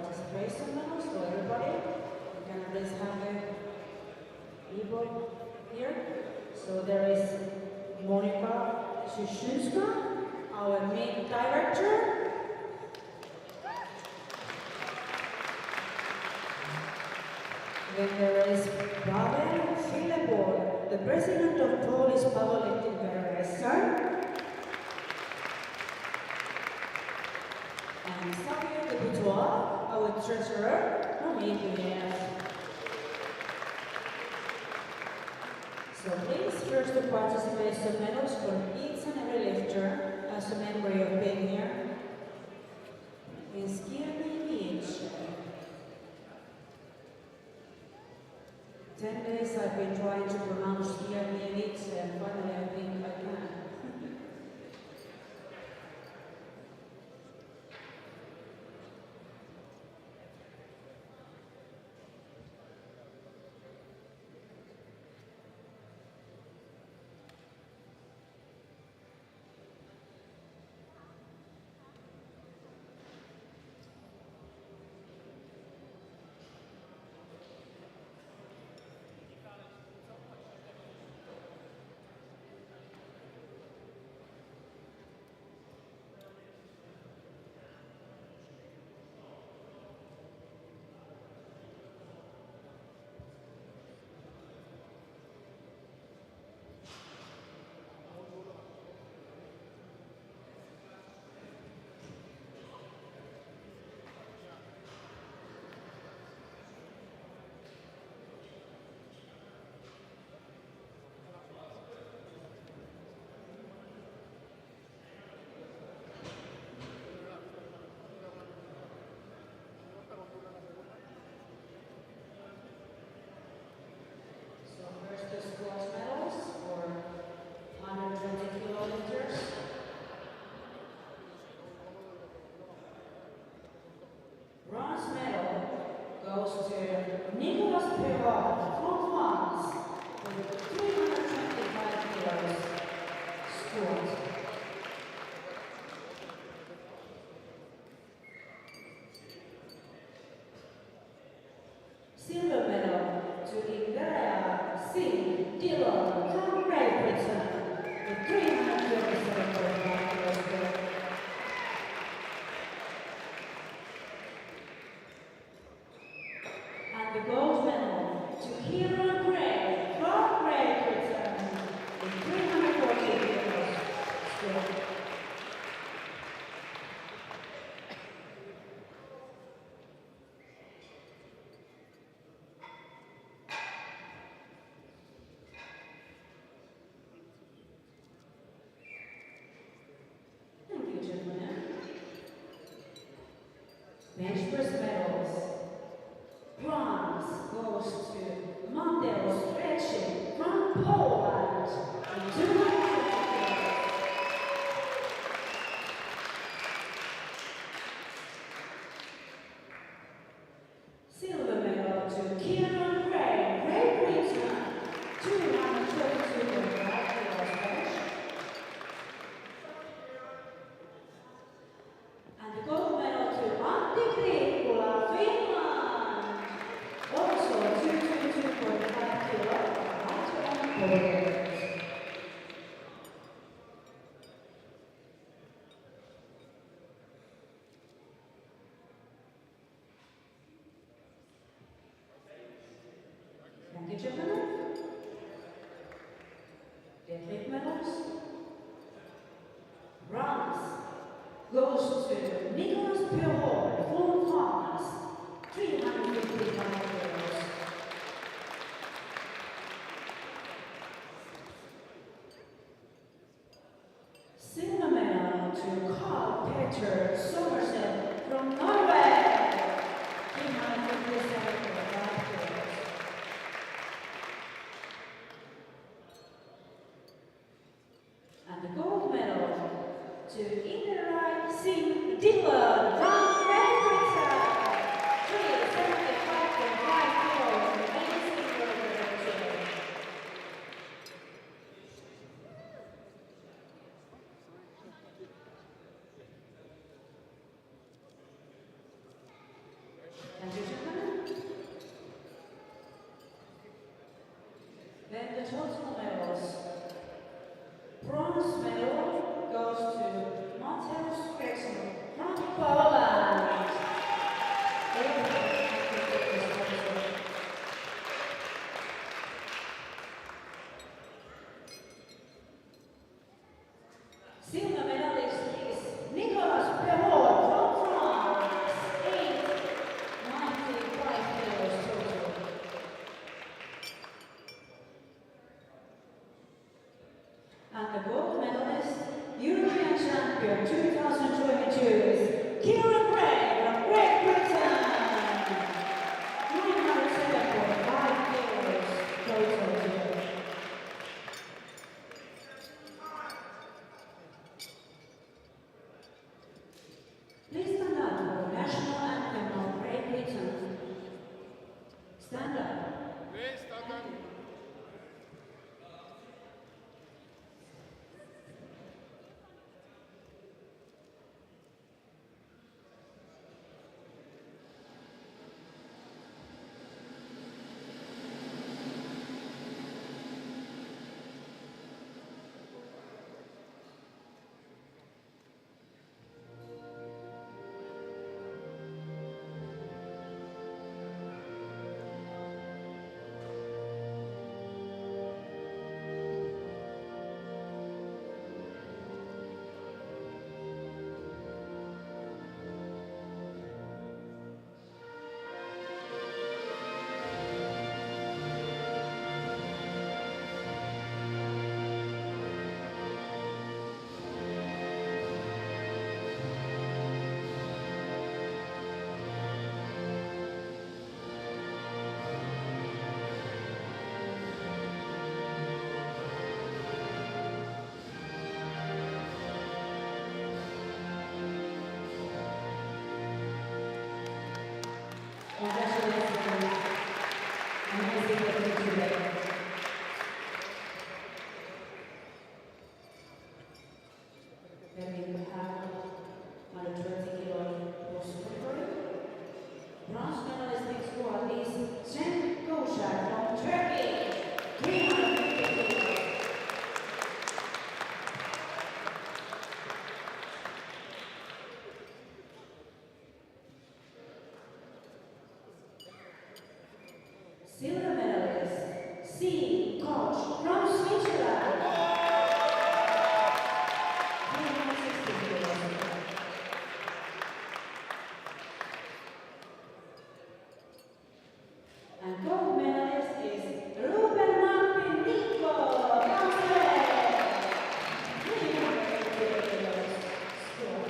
participation medals to everybody. You can please have the people here. So there is Monica Shushunska, our main director. Then there is Pavel Filipov, the president of Polish Powerlifting Federation. And Xavier de Boutois, our treasurer, from EPF. So please, first the participation medals for each and every lifter as a memory of being here. Is Kirby Beach. 10 days I've been trying to pronounce Kirby and finally I think I can. Silver medal to Indira Singh Dillon from Great Britain with 327.5 kilos. And the gold medal to Kieran Gray from Great Britain with 340 kilos. Bench press medals. Bronze goes to Montel Stretching from Poland with 200 kilos. Silver medal to Kieran Gray, Great Britain, 222.5 kilos bench. And the gold medal to Antti Kriikkula, Finland, also 222.5 kilos, right on board. Thank you, gentlemen. Deadlift medals. Bronze goes to Nicholas Perrault from France, 355 kilos. Silver medal to Carl Peter Somerset from Norway, 357.5 kilos. And the gold medal to Indira Singh Dillon from Great Britain, 375.5 kilos. Then the total medals. Bronze medal goes to Mateusz Kretschmer from Poland. Silver medalist is Nicolas Perrault from France. 895 kilos total. And the gold medalist, European champion 2022 is Kieran Gray from Great Britain. 907.5 kilos total today. Please stand up for the national anthem of Great Britain. Stand up. Congratulations. Amazing effort today. Then we have 120 kilo post-category. Bronze medalist in squad is Cenk Koşar from Turkey. 350 kilos. Silver medalist, C. Koch from Switzerland. 360 kilos. And gold medalist is Ruben Martin Nico from Sweden. 350 kilos. Score.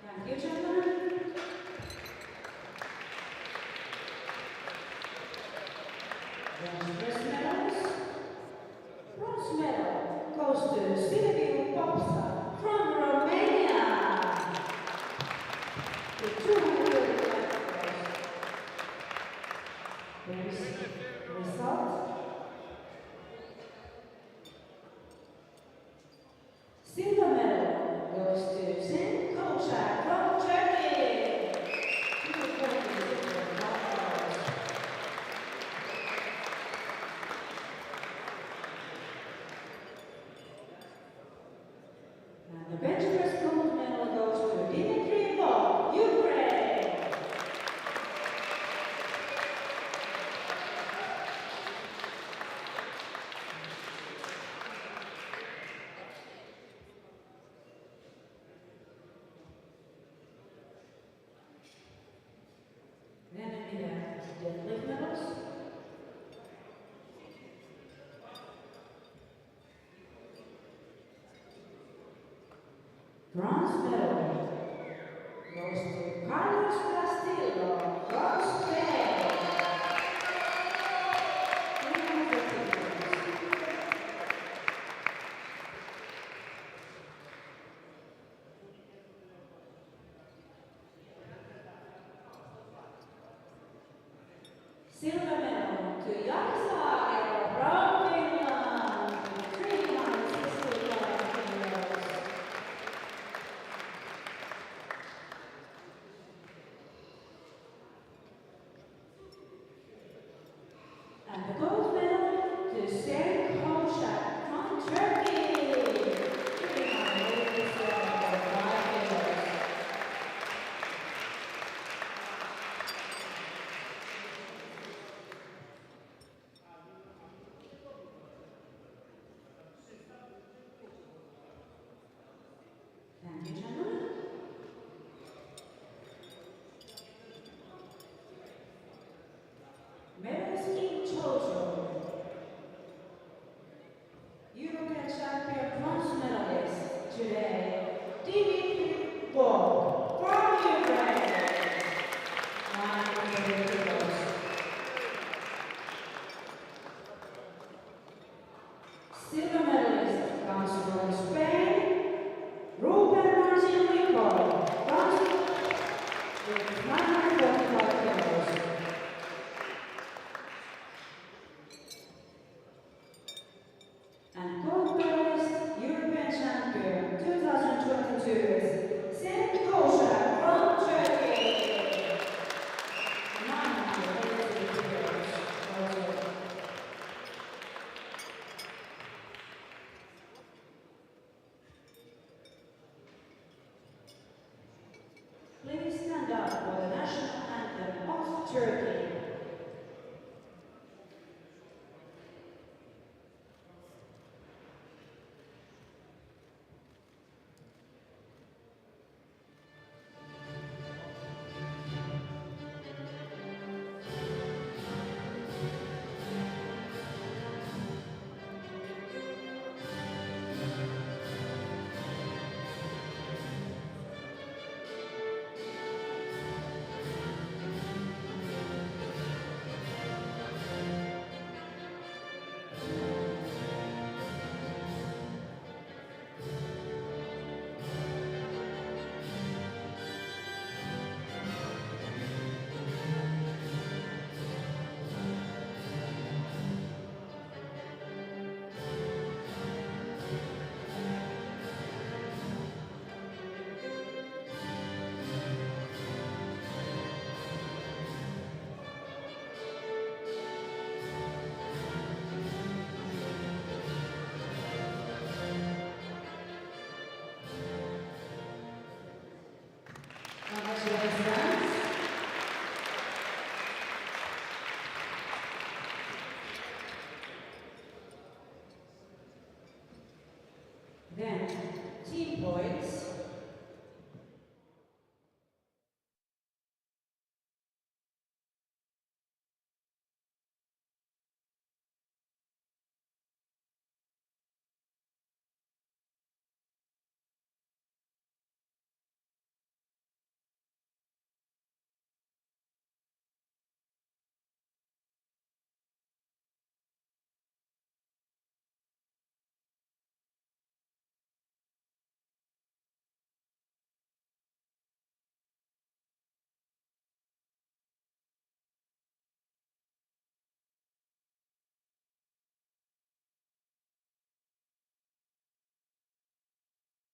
Thank you, gentlemen. Bronze medals. Bronze medal goes to Silviu Popsa from Romania. With 235 kilos. The result. Silver medal goes to Cenk Koşar from Turkey. 246.5 kilos. And the bench press gold medal goes to Dmitry Vov, Ukraine. Then we have deadlift medals. Bronze medal goes to Carlos Castillo from Spain. 350 kilos. Silver medal to Yanis from St. Kosha from Turkey. Giving our ladies for 5 kilos. Thank you, gentlemen. Medals in total. European champion bronze medalist today, Dimitri Borg from Ukraine. 900 kilos. Silver medalist comes from Spain, Ruben Martin Rico, France with 945 kilos. And gold medalist, European champion 2022 is St. Kosha from Turkey. 980 kilos. Also. Please stand up for the national anthem of Turkey. Congratulations. Then, team points.